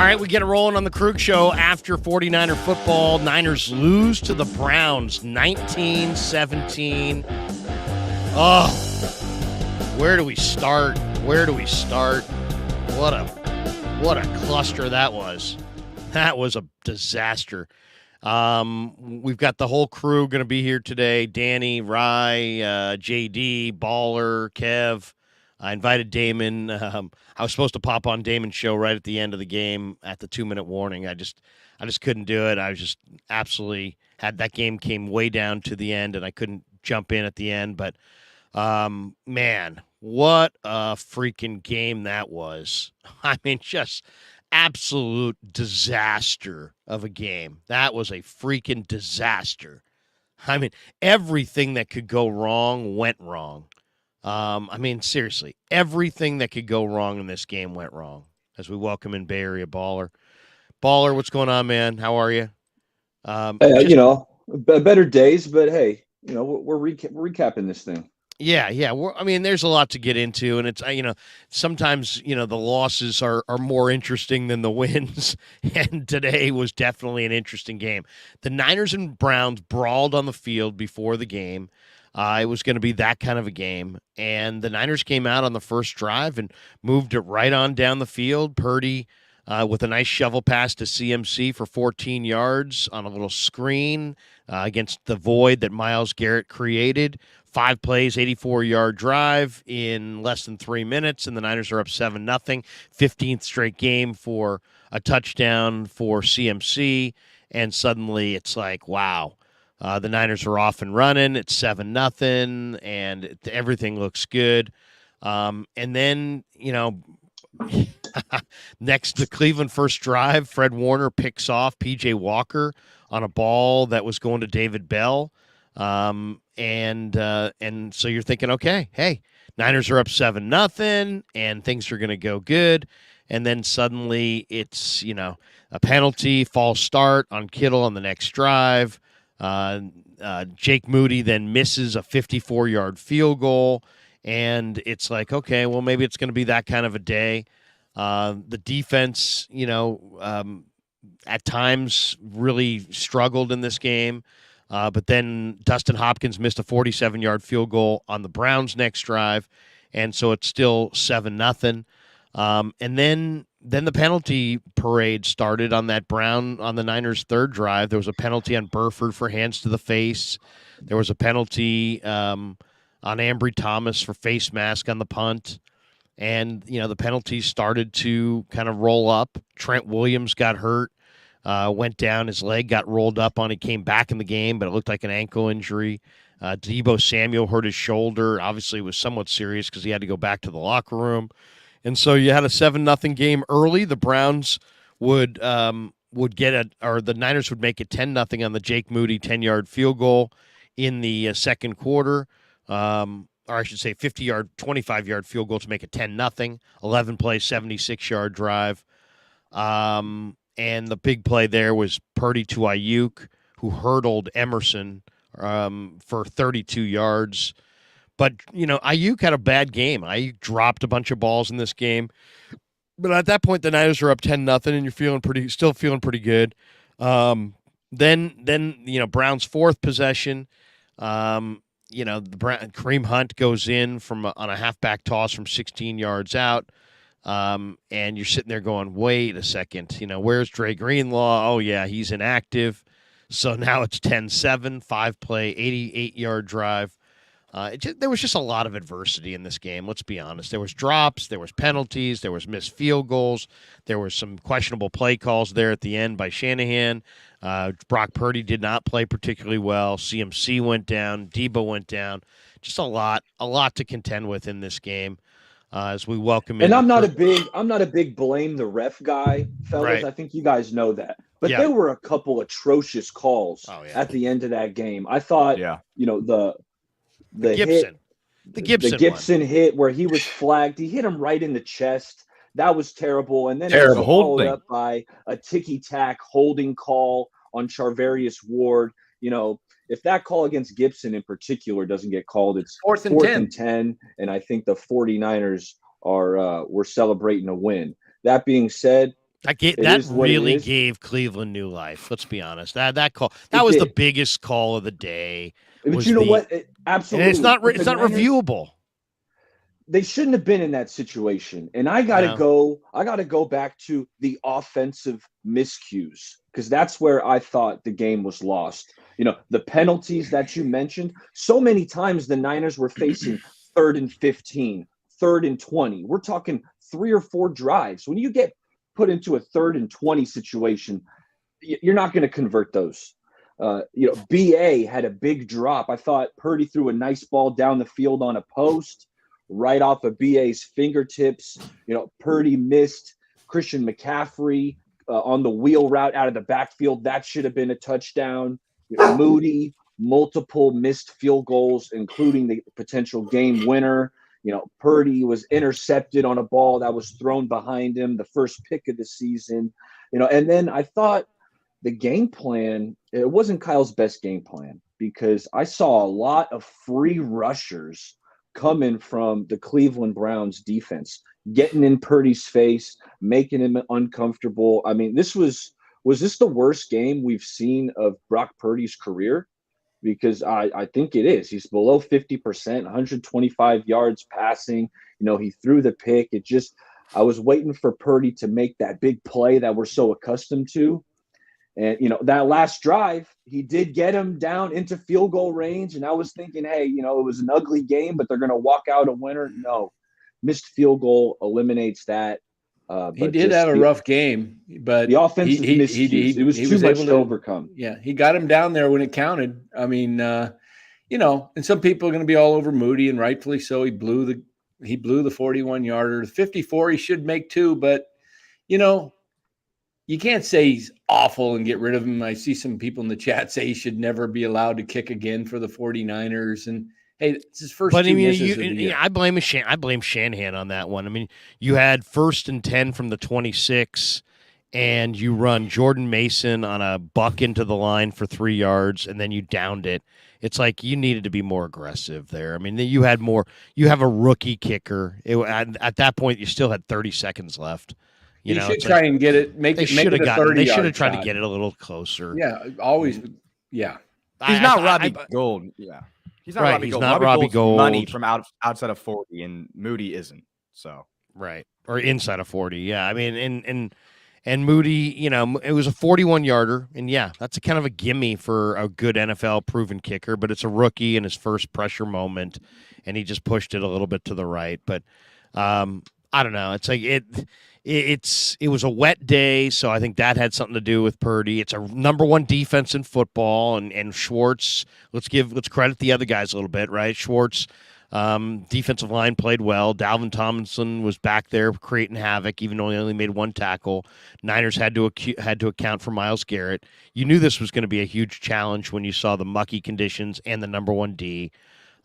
right, we get it rolling on the Krueg Show after 49er football. Niners lose to the Browns 19-17. Oh, where do we start? What a cluster that was. That was a disaster. We've got the whole crew going to be here today. Danny, Rye, JD, Baller, Kev. I invited Damon. I was supposed to pop on Damon's show right at the end of the game at the 2-minute warning. I just couldn't do it. I was just absolutely had that game came way down to the end, and I couldn't jump in at the end. But man, what a freaking game that was! I mean, just absolute disaster of a game. That was a freaking disaster. I mean, everything that could go wrong went wrong. I mean, seriously, everything that could go wrong in this game went wrong. As we welcome in Bay Area Baller. Baller, what's going on, man? How are you? Better days, but hey, we're recapping this thing. Yeah. I mean, there's a lot to get into, and it's sometimes the losses are more interesting than the wins, and today was definitely an interesting game. The Niners and Browns brawled on the field before the game. It was going to be that kind of a game, and the Niners came out on the first drive and moved it right on down the field. Purdy with a nice shovel pass to CMC for 14 yards on a little screen against the void that Myles Garrett created. 5 plays, 84-yard drive in less than 3 minutes, and the Niners are up 7-0. 15th straight game for a touchdown for CMC, and suddenly it's like, wow. The Niners are off and running. It's 7-0, and everything looks good. And then, next, the Cleveland first drive, Fred Warner picks off P.J. Walker on a ball that was going to David Bell. And so you're thinking, okay, hey, Niners are up 7-0, and things are going to go good. And then suddenly it's, a penalty, false start on Kittle on the next drive. Jake Moody then misses a 54-yard field goal, and it's like, okay, well, maybe it's going to be that kind of a day. The defense, at times really struggled in this game, but then Dustin Hopkins missed a 47-yard field goal on the Browns' next drive, and so it's still 7-0. And then the penalty parade started on the Niners' third drive. There was a penalty on Burford for hands to the face. There was a penalty on Ambry Thomas for face mask on the punt. And, the penalties started to kind of roll up. Trent Williams got hurt, went down. His leg got rolled up on. He came back in the game, but it looked like an ankle injury. Deebo Samuel hurt his shoulder. Obviously, it was somewhat serious because he had to go back to the locker room. And so you had a 7-0 game early. The Browns would get the Niners would make it 10-0 on the Jake Moody 10-yard field goal in the second quarter. Or I should say 25-yard field goal to make it 10-0. 11 play, 76-yard drive. And the big play there was Purdy to Ayuk, who hurdled Emerson for 32 yards. But, Ayuk had a bad game. Ayuk dropped a bunch of balls in this game. But at that point, the Niners are up 10-0, and you're still feeling pretty good. Then Brown's fourth possession, Kareem Hunt goes in on a halfback toss from 16 yards out. And you're sitting there going, wait a second, where's Dre Greenlaw? Oh, yeah, he's inactive. So now it's 10-7, 5-play, 88-yard drive. There was just a lot of adversity in this game, let's be honest. There was drops, there was penalties, there was missed field goals, there were some questionable play calls there at the end by Shanahan. Brock Purdy did not play particularly well. CMC went down, Deebo went down. Just a lot to contend with in this game. As we welcome in. And I'm not a big blame the ref guy, fellas. Right. I think you guys know that. But there were a couple atrocious calls at the end of that game. I thought, the Gibson hit where he was flagged. He hit him right in the chest. That was terrible. And then it was followed up by a ticky-tack holding call on Charvarius Ward. If that call against Gibson in particular doesn't get called, it's fourth and 10. And I think the 49ers we're celebrating a win. That being said, That really gave Cleveland new life. Let's be honest. That call, that was the biggest call of the day. But you know what? Absolutely. And it's not reviewable. They shouldn't have been in that situation. And I got to go back to the offensive miscues, because that's where I thought the game was lost. The penalties that you mentioned, so many times the Niners were facing 3rd and 15, 3rd and 20. We're talking 3 or 4 drives. When you get put into a 3rd and 20 situation, you're not going to convert those. BA had a big drop. I thought Purdy threw a nice ball down the field on a post right off of BA's fingertips. Purdy missed Christian McCaffrey on the wheel route out of the backfield. That should have been a touchdown. Moody, multiple missed field goals, including the potential game winner. Purdy was intercepted on a ball that was thrown behind him, the first pick of the season. And then I thought the game plan, it wasn't Kyle's best game plan, because I saw a lot of free rushers coming from the Cleveland Browns defense, getting in Purdy's face, making him uncomfortable. I mean, was this the worst game we've seen of Brock Purdy's career? Because I think it is. He's below 50%, 125 yards passing. He threw the pick. I was waiting for Purdy to make that big play that we're so accustomed to. And, that last drive, he did get him down into field goal range. And I was thinking, hey, it was an ugly game, but they're going to walk out a winner. No, missed field goal eliminates that. He did have a rough game, but the offensive miscues, it was too much to overcome. Yeah, he got him down there when it counted. I mean, and some people are going to be all over Moody, and rightfully so. He blew the 41-yarder. The 54 he should make too, but you can't say he's awful and get rid of him. I see some people in the chat say he should never be allowed to kick again for the 49ers, and hey, it's his first. But misses of the year. I blame Shanahan on that one. I mean, you had 1st and 10 from the 26, and you run Jordan Mason on a buck into the line for 3 yards, and then you downed it. It's like you needed to be more aggressive there. I mean, you had more. You have a rookie kicker. At that point, you still had 30 seconds left. You should try and get it. They should have tried to get it a little closer. Yeah, always. Yeah, he's not Robbie Gold. Yeah. He's not Robbie Gold. Not Robbie Gold. Money from outside of 40, and Moody isn't. So right, or inside of 40. Yeah, I mean, and Moody, it was a 41-yarder, and yeah, that's a kind of a gimme for a good NFL proven kicker, but it's a rookie in his first pressure moment, and he just pushed it a little bit to the right. But I don't know. It's like it was a wet day, so I think that had something to do with Purdy. It's a number 1 defense in football, and Schwartz, let's credit the other guys a little bit, right? Schwartz, defensive line played well. Dalvin Tomlinson was back there creating havoc, even though he only made 1 tackle. Niners had to account for Myles Garrett. You knew this was going to be a huge challenge when you saw the mucky conditions and the number 1 D.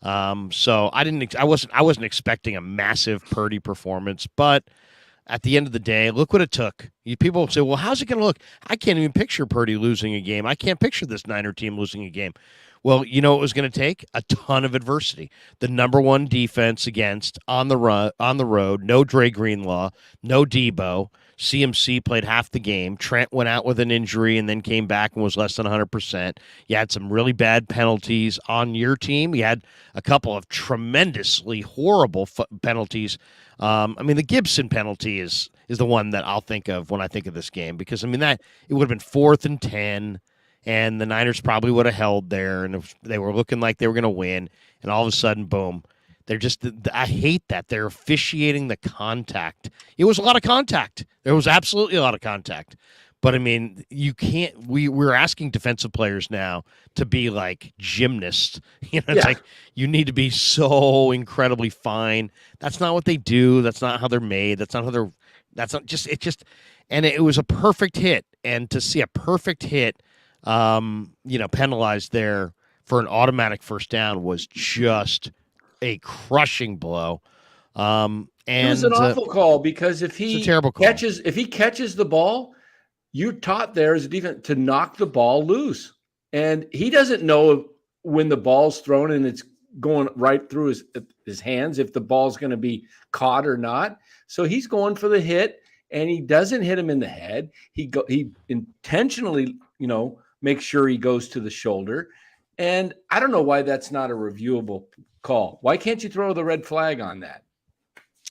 So I wasn't expecting a massive Purdy performance, but at the end of the day, look what it took. People say, well, how's it going to look? I can't even picture Purdy losing a game. I can't picture this Niner team losing a game. Well, you know what it was going to take? A ton of adversity. The number 1 defense against on the road, no Dre Greenlaw, no Debo. CMC played half the game. Trent went out with an injury and then came back and was less than 100%. You had some really bad penalties on your team. You had a couple of tremendously horrible penalties. I mean, the Gibson penalty is the one that I'll think of when I think of this game, because, I mean, that it would have been 4th and 10, and the Niners probably would have held there, and they were looking like they were going to win, and all of a sudden, boom. They're just – I hate that. They're officiating the contact. It was a lot of contact. There was absolutely a lot of contact. But, I mean, you can't – we're asking defensive players now to be like gymnasts. It's like you need to be so incredibly fine. That's not what they do. That's not how they're made. That's not how they're – that's not just – it just – and it was a perfect hit. And to see a perfect hit, penalized there for an automatic first down was just – a crushing blow. And it was an awful call, because if he catches the ball, you're taught there as a defense to knock the ball loose. And he doesn't know when the ball's thrown and it's going right through his hands, if the ball's going to be caught or not. So he's going for the hit. and he doesn't hit him in the head. He intentionally, makes sure he goes to the shoulder. And I don't know why that's not a reviewable call. Why can't you throw the red flag on that?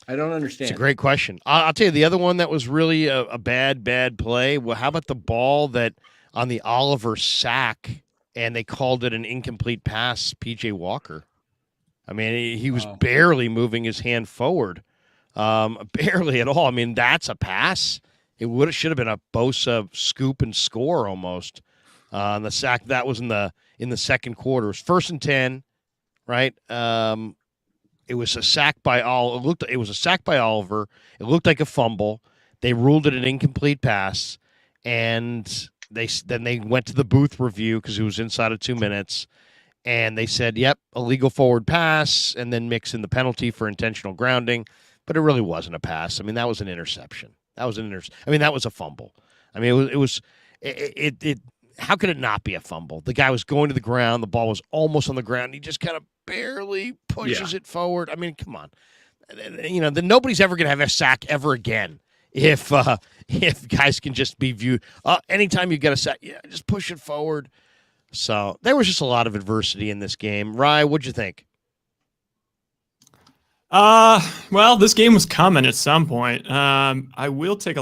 I don't understand. It's a great question. I'll tell you the other one that was really a bad play. Well, how about the ball that on the Oliver sack, and they called it an incomplete pass, P.J. Walker? I mean, he was barely moving his hand forward, barely at all. I mean, that's a pass. It should have been a Bosa scoop and score almost. On the sack that was in the second quarter. It was 1st and 10, right? It was a sack by It was a sack by Oliver. It looked like a fumble. They ruled it an incomplete pass, and they went to the booth review because it was inside of 2 minutes, and they said, "Yep, illegal forward pass," and then mix in the penalty for intentional grounding. But it really wasn't a pass. I mean, that was an interception. That was a fumble. I mean, it was. How could it not be a fumble? The guy was going to the ground. The ball was almost on the ground. And he just kind of barely pushes it forward. I mean, come on. Nobody's ever going to have a sack ever again if guys can just be viewed. Anytime you get a sack, just push it forward. So there was just a lot of adversity in this game. Rye, what'd you think? Well, this game was coming at some point. I will take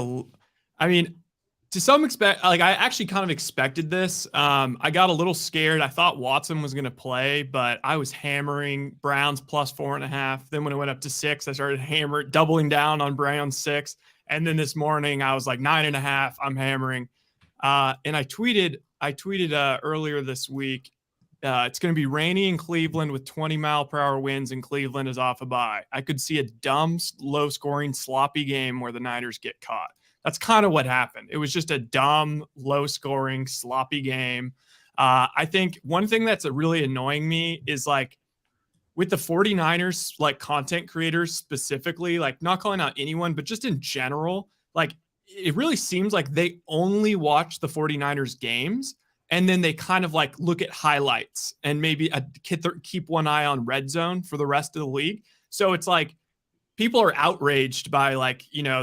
to some extent, I actually kind of expected this. I got a little scared. I thought Watson was going to play, but I was hammering Browns plus 4.5. Then when it went up to 6, I started doubling down on Browns 6. And then this morning I was like 9.5. I'm hammering. And I tweeted earlier this week, it's going to be rainy in Cleveland with 20-mile-per-hour winds, and Cleveland is off a bye. I could see a dumb, low-scoring, sloppy game where the Niners get caught. That's kind of what happened. It was just a dumb, low-scoring, sloppy game. I think one thing that's really annoying me is with the 49ers, content creators specifically, not calling out anyone, but just in general, it really seems like they only watch the 49ers games, and then they kind of look at highlights and maybe keep one eye on red zone for the rest of the league. So it's people are outraged by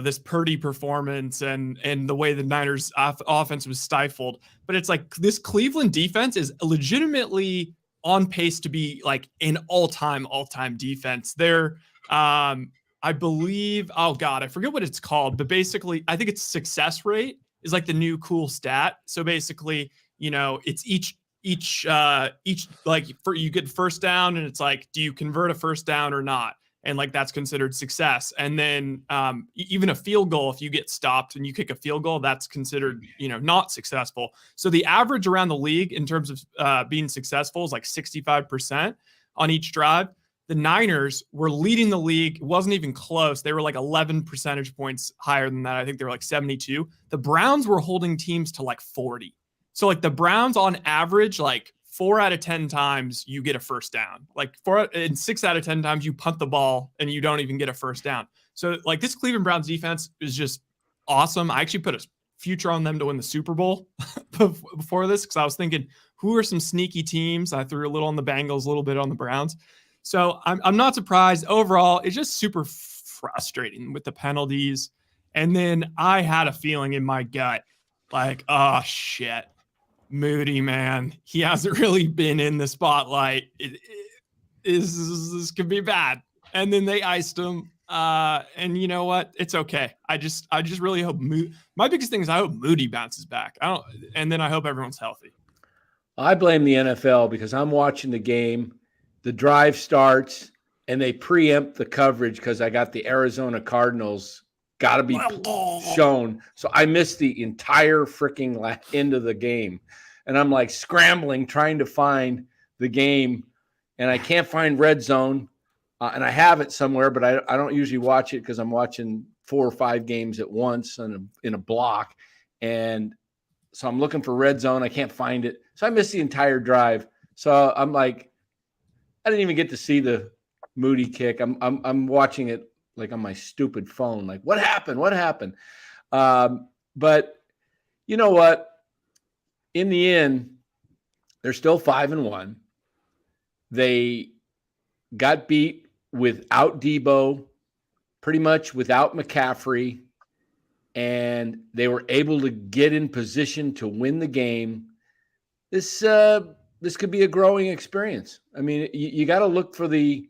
this Purdy performance and the way the Niners offense was stifled. But it's this Cleveland defense is legitimately on pace to be an all-time defense. They're, I believe, oh God, I forget what it's called, but basically I think it's success rate is the new cool stat. So basically, it's each you get first down and it's do you convert a first down or not? And that's considered success. And then even a field goal, if you get stopped and you kick a field goal, that's considered, not successful. So the average around the league in terms of being successful is 65% on each drive. The Niners were leading the league. It wasn't even close. They were 11 percentage points higher than that. I think they were 72. The Browns were holding teams to 40. So the Browns on average, 4 out of 10 times you get a first down. 6 out of 10 times you punt the ball and you don't even get a first down. So this Cleveland Browns defense is just awesome. I actually put a future on them to win the Super Bowl before this because I was thinking, who are some sneaky teams? I threw a little on the Bengals, a little bit on the Browns. So I'm not surprised. Overall, it's just super frustrating with the penalties. And then I had a feeling in my gut, oh shit. Moody, man, he hasn't really been in the spotlight. This could be bad. And then they iced him. And you know what? It's okay. I just really hope my biggest thing is I hope Moody bounces back. And then I hope everyone's healthy. I blame the NFL because I'm watching the game. The drive starts and they preempt the coverage because I got the Arizona Cardinals got to be shown. So I missed the entire freaking end of the game. And I'm scrambling, trying to find the game. And I can't find red zone. And I have it somewhere, but I don't usually watch it because I'm watching 4 or 5 games at once in a block. And so I'm looking for red zone. I can't find it. So I missed the entire drive. So I'm I didn't even get to see the Moody kick. I'm watching it on my stupid phone. What happened? What happened? But you know what? In the end, they're still 5-1. They got beat without Debo, pretty much without McCaffrey. and they were able to get in position to win the game. This could be a growing experience. I mean, you got to look for the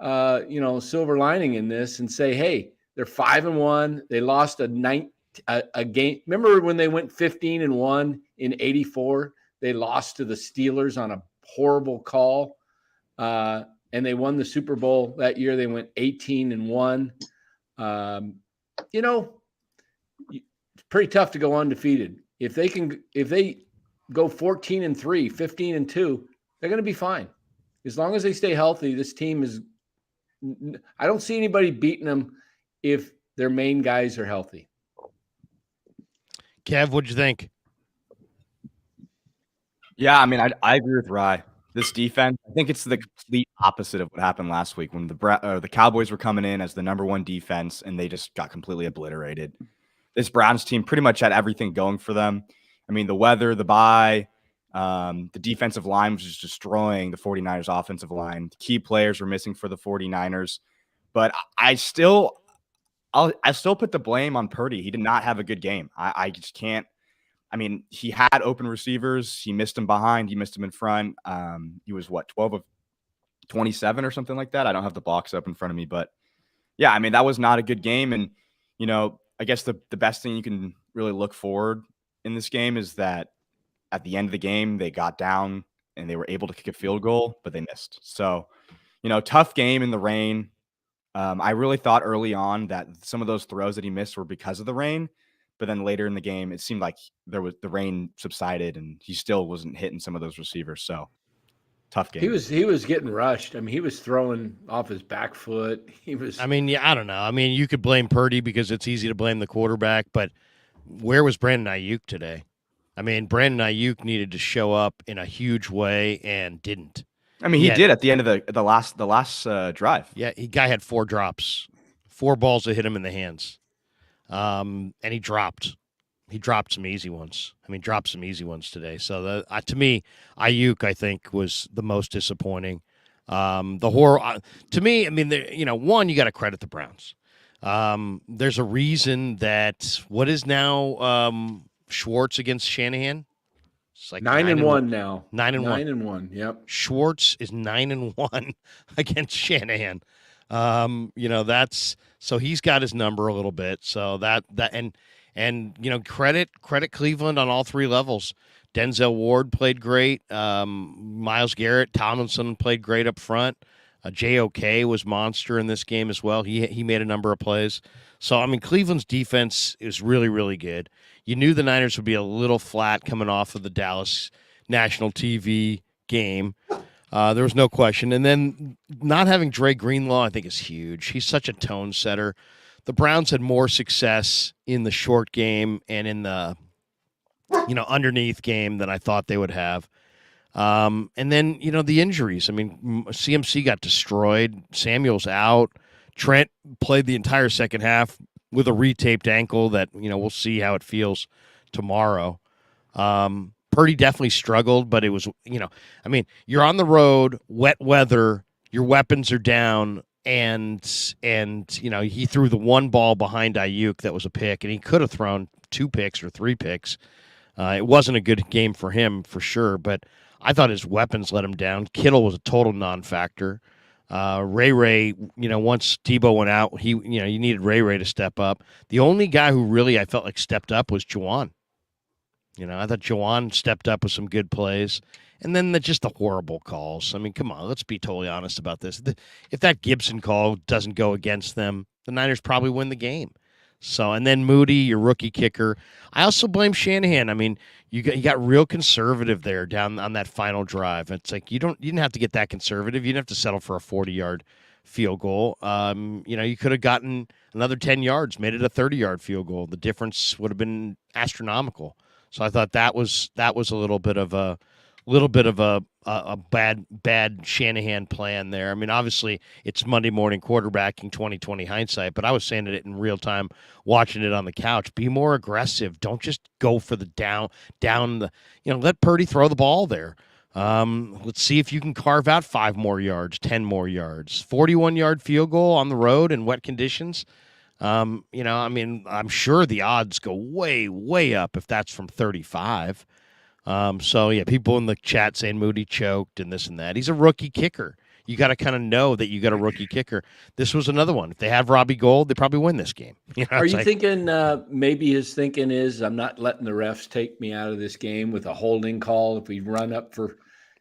silver lining in this and say, hey, they're 5-1. They lost a game. Remember when they went 15-1 in '84? They lost to the Steelers on a horrible call, and they won the Super Bowl that year. They went 18-1. It's pretty tough to go undefeated. If they go 14-3, 15-2, they're going to be fine. As long as they stay healthy, this team is – I don't see anybody beating them if their main guys are healthy. Kev, what'd you think? Yeah, I mean, I agree with Rye. This defense, I think it's the complete opposite of what happened last week when the Cowboys were coming in as the number one defense and they just got completely obliterated. This Browns team pretty much had everything going for them. I mean, the weather, the bye, the defensive line was just destroying the 49ers offensive line. The key players were missing for the 49ers. But I still put the blame on Purdy. He did not have a good game. I just can't. I mean, he had open receivers. He missed them behind. He missed them in front. He was, 12 of 27 or something like that? I don't have the box up in front of me. But, yeah, I mean, that was not a good game. And, I guess the best thing you can really look forward in this game is that at the end of the game, they got down and they were able to kick a field goal, but they missed. So, tough game in the rain. I really thought early on that some of those throws that he missed were because of the rain. But then later in the game, it seemed like the rain subsided and he still wasn't hitting some of those receivers. So tough game. He was getting rushed. I mean, he was throwing off his back foot. I mean, yeah, I don't know. I mean, you could blame Purdy because it's easy to blame the quarterback, but where was Brandon Ayuk today? I mean, Brandon Ayuk needed to show up in a huge way and didn't. I mean, he did at the end of the last drive. Yeah, guy had 4 drops, 4 balls that hit him in the hands. And he dropped some easy ones. I mean, dropped some easy ones today. So to me, Ayuk, I think, was the most disappointing. The horror to me, I mean, one, you got to credit the Browns. There's a reason that what is now Schwartz against Shanahan. It's like 9-1 now. 9-1. 9-1. Yep. Schwartz is 9-1 against Shanahan. That's so he's got his number a little bit. So that credit Cleveland on all 3 levels. Denzel Ward played great. Myles Garrett, Tomlinson played great up front. JOK was monster in this game as well. He made a number of plays. So, I mean, Cleveland's defense is really, really good. You knew the Niners would be a little flat coming off of the Dallas national TV game. There was no question. And then not having Dre Greenlaw, I think, is huge. He's such a tone setter. The Browns had more success in the short game and in the, underneath game than I thought they would have. And then, the injuries. I mean, CMC got destroyed. Samuel's out. Trent played the entire second half with a retaped ankle that, we'll see how it feels tomorrow. Purdy definitely struggled, but it was, you're on the road, wet weather, your weapons are down, and he threw the one ball behind Ayuk that was a pick, and he could have thrown 2 picks or 3 picks. It wasn't a good game for him for sure, but I thought his weapons let him down. Kittle was a total non-factor. Ray, once Tebow went out, you needed Ray to step up. The only guy who really I felt like stepped up was Juwan. I thought Juwan stepped up with some good plays. And then just the horrible calls. I mean, come on, let's be totally honest about this. If that Gibson call doesn't go against them, the Niners probably win the game. So, and then Moody, your rookie kicker. I also blame Shanahan. I mean, you got real conservative there down on that final drive. It's like you didn't have to get that conservative. You didn't have to settle for a 40-yard field goal. You could have gotten another 10 yards, made it a 30-yard field goal. The difference would have been astronomical. So I thought that was a little bit of a bad Shanahan plan there. I mean, obviously it's Monday morning quarterbacking 2020 hindsight, but I was saying it in real time, watching it on the couch. Be more aggressive. Don't just go for the down the. Let Purdy throw the ball there. Let's see if you can carve out 5 more yards, 10 more yards, 41-yard field goal on the road in wet conditions. I mean, I'm sure the odds go way, way up if that's from 35. So yeah, people in the chat saying Moody choked and this and that. He's a rookie kicker. You got to kind of know that you got a rookie kicker. This was another one. If they have Robbie Gould, they probably win this game. Are you thinking maybe his thinking is I'm not letting the refs take me out of this game with a holding call if we run up for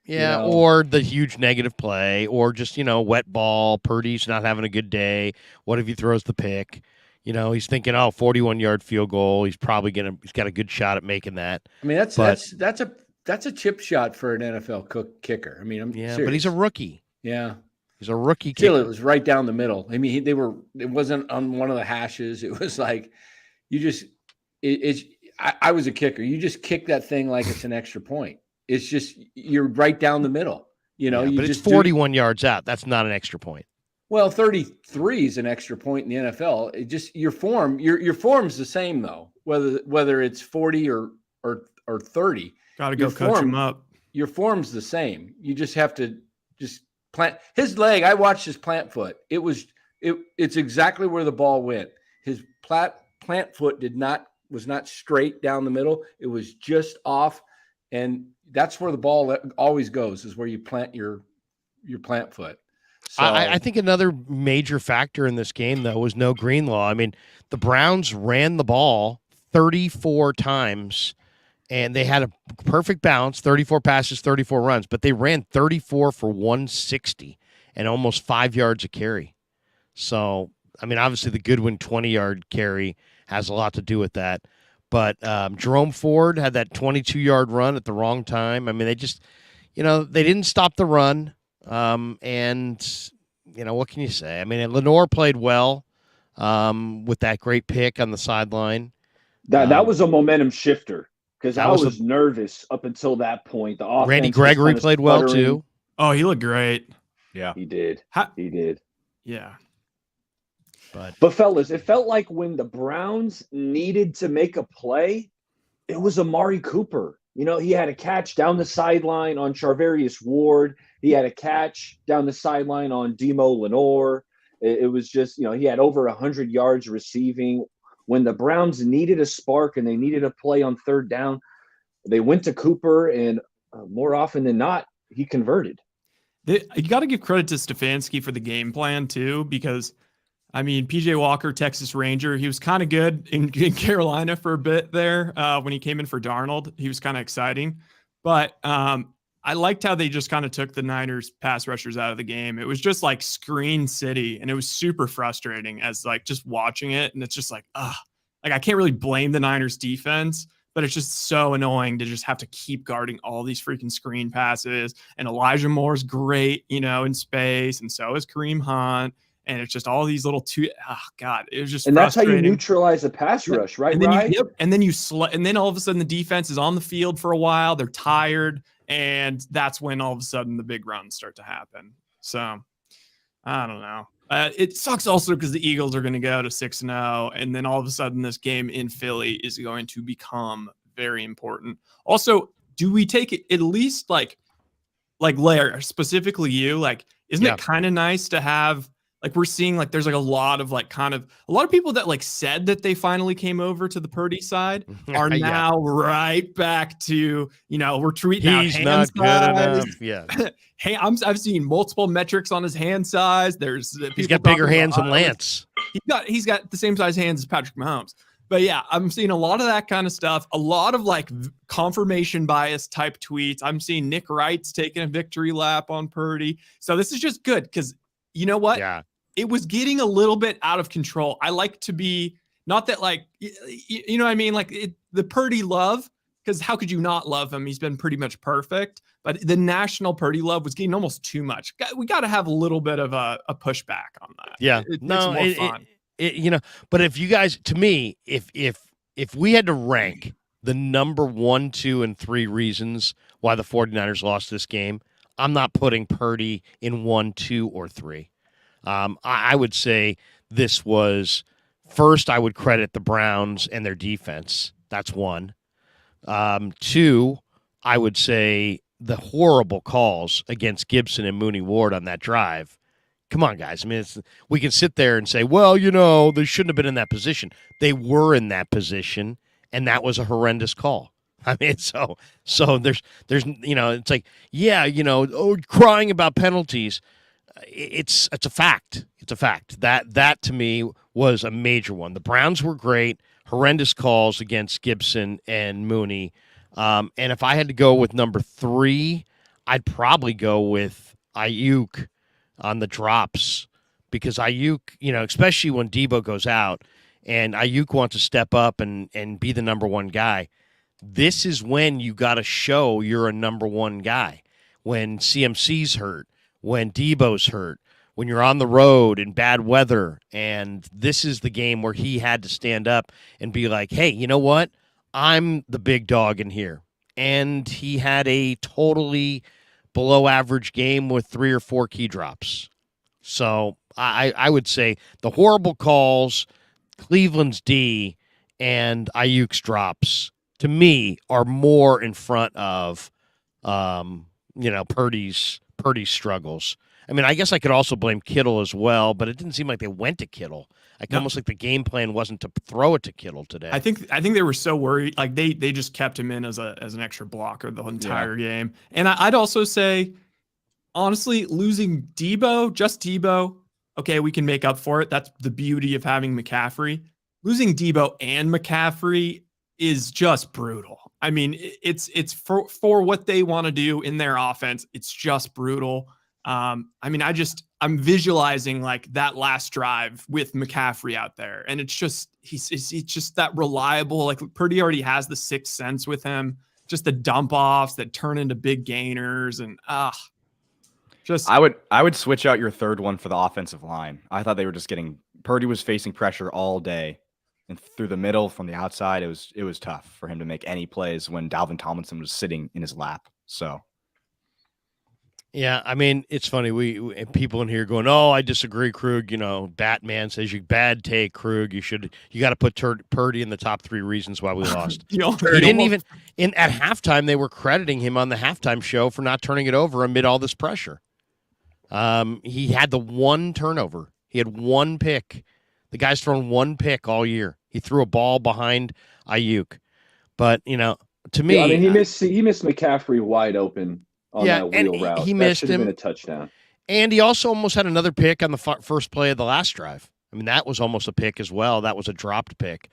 or the huge negative play, or just wet ball. Purdy's not having a good day. What if he throws the pick? He's thinking, 41-yard field goal. He's probably he's got a good shot at making that. I mean, that's a chip shot for an NFL kicker. I mean, I'm serious. But he's a rookie. Yeah. He's a rookie Still, kicker. it was right down the middle. I mean, it wasn't on one of the hashes. It was like, I was a kicker. You just kick that thing like it's an extra point. It's just, you're right down the middle. But it's 41 yards out. That's not an extra point. Well, 33 is an extra point in the NFL. It just, your form's the same though, whether it's 40 or 30. Got to go coach him up. Your form's the same. You just have to just plant his leg. I watched his plant foot. It's exactly where the ball went. His plant foot was not straight down the middle. It was just off, and that's where the ball always goes, is where you plant your plant foot. So, I think another major factor in this game, though, was no Greenlaw. I mean, the Browns ran the ball 34 times, and they had a perfect balance, 34 passes, 34 runs, but they ran 34 for 160 and almost 5 yards a carry. So, I mean, obviously the Goodwin 20-yard carry has a lot to do with that. But Jerome Ford had that 22-yard run at the wrong time. I mean, they just, they didn't stop the run. And, what can you say? I mean, Lenore played well with that great pick on the sideline. That was a momentum shifter. Because I was nervous up until that point. The offense Randy Gregory played well too. Oh, he looked great. Yeah, he did. He did. Yeah. But fellas, it felt like when the Browns needed to make a play, it was Amari Cooper. He had a catch down the sideline on Charvarius Ward. He had a catch down the sideline on Demo Lenore. It was just, he had over 100 yards receiving. When the Browns needed a spark and they needed a play on third down, they went to Cooper, and more often than not, he converted. You got to give credit to Stefanski for the game plan too, because I mean, PJ Walker, Texas Ranger, he was kind of good in Carolina for a bit there when he came in for Darnold. He was kind of exciting, but I liked how they just kind of took the Niners pass rushers out of the game. It was just like screen city, and it was super frustrating as like just watching it. And it's just like, like I can't really blame the Niners defense, but it's just so annoying to just have to keep guarding all these freaking screen passes. And Elijah Moore's great, in space. And so is Kareem Hunt. And it's just all these little God, it was just and that's how you neutralize a pass rush, right? And then all of a sudden the defense is on the field for a while. They're tired. And that's when all of a sudden the big runs start to happen. So I don't know. It sucks also because the Eagles are going to go to 6-0. And then all of a sudden this game in Philly is going to become very important. Also, do we take it at least like Lair, specifically you, like, isn't it kind of nice to have, like, we're seeing like there's like a lot of people that like said that they finally came over to the Purdy side are now right back to, we're tweeting out hand not size. good enough. Hey, I've seen multiple metrics on his hand size. He's got bigger hands than Lance. He's got the same size hands as Patrick Mahomes. But yeah, I'm seeing a lot of that kind of stuff. A lot of like confirmation bias type tweets. I'm seeing Nick Wright's taking a victory lap on Purdy. So this is just good because you know what? Yeah. It was getting a little bit out of control. I like to be, not that like, you know what I mean? Like the Purdy love, because how could you not love him? He's been pretty much perfect. But the national Purdy love was getting almost too much. We got to have a little bit of a pushback on that. Yeah. It makes it more fun. But if you guys, to me, if we had to rank the number 1, 2, and 3 reasons why the 49ers lost this game, I'm not putting Purdy in 1, 2, or 3. I would say this was first. I would credit the Browns and their defense. That's 1. 2, I would say the horrible calls against Gibson and Mooney Ward on that drive come on, guys. I mean, we can sit there and say, well, they shouldn't have been in that position. They were in that position, and that was a horrendous call. I mean, so there's it's like, crying about penalties. It's a fact. It's a fact. That to me was a major one. The Browns were great. Horrendous calls against Gibson and Mooney. And if I had to go with number 3, I'd probably go with Ayuk on the drops, because Ayuk, especially when Debo goes out and Ayuk wants to step up and be the number 1 guy. This is when you got to show you're a number 1 guy. When CMC's hurt, when Debo's hurt, when you're on the road in bad weather, and this is the game where he had to stand up and be like, hey, you know what? I'm the big dog in here. And he had a totally below average game with 3 or 4 key drops. So I would say the horrible calls, Cleveland's D, and Ayuk's drops, to me, are more in front of, Purdy's struggles. I mean, I guess I could also blame Kittle as well, but it didn't seem like they went to Kittle. Almost like the game plan wasn't to throw it to Kittle today. I think they were so worried, like they just kept him in as an extra blocker the entire game. And I'd also say, honestly, losing just Debo, okay, we can make up for it. That's the beauty of having McCaffrey. Losing Debo and McCaffrey is just brutal. I mean, it's for what they want to do in their offense. It's just brutal. I mean, I'm visualizing like that last drive with McCaffrey out there, and it's just he's just that reliable. Like Purdy already has the 6th sense with him. Just the dump offs that turn into big gainers, and I would switch out your third one for the offensive line. I thought they were just Purdy was facing pressure all day, and through the middle from the outside, it was tough for him to make any plays when Dalvin Tomlinson was sitting in his lap. So. Yeah, I mean, it's funny. We people in here going, "Oh, I disagree, Krueg." Batman says you bad take, Krueg. You got to put Purdy in the top 3 reasons why we lost. He didn't even at halftime. They were crediting him on the halftime show for not turning it over amid all this pressure. He had the 1 turnover. He had 1 pick. The guy's thrown 1 pick all year. He threw a ball behind Ayuk, but to me, I mean, he missed McCaffrey wide open. On that wheel route. He missed him. Been a touchdown. And he also almost had another pick on the first play of the last drive. I mean, that was almost a pick as well. That was a dropped pick.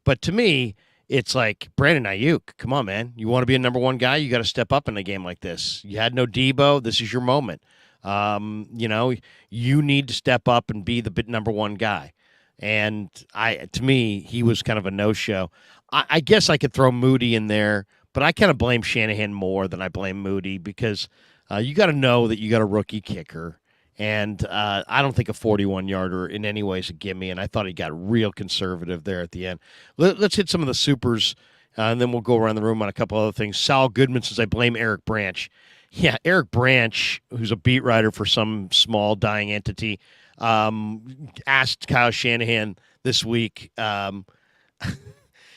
But to me, it's like, Brandon Ayuk, come on, man. You want to be a number 1 guy? You got to step up in a game like this. You had no Debo. This is your moment. You need to step up and be the number 1 guy. And to me, he was kind of a no-show. I guess I could throw Moody in there, but I kind of blame Shanahan more than I blame Moody, because you got to know that you got a rookie kicker. And I don't think a 41-yarder in any way is a gimme, and I thought he got real conservative there at the end. Let's hit some of the supers, and then we'll go around the room on a couple other things. Sal Goodman says, I blame Eric Branch. Yeah, Eric Branch, who's a beat writer for some small dying entity, asked Kyle Shanahan this week,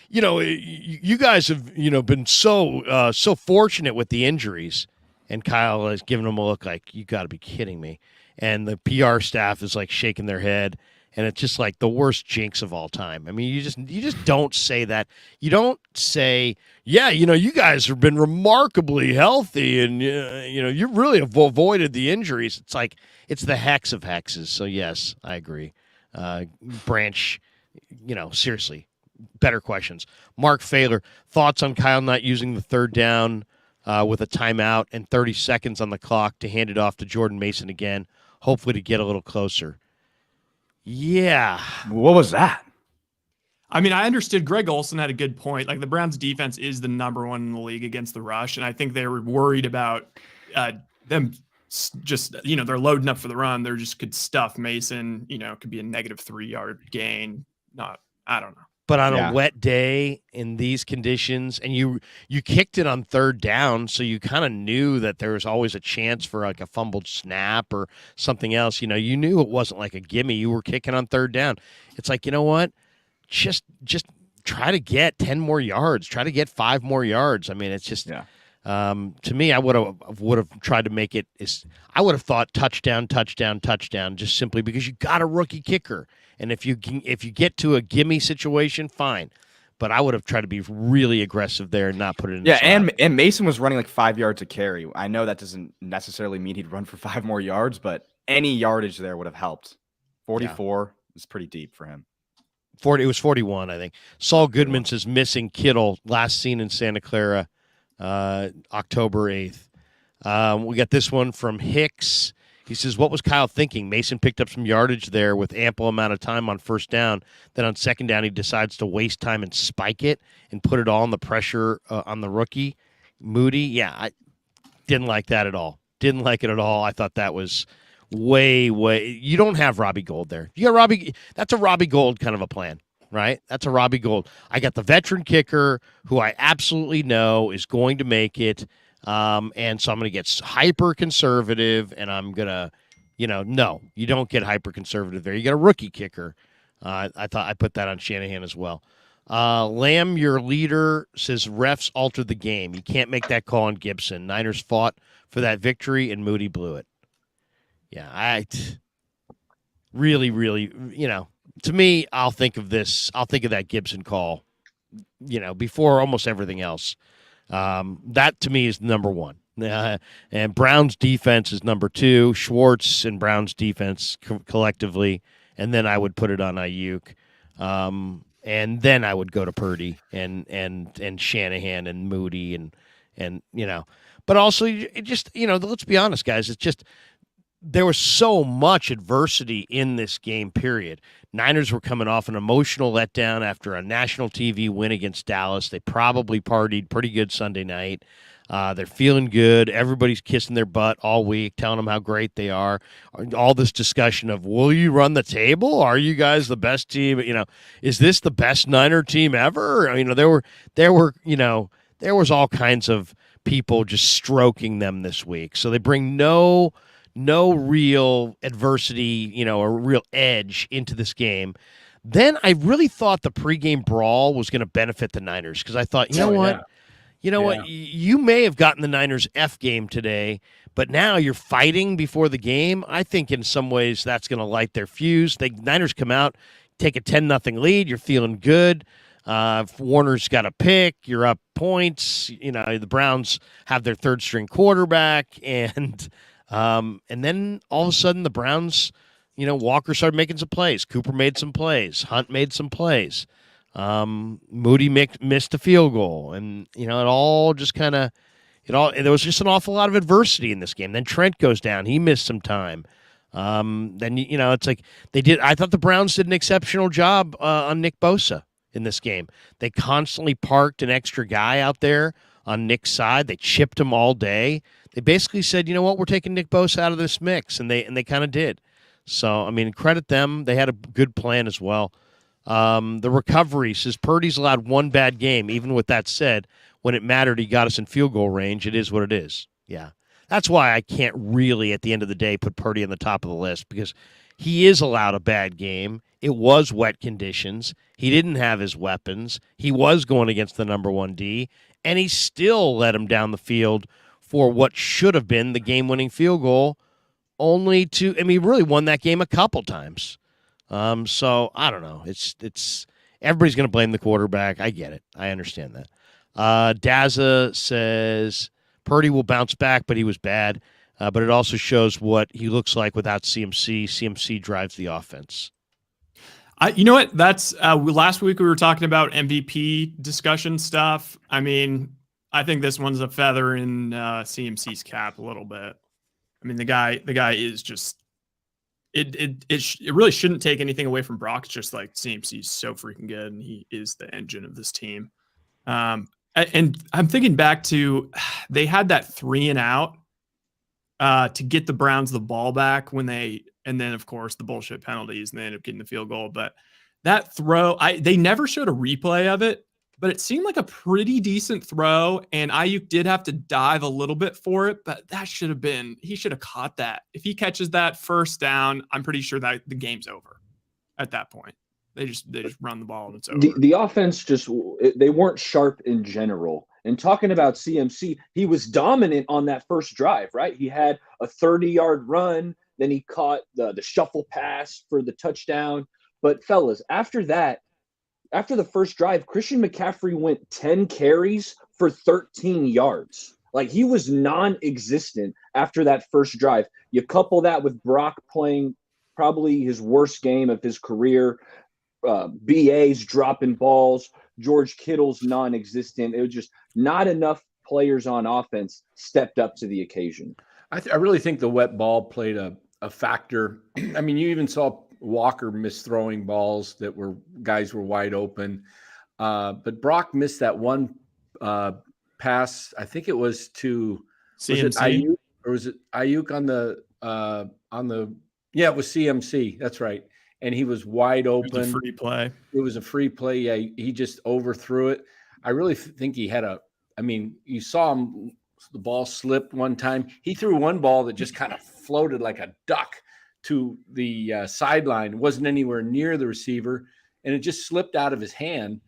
you guys have, been so fortunate with the injuries. And Kyle has given him a look like, you got to be kidding me. And the PR staff is like shaking their head. And it's just like the worst jinx of all time. I mean, you just don't say that. You don't say, yeah, you guys have been remarkably healthy, and you really have avoided the injuries. It's like, it's the hex of hexes. So yes, I agree. Branch, seriously, better questions. Mark Failer, thoughts on Kyle not using the 3rd down with a timeout and 30 seconds on the clock to hand it off to Jordan Mason again, hopefully to get a little closer. Yeah. What was that? I mean, I understood Greg Olsen had a good point. Like, the Browns defense is the number 1 in the league against the rush. And I think they were worried about them just, they're loading up for the run. They're just could stuff Mason, could be a negative 3-yard gain. I don't know. But on a wet day in these conditions, and you kicked it on 3rd down, so you kind of knew that there was always a chance for like a fumbled snap or something else. You knew it wasn't like a gimme. You were kicking on 3rd down. It's like, you know what? Just try to get 10 more yards. Try to get 5 more yards. I mean, it's just To me, I would have tried to make it. I would have thought touchdown, just simply because you got a rookie kicker, and if you get to a gimme situation, fine. But I would have tried to be really aggressive there and not put it in. Yeah, and Mason was running like 5 yards a carry. I know that doesn't necessarily mean he'd run for 5 more yards, but any yardage there would have helped. 44 is pretty deep for him. 40. It was 41, I think. Saul Goodman says missing Kittle, last seen in Santa Clara, October 8th. We got this one from Hicks. He says, what was Kyle thinking? Mason picked up some yardage there with ample amount of time on first down. Then on second down, he decides to waste time and spike it and put it all on the pressure on the rookie. Moody, yeah, I didn't like that at all. Didn't like it at all. I thought that was way. You don't have Robbie Gould there. You got Robbie. That's a Robbie Gould kind of a plan, right? That's a Robbie Gould. I got the veteran kicker who I absolutely know is going to make it. And so I'm going to get hyper conservative, and I'm going to, no, you don't get hyper conservative there. You got a rookie kicker. I thought I put that on Shanahan as well. Lamb, your leader, says refs altered the game. You can't make that call on Gibson. Niners fought for that victory, and Moody blew it. Yeah, I really, to me, I'll think of this. I'll think of that Gibson call, before almost everything else. That to me is number one. And Brown's defense is number two. Schwartz and Brown's defense collectively, and then I would put it on Ayuk. And then I would go to Purdy and Shanahan and Moody and but also it just let's be honest, guys. It's just there was so much adversity in this game. Period. Niners were coming off an emotional letdown after a national TV win against Dallas. They probably partied pretty good Sunday night. They're feeling good. Everybody's kissing their butt all week, telling them how great they are. All this discussion of, will you run the table? Are you guys the best team? Is this the best Niner team ever? There was all kinds of people just stroking them this week. So they bring no real adversity, a real edge into this game. Then I really thought the pregame brawl was going to benefit the Niners because I thought, what? You may have gotten the Niners F game today, but now you're fighting before the game. I think in some ways that's going to light their fuse. The Niners come out, take a 10-0 lead. You're feeling good. Warner's got a pick. You're up points. The Browns have their third-string quarterback, and then all of a sudden the Browns, Walker started making some plays. Cooper made some plays. Hunt made some plays. Moody missed a field goal, and it all just there was just an awful lot of adversity in this game. Then Trent goes down; he missed some time. Then it's like I thought the Browns did an exceptional job on Nick Bosa in this game. They constantly parked an extra guy out there on Nick's side. They chipped him all day. They basically said, we're taking Nick Bosa out of this mix, and they kind of did. So credit them. They had a good plan as well. The recovery says Purdy's allowed one bad game. Even with that said, when it mattered, he got us in field goal range. It is what it is. Yeah. That's why I can't really, at the end of the day, put Purdy on the top of the list because he is allowed a bad game. It was wet conditions. He didn't have his weapons. He was going against the number 1 D, and he still let him down the field for what should have been the game-winning field goal, he really won that game a couple times. So I don't know. It's everybody's going to blame the quarterback. I get it. I understand that. Daza says Purdy will bounce back, but he was bad. But it also shows what he looks like without CMC. CMC drives the offense. You know what? That's last week we were talking about MVP discussion stuff. I think this one's a feather in CMC's cap a little bit. The guy is just. It really shouldn't take anything away from Brock. It's just like CMC's so freaking good, and he is the engine of this team. And I'm thinking back to they had that 3-and-out to get the Browns the ball back and then of course the bullshit penalties, and they ended up getting the field goal. But that throw, they never showed a replay of it, but it seemed like a pretty decent throw, and Ayuk did have to dive a little bit for it, but he should have caught that. If he catches that first down, I'm pretty sure that the game's over at that point. They just run the ball and it's over. The offense they weren't sharp in general. And talking about CMC, he was dominant on that first drive, right? He had a 30-yard run, then he caught the shuffle pass for the touchdown. But fellas, after that, after the first drive, Christian McCaffrey went 10 carries for 13 yards. Like, he was non-existent after that first drive. You couple that with Brock playing probably his worst game of his career, BA's dropping balls, George Kittle's non-existent. It was just not enough players on offense stepped up to the occasion. I really think the wet ball played a factor. I mean, you even saw Walker miss throwing balls that guys were wide open. But Brock missed that one pass. I think it was to CMC. Was it Ayuk, or was it Ayuk on the yeah, it was CMC. That's right. And he was wide open. It was a free play. It was a free play. Yeah, he just overthrew it. I really think he had you saw him, the ball slipped one time. He threw one ball that just kind of floated like a duck to the sideline. It wasn't anywhere near the receiver, and it just slipped out of his hand.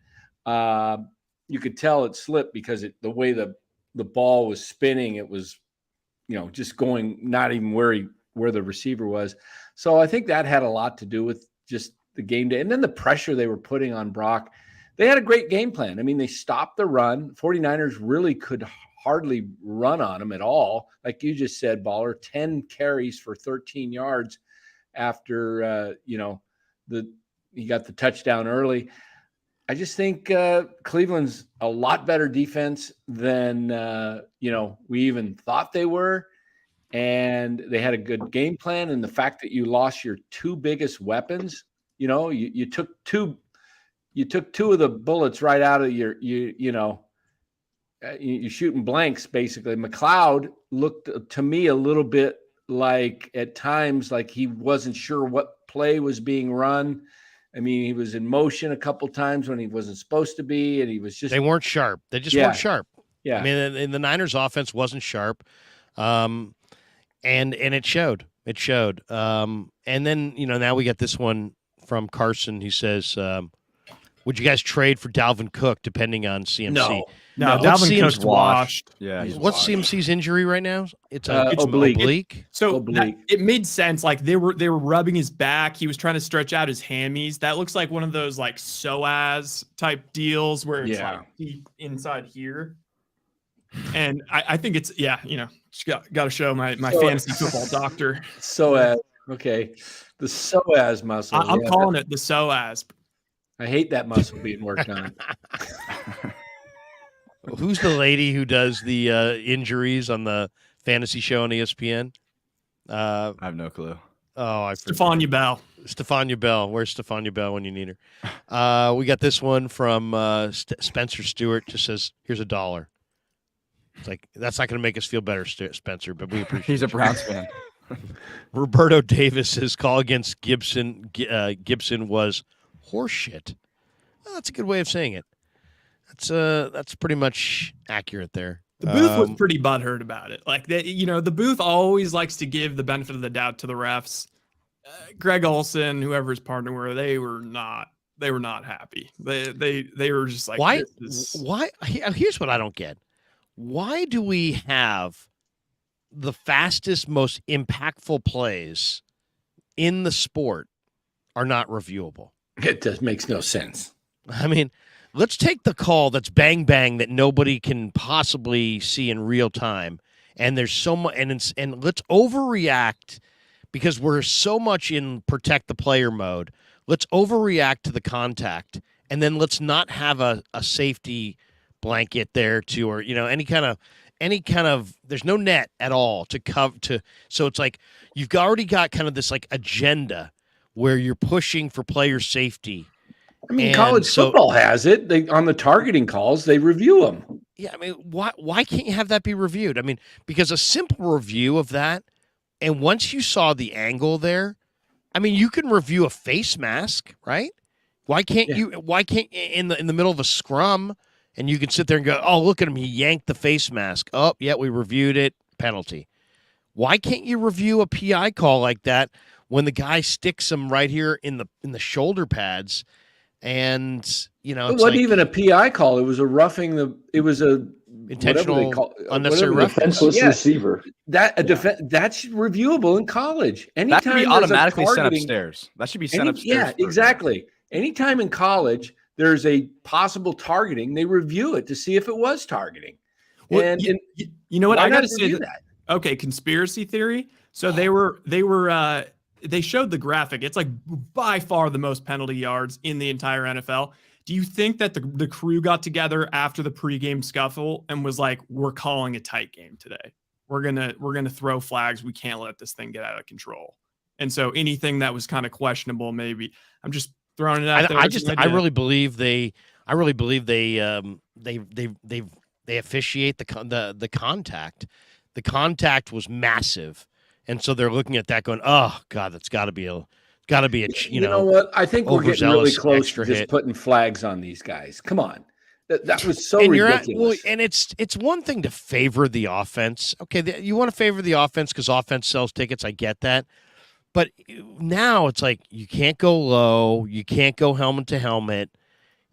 You could tell it slipped because the way the ball was spinning, it was, just going not even where the receiver was. So I think that had a lot to do with just the game day. And then the pressure they were putting on Brock. They had a great game plan. I mean, they stopped the run. 49ers really could hardly run on him at all. Like you just said, Baller, 10 carries for 13 yards after, he got the touchdown early. I just think Cleveland's a lot better defense than, we even thought they were. And they had a good game plan. And the fact that you lost your two biggest weapons, you took two of the bullets right out of you're shooting blanks, basically. McLeod looked to me a little bit like at times, like he wasn't sure what play was being run. I mean, he was in motion a couple times when he wasn't supposed to be. And he was just, they weren't sharp. They just weren't sharp. Yeah. I mean, the Niners offense wasn't sharp. And it showed. It showed. And then, now we got this one from Carson. He says, would you guys trade for Dalvin Cook depending on CMC? No, Dalvin Cook's washed. Yeah. What's CMC's injury right now? It's oblique. So oblique. It made sense. Like they were rubbing his back. He was trying to stretch out his hammies. That looks like one of those like psoas type deals where it's like deep inside here. And I think it's just got to show my fantasy football doctor. Psoas, okay, the psoas muscle. I'm calling it the psoas. I hate that muscle being worked on. Who's the lady who does the injuries on the fantasy show on ESPN? I have no clue. Oh, Stephania Bell. Stephania Bell. Where's Stephania Bell when you need her? We got this one from Spencer Stewart. Just says, "Here's $1." It's like, that's not going to make us feel better, Spencer, but we appreciate He's a Browns fan. Roberto Davis's call against Gibson was horseshit. Well, that's a good way of saying it. That's pretty much accurate there. The booth was pretty butthurt about it. Like the booth always likes to give the benefit of the doubt to the refs. Greg Olson, whoever his partner were, they were not happy. They were just like, why? Here's what I don't get. Why do we have the fastest, most impactful plays in the sport are not reviewable? It just makes no sense. I mean, let's take the call that's bang bang that nobody can possibly see in real time, and there's so much, and let's overreact because we're so much in protect the player mode. Let's overreact to the contact, and then let's not have a safety blanket there to, or any kind of there's no net at all to cover to, so it's like you've already got kind of this like agenda where you're pushing for player safety. I mean, college football has it. They on the targeting calls, they review them. Yeah, I mean, why can't you have that be reviewed? I mean, because a simple review of that, and once you saw the angle there, I mean, you can review a face mask, right? Why can't you? Why can't in the middle of a scrum? And you can sit there and go, oh, look at him. He yanked the face mask. Oh, yeah, we reviewed it. Penalty. Why can't you review a PI call like that when the guy sticks him right here in the shoulder pads? And, it wasn't even a PI call. It was a roughing it was a intentional unnecessary roughness. Defenseless receiver. That's reviewable in college. Anytime that should be automatically sent upstairs. That should be sent upstairs. Yeah, exactly. Anytime in college there's a possible targeting, they review it to see if it was targeting. Well, and you know what? I got to say that. Okay, conspiracy theory. So they showed the graphic. It's like by far the most penalty yards in the entire NFL. Do you think that the crew got together after the pregame scuffle and was like, "We're calling a tight game today. We're gonna throw flags. We can't let this thing get out of control." And so anything that was kind of questionable, maybe I'm just throwing it out there. I really believe they officiate the contact. The contact was massive, and so they're looking at that going, "Oh God, that's got to be a you know what? I think we're getting really close to just putting flags on these guys. Come on, that was so ridiculous." And it's one thing to favor the offense. Okay, you want to favor the offense because offense sells tickets. I get that, but now it's like you can't go low, you can't go helmet to helmet.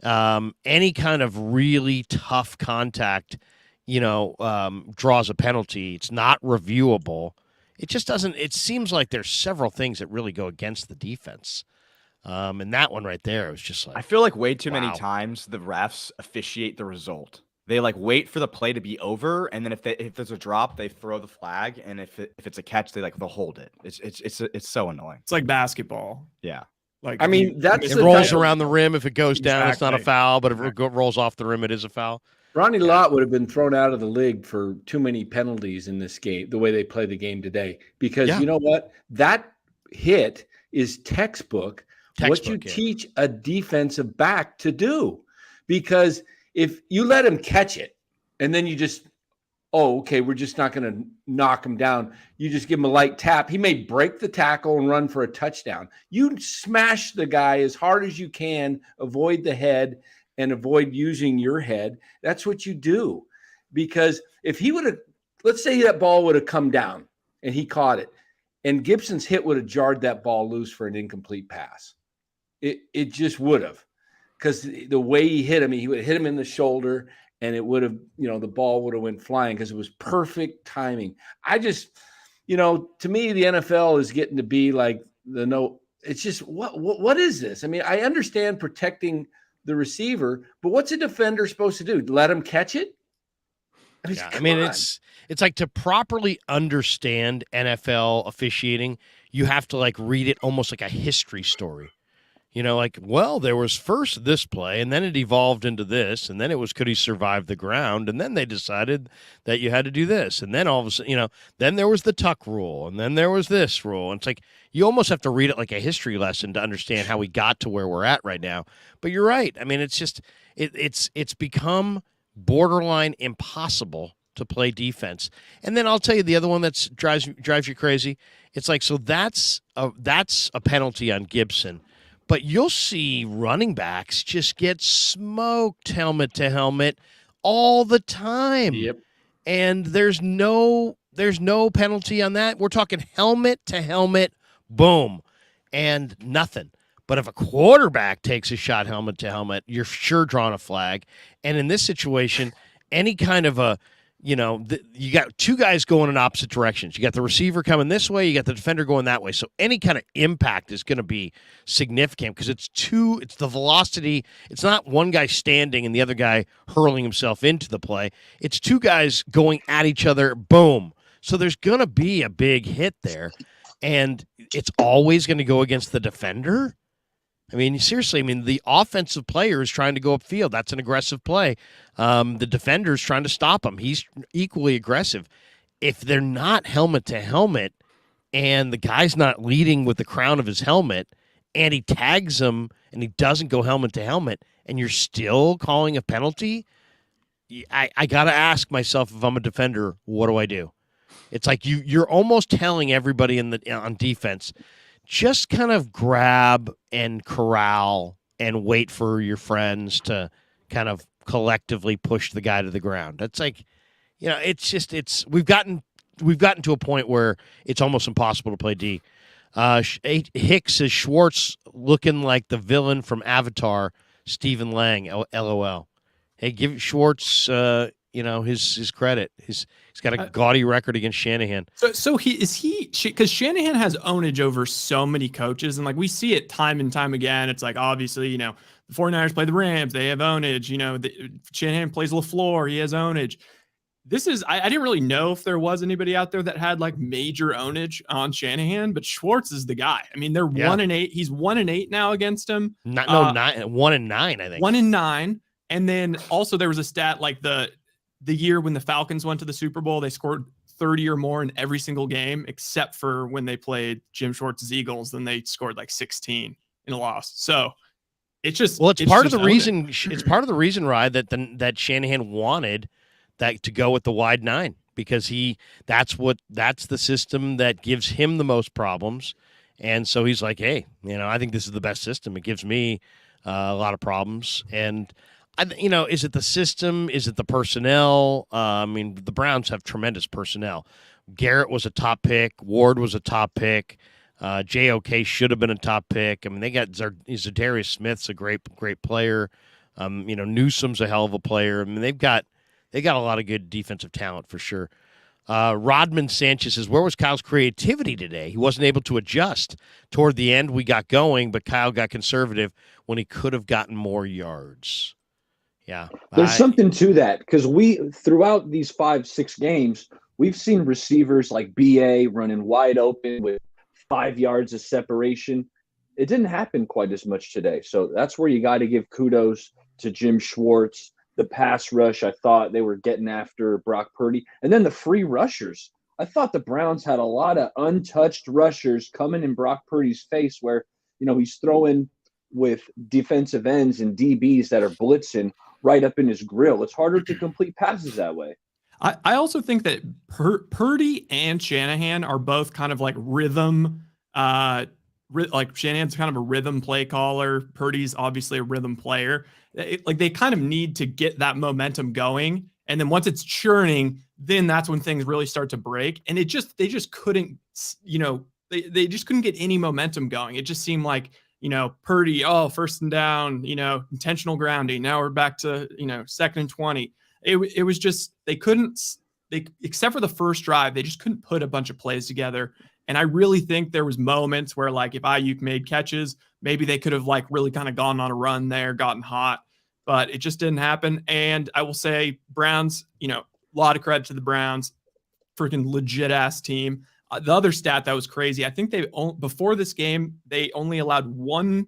Any kind of really tough contact, draws a penalty. It's not reviewable. It just doesn't. It seems like there's several things that really go against the defense. And that one right there was just like, I feel like way too many times the refs officiate the result. They wait for the play to be over, and then if there's a drop, they throw the flag, and if it's a catch, they'll hold it. It's so annoying. It's like basketball. Yeah. It rolls around the rim. If it goes down, it's not a foul. But if it rolls off the rim, it is a foul. Ronnie Lott would have been thrown out of the league for too many penalties in this game, the way they play the game today. Because you know what? That hit is textbook what you teach a defensive back to do. Because if you let him catch it and then you just, we're just not going to knock him down. You just give him a light tap. He may break the tackle and run for a touchdown. You smash the guy as hard as you can, avoid the head and avoid using your head. That's what you do. Because if he would have, let's say that ball would have come down and he caught it, and Gibson's hit would have jarred that ball loose for an incomplete pass. It just would have. Because the way he hit him, he would hit him in the shoulder, and it would have, the ball would have went flying because it was perfect timing. I just, to me, the NFL is getting to be like it's just, what is this? I mean, I understand protecting the receiver, but what's a defender supposed to do? Let him catch it? It's like, to properly understand NFL officiating, you have to read it almost like a history story. There was first this play, and then it evolved into this, and then it was, could he survive the ground? And then they decided that you had to do this. And then all of a sudden, then there was the tuck rule, and then there was this rule. And it's like, you almost have to read it like a history lesson to understand how we got to where we're at right now. But you're right. I mean, it's just, it's become borderline impossible to play defense. And then I'll tell you the other one that drives you crazy. It's like, so that's a penalty on Gibson. But you'll see running backs just get smoked helmet to helmet all the time. Yep. And there's no penalty on that. We're talking helmet to helmet, boom, and nothing. But if a quarterback takes a shot helmet to helmet, you're sure drawing a flag. And in this situation, any kind of a, you got two guys going in opposite directions. You got the receiver coming this way, you got the defender going that way. So any kind of impact is going to be significant because it's the velocity. It's not one guy standing and the other guy hurling himself into the play. It's two guys going at each other, boom. So there's going to be a big hit there, and it's always going to go against the defender. I mean, seriously, the offensive player is trying to go upfield. That's an aggressive play. The defender is trying to stop him. He's equally aggressive. If they're not helmet to helmet and the guy's not leading with the crown of his helmet and he tags him and he doesn't go helmet to helmet and you're still calling a penalty, I got to ask myself, if I'm a defender, what do I do? It's like you're almost telling everybody on defense, just kind of grab and corral and wait for your friends to kind of collectively push the guy to the ground. It's like, we've gotten to a point where it's almost impossible to play D. Hicks says Schwartz looking like the villain from Avatar, Stephen Lang, LOL. Hey, give Schwartz, his credit. He's got a gaudy record against Shanahan. So because Shanahan has ownage over so many coaches, and like we see it time and time again. It's like obviously the 49ers play the Rams, they have ownage. Shanahan plays LaFleur, he has ownage. I didn't really know if there was anybody out there that had like major ownage on Shanahan, but Schwartz is the guy. I mean, they're 1-8. He's 1-8 now against him. 1-9, I think. 1-9. And then also there was a stat like the year when the Falcons went to the Super Bowl, they scored 30 or more in every single game, except for when they played Jim Schwartz's Eagles, then they scored like 16 in a loss. So it's just it's part of the reason. It's part of the reason, Rye, that Shanahan wanted that to go with the wide 9, because that's the system that gives him the most problems. And so he's like, hey, I think this is the best system. It gives me a lot of problems. And is it the system? Is it the personnel? The Browns have tremendous personnel. Garrett was a top pick. Ward was a top pick. JOK should have been a top pick. I mean, they got Zadarius Smith's a great player. Newsom's a hell of a player. I mean, they got a lot of good defensive talent for sure. Rodman Sanchez says, where was Kyle's creativity today? He wasn't able to adjust. Toward the end, we got going, but Kyle got conservative when he could have gotten more yards. Yeah. There's something to that, because throughout these 5-6 games, we've seen receivers like BA running wide open with 5 yards of separation. It didn't happen quite as much today. So that's where you got to give kudos to Jim Schwartz. The pass rush, I thought they were getting after Brock Purdy. And then the free rushers. I thought the Browns had a lot of untouched rushers coming in Brock Purdy's face where, he's throwing with defensive ends and DBs that are blitzing right up in his grill. It's harder to complete passes that way. I also think that Purdy and Shanahan are both kind of like rhythm. Like Shanahan's kind of a rhythm play caller. Purdy's obviously a rhythm player. They kind of need to get that momentum going. And then once it's churning, then that's when things really start to break. And they just couldn't, they just couldn't get any momentum going. It just seemed like, Purdy, first and down, intentional grounding. Now we're back to, 2nd and 20. It was just, except for the first drive, they just couldn't put a bunch of plays together. And I really think there was moments where, like, if Ayuk made catches, maybe they could have, like, really kind of gone on a run there, gotten hot. But it just didn't happen. And I will say Browns, a lot of credit to the Browns. Freaking legit-ass team. The other stat that was crazy, I think before this game, they only allowed one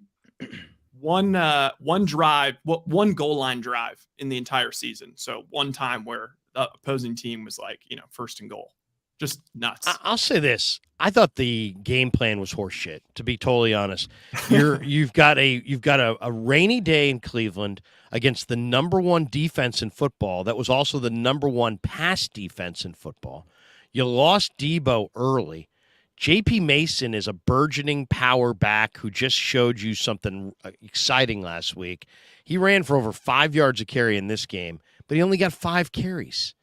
drive, one goal line drive in the entire season. So one time where the opposing team was like, first and goal. Just nuts. I'll say this. I thought the game plan was horseshit, to be totally honest. You've got a rainy day in Cleveland against the number 1 defense in football. That was also the number 1 pass defense in football. You lost Debo early. J.P. Mason is a burgeoning power back who just showed you something exciting last week. He ran for over 5 yards a carry in this game, but he only got 5 carries.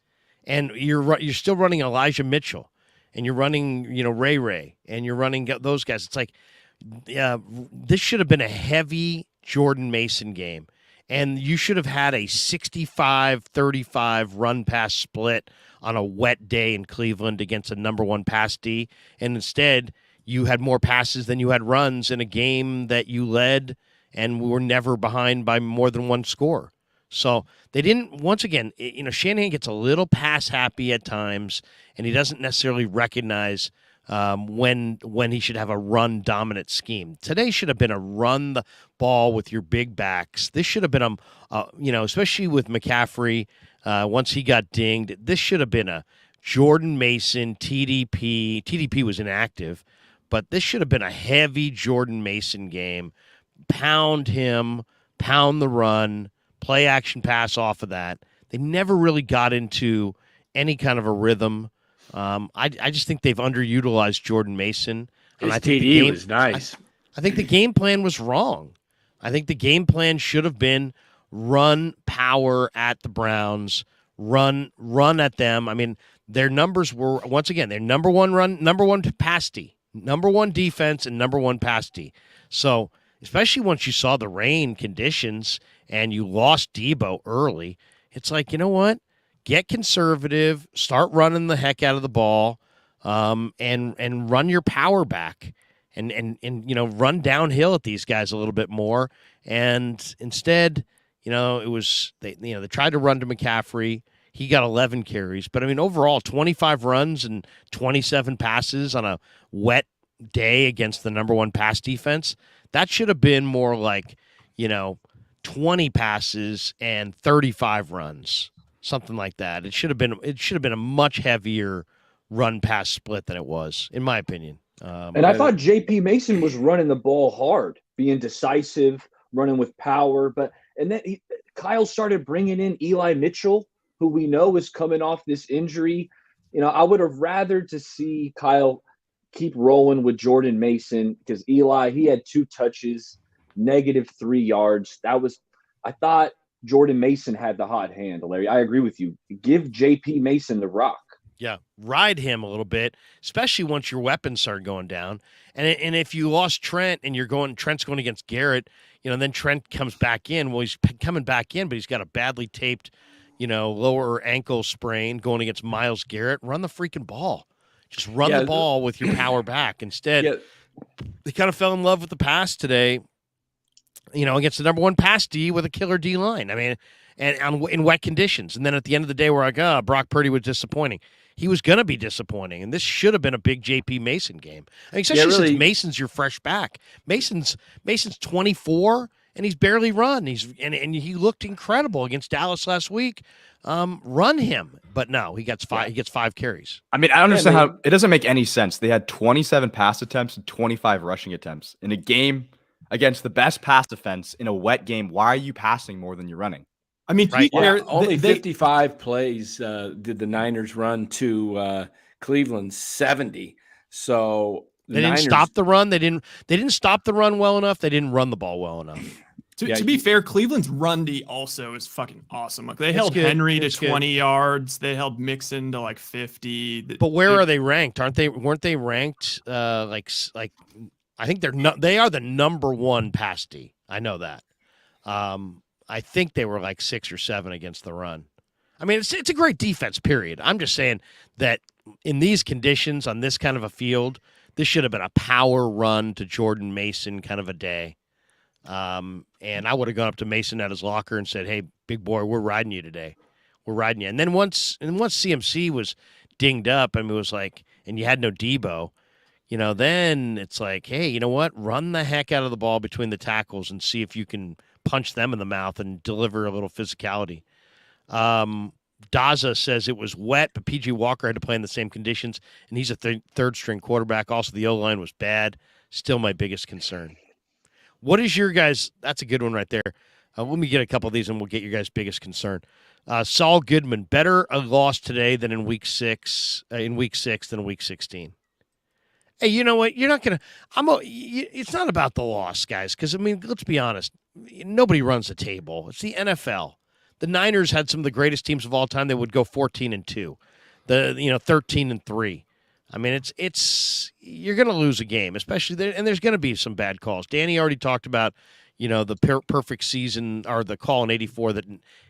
And you're still running Elijah Mitchell, and you're running, Ray, and you're running those guys. It's like, this should have been a heavy Jordan Mason game, and you should have had a 65-35 run-pass split on a wet day in Cleveland against a number 1 pass D, and instead you had more passes than you had runs in a game that you led and were never behind by more than 1 score. So they didn't, once again, Shanahan gets a little pass happy at times, and he doesn't necessarily recognize when he should have a run dominant scheme. Today should have been a run the ball with your big backs. This should have been especially with McCaffrey once he got dinged. This should have been a Jordan Mason TDP. TDP was inactive, but this should have been a heavy Jordan Mason game. Pound him, pound the run. Play action pass off of that. They never really got into any kind of a rhythm. I just think they've underutilized Jordan Mason. His TD was nice. I think the game plan was wrong. I think the game plan should have been run power at the Browns, run at them. I mean, their numbers were, once again, their number 1 pass D, number 1 defense, and number 1 pass D. So especially once you saw the rain conditions and you lost Debo early, it's like, you know what? get conservative, start running the heck out of the ball, and run your power back, and run downhill at these guys a little bit more. And instead, it was they tried to run to McCaffrey. He got 11 carries, but I mean overall 25 runs and 27 passes on a wet day against the number one pass defense. That should have been more like 20 passes and 35 runs, something like that. It should have been a much heavier run pass split than it was, in my opinion. And I thought J.P. Mason was running the ball hard, being decisive, running with power. And then Kyle started bringing in Eli Mitchell, who we know is coming off this injury. I would have rather to see Kyle keep rolling with Jordan Mason, because Eli, he had 2 touches, -3 yards. I thought Jordan Mason had the hot hand, Larry. I agree with you. Give J.P. Mason the rock. Yeah, ride him a little bit, especially once your weapons start going down. And if you lost Trent and Trent's going against Garrett, then Trent comes back in. Well, he's coming back in, but he's got a badly taped, lower ankle sprain going against Myles Garrett. Run the freaking ball. Just run the ball with your power back. Instead, they kind of fell in love with the pass today, against the number one pass D with a killer D line. I mean, and in wet conditions. And then at the end of the day, we're like, Brock Purdy was disappointing. He was going to be disappointing, and this should have been a big J.P. Mason game. I mean, especially since Mason's your fresh back. Mason's 24, and he's barely run. And he looked incredible against Dallas last week. Run him, but no, he gets 5. He gets 5 carries. I mean, I don't understand how it doesn't make any sense. They had 27 pass attempts and 25 rushing attempts in a game against the best pass defense in a wet game. Why are you passing more than you're running? I mean, only 55 plays did the Niners run to Cleveland 70. So they didn't stop the run. They didn't stop the run well enough. They didn't run the ball well enough. To be fair, Cleveland's run D also is fucking awesome. Like they held Henry to 20 yards. They held Mixon to like 50. But where are they ranked? Weren't they ranked like I think they are the number 1 pass D. I know that. I think they were like 6 or 7 against the run. I mean, it's a great defense, period. I'm just saying that in these conditions, on this kind of a field, this should have been a power run to Jordan Mason kind of a day. And I would have gone up to Mason at his locker and said, "Hey, big boy, we're riding you today. We're riding you." And then once CMC was dinged up, I mean, it was like, and you had no Debo, then it's like, hey, you know what? Run the heck out of the ball between the tackles and see if you can punch them in the mouth and deliver a little physicality. Daza says it was wet, but P.J. Walker had to play in the same conditions, and he's a third-string quarterback. Also, the O-line was bad. Still my biggest concern. What is your guys' – that's a good one right there. Let me get a couple of these, and we'll get your guys' biggest concern. Saul Goodman, better a loss today than in week 6 than in week 16. Hey, you know what? You're not going to – it's not about the loss, guys, because, I mean, let's be honest. Nobody runs the table. It's the NFL. The Niners had some of the greatest teams of all time. They would go 14-2, 13-3. I mean, it's you're going to lose a game, especially there, and there's going to be some bad calls. Danny already talked about, the perfect season or the call in '84 that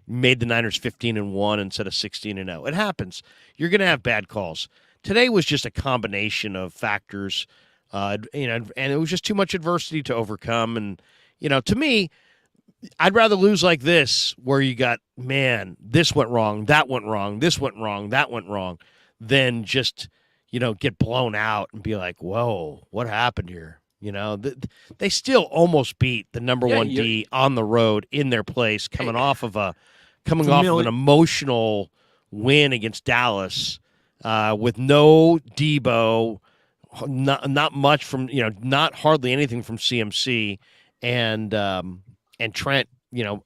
made the Niners 15-1 instead of 16-0. It happens. You're going to have bad calls. Today was just a combination of factors, and it was just too much adversity to overcome. And to me, I'd rather lose like this, where you got, man, this went wrong, that went wrong, this went wrong, that went wrong, than just, get blown out and be like, whoa, what happened here? They still almost beat the number 1 D on the road in their place, coming off of an emotional win against Dallas with no Debo, not much from, not hardly anything from CMC, and Trent,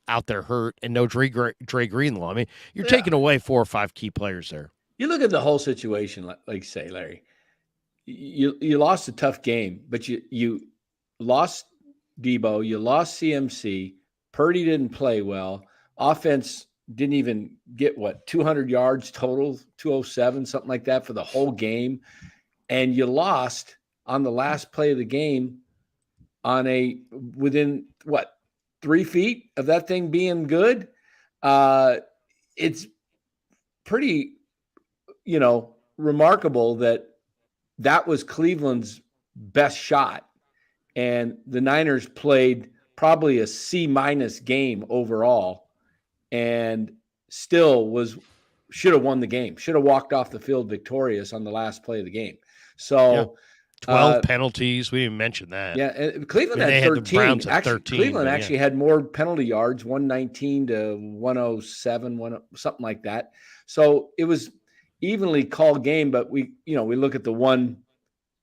out there hurt, and no Dre Greenlaw. I mean, you're taking away 4 or 5 key players there. You look at the whole situation, like you say, Larry. You lost a tough game, but you lost Debo, you lost CMC. Purdy didn't play well. Offense didn't even get 200 yards total, 207, something like that for the whole game, and you lost on the last play of the game on within 3 feet of that thing being good. It's pretty, remarkable that was Cleveland's best shot. And the Niners played probably a C- game overall and still should have won the game, should have walked off the field victorious on the last play of the game. So 12 penalties. We didn't mention that. Yeah. And Cleveland had 13. The Browns had 13. Cleveland actually had more penalty yards, 119 to 107, something like that. So it was evenly called game, but we look at the one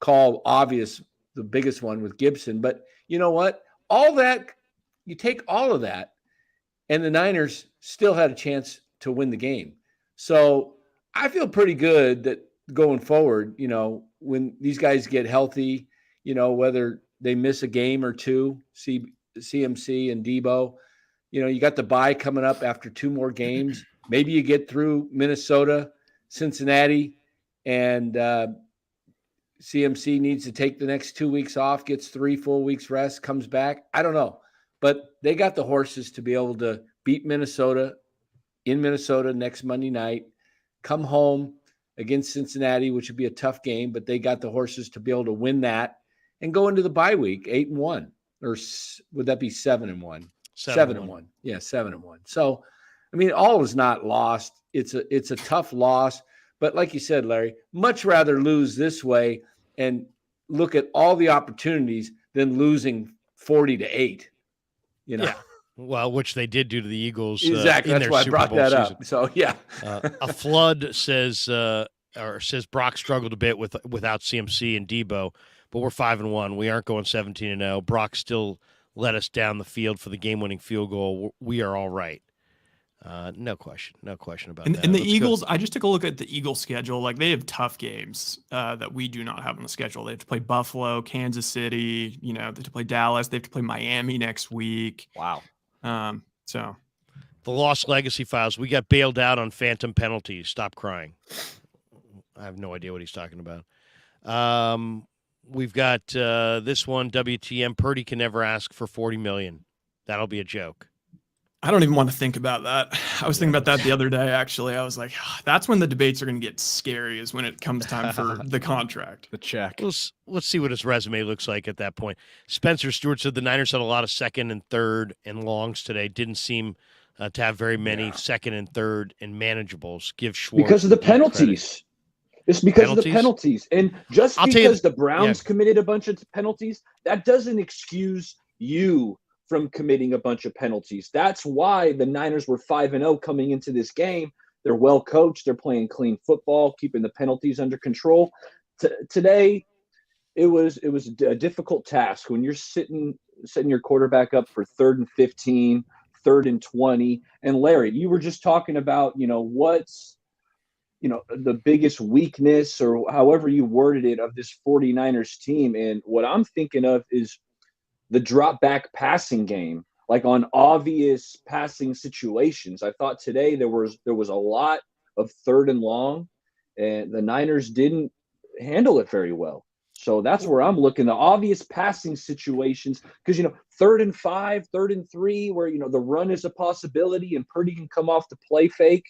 call, obvious, the biggest one with Gibson. But you know what? All that, you take all of that, and the Niners still had a chance to win the game. So I feel pretty good that going forward, when these guys get healthy, whether they miss a game or two, CMC and Debo, you got the bye coming up after 2 more games. Maybe you get through Minnesota, Cincinnati, and CMC needs to take the next 2 weeks off, gets 3 full weeks rest, comes back. I don't know. But they got the horses to be able to beat Minnesota in Minnesota next Monday night, come home against Cincinnati, which would be a tough game, but they got the horses to be able to win that and go into the bye week 8-1, or would that be 7-1? 7-1. Yeah, 7-1. So, I mean, all is not lost. It's a tough loss, but like you said, Larry, much rather lose this way and look at all the opportunities than losing 40-8. Yeah. Well, which they did do to the Eagles. Exactly. That's why I brought that up. So, yeah. A flood says Brock struggled a bit without CMC and Debo, but we're 5-1. We aren't going 17-0. Brock still led us down the field for the game-winning field goal. We are all right. No question about that. And the Eagles, I just took a look at the Eagles schedule. Like, they have tough games that we do not have on the schedule. They have to play Buffalo, Kansas City. They have to play Dallas. They have to play Miami next week. Wow. So the Lost Legacy Files. We got bailed out on phantom penalties. Stop crying. I have no idea what he's talking about. We've got this one. WTM. Purdy can never ask for $40 million. That'll be a joke. I don't even want to think about that. I was thinking about that the other day, actually. I was like, that's when the debates are going to get scary, is when it comes time for the contract. The check. Let's see what his resume looks like at that point. Spencer Stewart said the Niners had a lot of second and third and longs today. Didn't seem to have very many second and third and manageables. Give Schwartz because of the penalties. It's because of the penalties. And just because the Browns committed a bunch of penalties, that doesn't excuse you from committing a bunch of penalties. That's why the Niners were 5-0 coming into this game. They're well coached. They're playing clean football, keeping the penalties under control. Today, it was a difficult task when you're setting your quarterback up for 3rd and 15, 3rd and 20. And Larry, you were just talking about, what's, the biggest weakness, or however you worded it, of this 49ers team. And what I'm thinking of is the drop back passing game, like on obvious passing situations. I thought today there was a lot of 3rd and long, and the Niners didn't handle it very well. So that's where I'm looking, the obvious passing situations, because 3rd and 5, 3rd and 3, where the run is a possibility and Purdy can come off the play fake.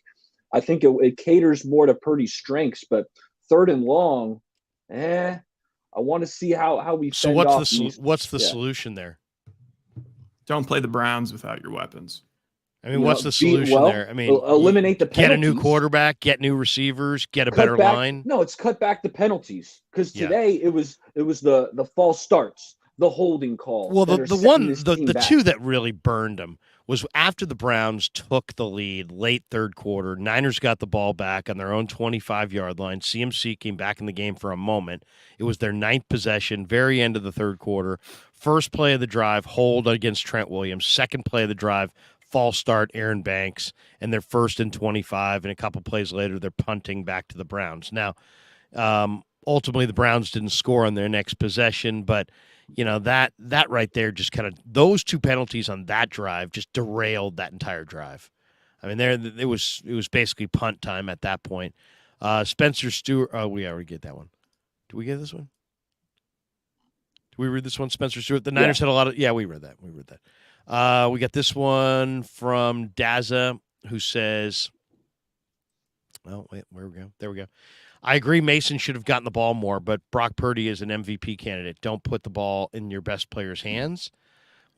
I think it caters more to Purdy's strengths, but 3rd and long, I want to see how we. So what's the solution there? Don't play the Browns without your weapons. I mean, what's the solution there? I mean, eliminate the penalties. Get a new quarterback, get new receivers, get a better line. No, it's cut back the penalties, because today it was the false starts, the holding call. Well, the two that really burned them was after the Browns took the lead late 3rd quarter. Niners got the ball back on their own 25-yard line. CMC came back in the game for a moment. It was their 9th possession, very end of the 3rd quarter. First play of the drive, hold against Trent Williams. Second play of the drive, false start, Aaron Banks. And they're 1st and 25. And a couple plays later, they're punting back to the Browns. Now, ultimately, the Browns didn't score on their next possession, but that right there just kind of, those 2 penalties on that drive just derailed that entire drive. I mean, it was basically punt time at that point. Spencer Stewart. Oh, we already get that one. Did we get this one? Did we read this one? Spencer Stewart. The Niners had a lot of. Yeah, we read that. We got this one from Daza, who says, Oh, wait, where we go? There we go. I agree Mason should have gotten the ball more, but Brock Purdy is an MVP candidate. Don't put the ball in your best player's hands.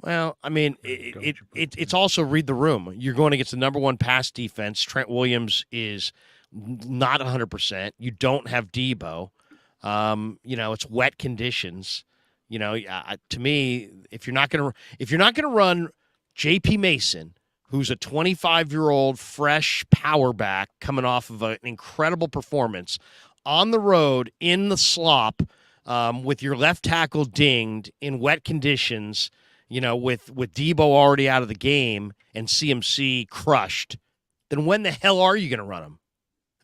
Well, I mean, it's also read the room. You're going against the number one pass defense. Trent Williams is not 100%. You don't have Debo. It's wet conditions. To me, if you're not gonna run J.P. Mason, who's a 25-year-old fresh power back coming off of an incredible performance on the road in the slop, with your left tackle dinged in wet conditions. With Debo already out of the game and CMC crushed, then when the hell are you going to run him?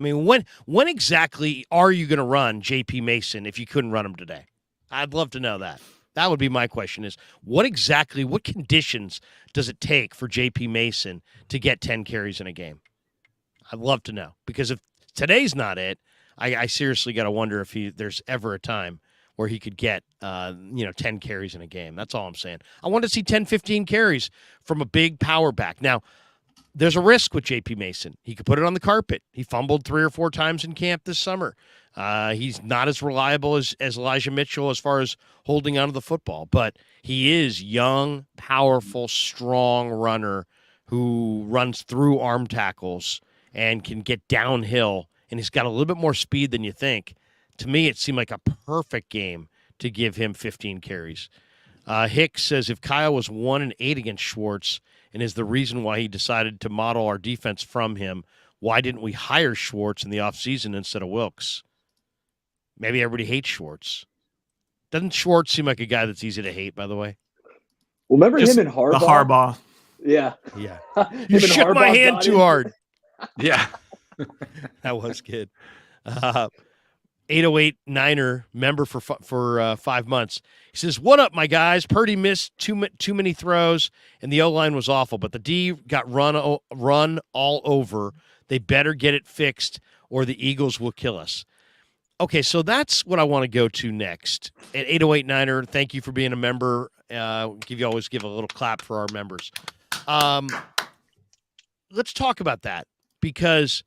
I mean, when exactly are you going to run J.P. Mason if you couldn't run him today? I'd love to know that. That would be my question is, what conditions does it take for J.P. Mason to get 10 carries in a game? I'd love to know, because if today's not it, I seriously got to wonder if there's ever a time where he could get 10 carries in a game. That's all I'm saying. I want to see 10, 15 carries from a big power back. Now, there's a risk with J.P. Mason. He could put it on the carpet. He fumbled 3 or 4 times in camp this summer. He's not as reliable as Elijah Mitchell as far as holding onto the football, but he is young, powerful, strong runner who runs through arm tackles and can get downhill, and he's got a little bit more speed than you think. To me, it seemed like a perfect game to give him 15 carries. Hicks says if Kyle was 1-8 against Schwartz and is the reason why he decided to model our defense from him, why didn't we hire Schwartz in the offseason instead of Wilkes? Maybe everybody hates Schwartz. Doesn't Schwartz seem like a guy that's easy to hate, by the way? Well, remember him and Harbaugh? The Harbaugh. Yeah. Yeah. You shook my hand too hard. Yeah. That was good. 808 Niner member for 5 months. He says, "What up, my guys? Purdy missed too many throws, and the O-line was awful, but the D got run all over. They better get it fixed, or the Eagles will kill us." Okay, so that's what I want to go to next. At 808 Niner, thank you for being a member. Always give a little clap for our members. Let's talk about that, because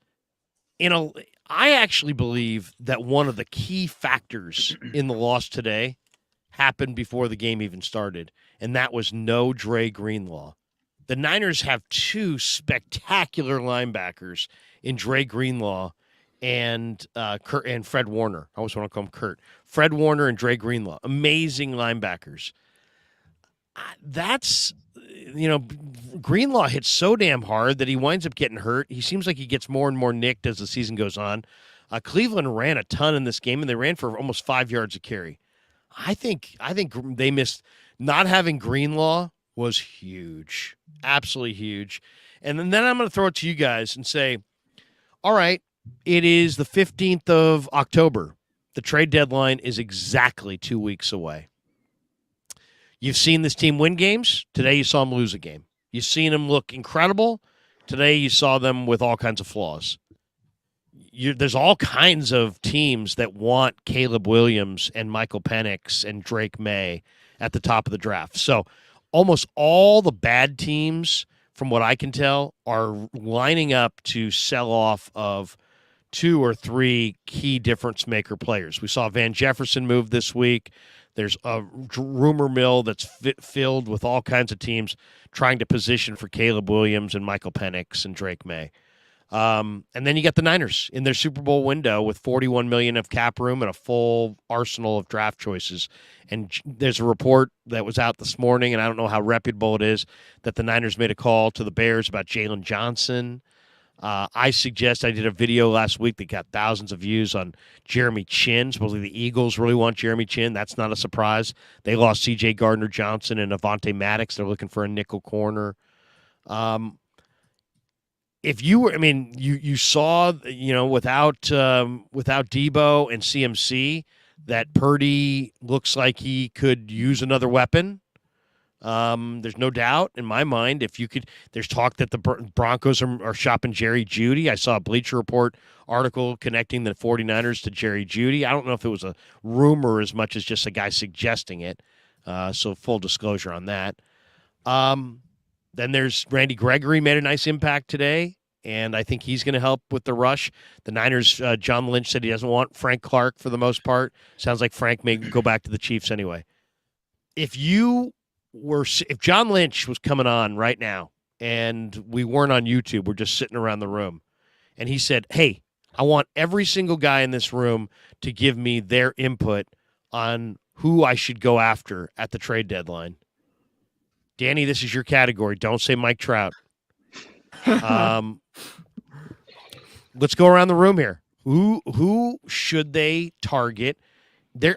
I actually believe that one of the key factors in the loss today happened before the game even started, and that was no Dre Greenlaw. The Niners have 2 spectacular linebackers in Dre Greenlaw and Kurt and Fred Warner. I always want to call him Kurt. Fred Warner and Dre Greenlaw. Amazing linebackers. Greenlaw hits so damn hard that he winds up getting hurt. He seems like he gets more and more nicked as the season goes on. Cleveland ran a ton in this game, and they ran for almost 5 yards a carry. I think they missed not having Greenlaw was huge, absolutely huge. And then I'm going to throw it to you guys and say, all right, it is the 15th of October. The trade deadline is exactly 2 weeks away. You've seen this team win games. Today you saw them lose a game. You've seen them look incredible. Today you saw them with all kinds of flaws. There's all kinds of teams that want Caleb Williams and Michael Penix and Drake May at the top of the draft. So almost all the bad teams, from what I can tell, are lining up to sell off of 2 or 3 key difference maker players. We saw Van Jefferson move this week. There's a rumor mill that's filled with all kinds of teams trying to position for Caleb Williams and Michael Penix and Drake May. And then you got the Niners in their Super Bowl window with $41 million of cap room and a full arsenal of draft choices. And there's a report that was out this morning, and I don't know how reputable it is, that the Niners made a call to the Bears about Jalen Johnson. I did a video last week that got thousands of views on Jeremy Chinn. Supposedly the Eagles really want Jeremy Chinn. That's not a surprise. They lost C.J. Gardner-Johnson and Avonte Maddox. They're looking for a nickel corner. You saw, without Debo and CMC, that Purdy looks like he could use another weapon. There's no doubt in my mind. There's talk that the Broncos are shopping Jerry Jeudy. I saw a Bleacher Report article connecting the 49ers to Jerry Jeudy. I don't know if it was a rumor as much as just a guy suggesting it. So full disclosure on that. Then there's Randy Gregory made a nice impact today. and I think he's going to help with the rush. The Niners, John Lynch said he doesn't want Frank Clark for the most part. Sounds like Frank may go back to the Chiefs anyway. If John Lynch was coming on right now and we weren't on YouTube, we're just sitting around the room, and he said, hey, I want every single guy in this room to give me their input on who I should go after at the trade deadline. Danny, this is your category. Don't say Mike Trout. Let's go around the room here. Who should they target?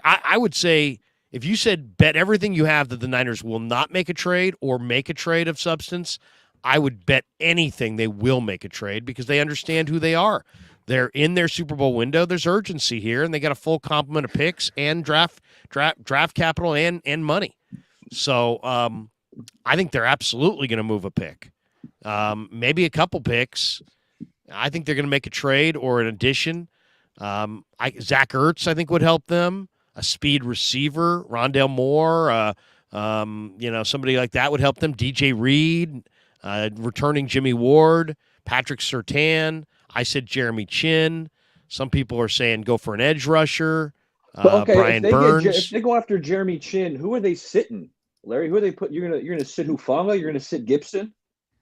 I would say, if you said bet everything you have that the Niners will not make a trade or make a trade of substance, I would bet anything they will make a trade because they understand who they are. They're in their Super Bowl window. There's urgency here, and they got a full complement of picks and draft capital and money. So I think they're absolutely going to move a pick. Maybe a couple picks. I think they're going to make a trade or an addition. Zach Ertz, I think, would help them. A speed receiver, Rondale Moore, somebody like that would help them. DJ Reed, returning Jimmy Ward, Patrick Surtain. I said Jeremy Chin. Some people are saying go for an edge rusher. Brian Burns. If they go after Jeremy Chin, who are they sitting? Larry, who are they putting? You're gonna sit Hufanga? You're gonna sit Gibson?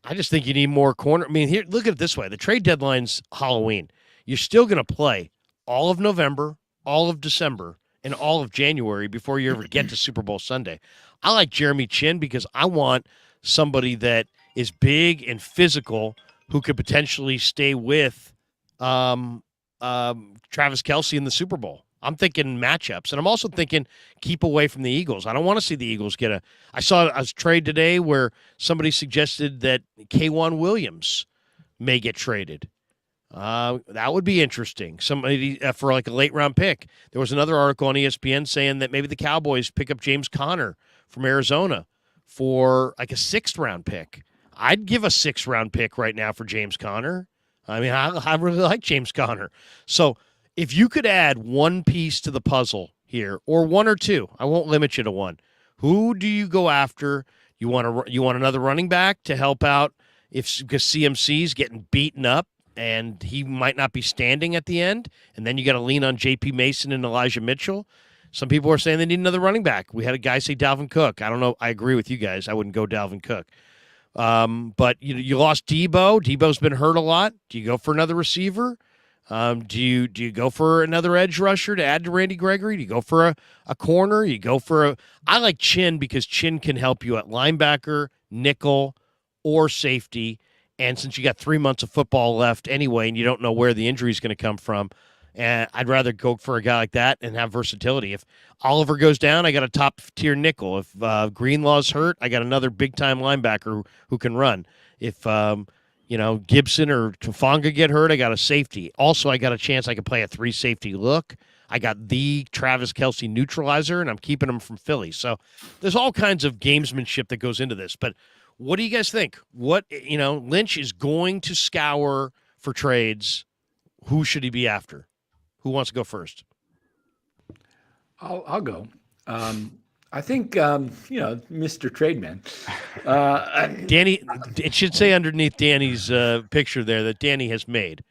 I just think you need more corner. I mean, here, look at it this way: the trade deadline's Halloween. You're still gonna play all of November, all of December, and all of January before you ever get to Super Bowl Sunday. I like Jeremy Chin because I want somebody that is big and physical who could potentially stay with Travis Kelce in the Super Bowl. I'm thinking matchups, and I'm also thinking keep away from the Eagles. I don't want to see the Eagles get a – I saw a trade today where somebody suggested that K'Wan Williams may get traded. That would be interesting. Somebody for like a late-round pick. There was another article on ESPN saying that maybe the Cowboys pick up James Conner from Arizona for like a 6th-round pick. I'd give a 6th-round pick right now for James Conner. I mean, I really like James Conner. So if you could add one piece to the puzzle here, or one or two, I won't limit you to one. Who do you go after? You want another running back to help out because CMC's getting beaten up and he might not be standing at the end, and then you got to lean on J.P. Mason and Elijah Mitchell. Some people are saying they need another running back. We had a guy say Dalvin Cook. I don't know. I agree with you guys. I wouldn't go Dalvin Cook. But you lost Debo. Debo's been hurt a lot. Do you go for another receiver? Do you go for another edge rusher to add to Randy Gregory? Do you go for a corner? You go for I like Chin because Chin can help you at linebacker, nickel, or safety. And since you got 3 months of football left anyway, and you don't know where the injury is going to come from, and I'd rather go for a guy like that and have versatility. If Oliver goes down, I got a top-tier nickel. If Greenlaw's hurt, I got another big-time linebacker who can run. If Gibson or Hufanga get hurt, I got a safety. Also, I got a chance I can play a 3-safety look. I got the Travis Kelce neutralizer, and I'm keeping him from Philly. So there's all kinds of gamesmanship that goes into this. But what do you guys think? Lynch is going to scour for trades. Who should he be after? Who wants to go first? I'll go. I think, Mr. Trademan. Danny, it should say underneath Danny's picture there that Danny has made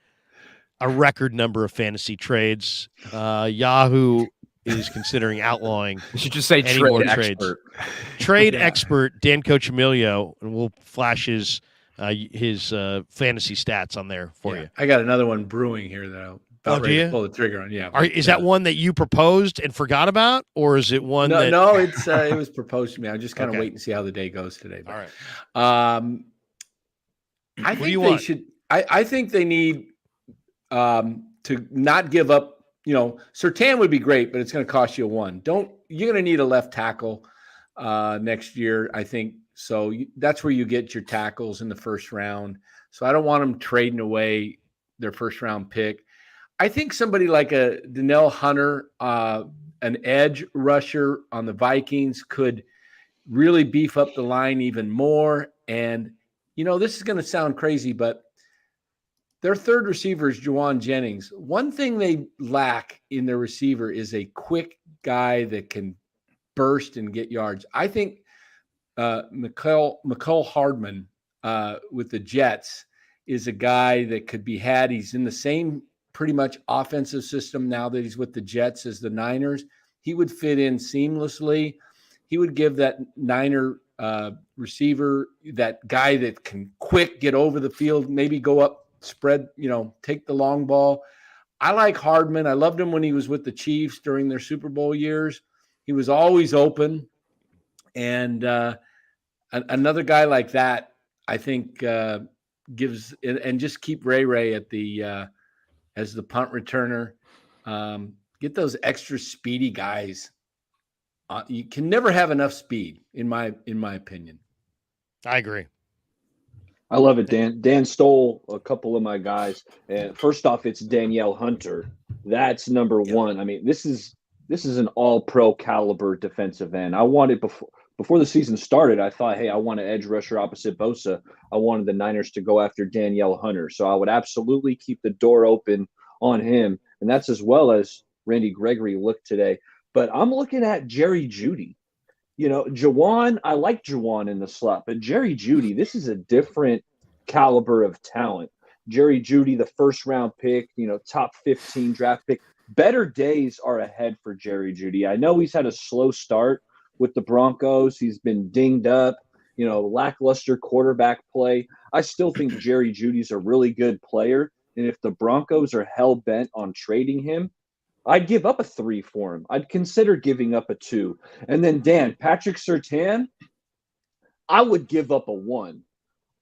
a record number of fantasy trades. Yahoo is considering outlawing. You should just say any trade more expert. Trades. Trade expert Dan Cochimilio, and we'll flash his fantasy stats on there for you. I got another one brewing here that I'll ready to pull the trigger on. Yeah. Is that one that you proposed and forgot about, or is it one that? No, it was proposed to me. I'm just kind of waiting to see how the day goes today. But, all right. I think they should. I think they need to not give up. Surtain would be great, but it's going to cost you one. You're going to need a left tackle next year, I think. So that's where you get your tackles in the first round. So I don't want them trading away their first round pick. I think somebody like a Danielle Hunter, an edge rusher on the Vikings, could really beef up the line even more. And, this is going to sound crazy, but their third receiver is Juwan Jennings. One thing they lack in their receiver is a quick guy that can burst and get yards. I think Mecole Hardman with the Jets is a guy that could be had. He's in the same pretty much offensive system now that he's with the Jets as the Niners. He would fit in seamlessly. He would give that Niner receiver, that guy that can quick get over the field, maybe go up, spread, take the long ball. I like Hardman. I loved him when he was with the Chiefs during their Super Bowl years. He was always open. And another guy like that, I think, gives and just keep Ray at the as the punt returner. Get those extra speedy guys. You can never have enough speed, in my opinion. I agree. I love it, Dan. Dan stole a couple of my guys. And first off, it's Danielle Hunter. That's number one. I mean, this is an all-pro caliber defensive end. I wanted before the season started, I thought, hey, I want an edge rusher opposite Bosa. I wanted the Niners to go after Danielle Hunter. So I would absolutely keep the door open on him. And that's as well as Randy Gregory looked today. But I'm looking at Jerry Jeudy. Juwan, I like Juwan in the slot, but Jerry Jeudy, this is a different caliber of talent. Jerry Jeudy, the first-round pick, top 15 draft pick. Better days are ahead for Jerry Jeudy. I know he's had a slow start with the Broncos. He's been dinged up, lackluster quarterback play. I still think Jerry Judy's a really good player, and if the Broncos are hell-bent on trading him, I'd give up a 3 for him. I'd consider giving up a 2. And then, Dan, Patrick Surtain, I would give up a 1.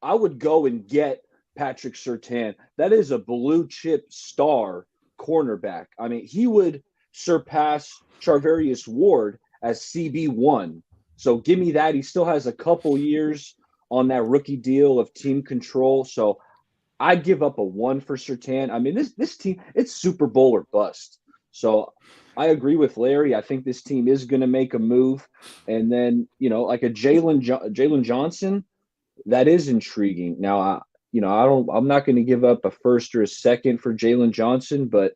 I would go and get Patrick Surtain. That is a blue-chip star cornerback. I mean, he would surpass Charvarius Ward as CB1. So give me that. He still has a couple years on that rookie deal of team control. So I'd give up a 1 for Surtain. I mean, this team, it's Super Bowl or bust. So I agree with Larry. I think this team is going to make a move. And then, like a Jalen Johnson, that is intriguing. Now, I'm not going to give up a first or a second for Jalen Johnson, but,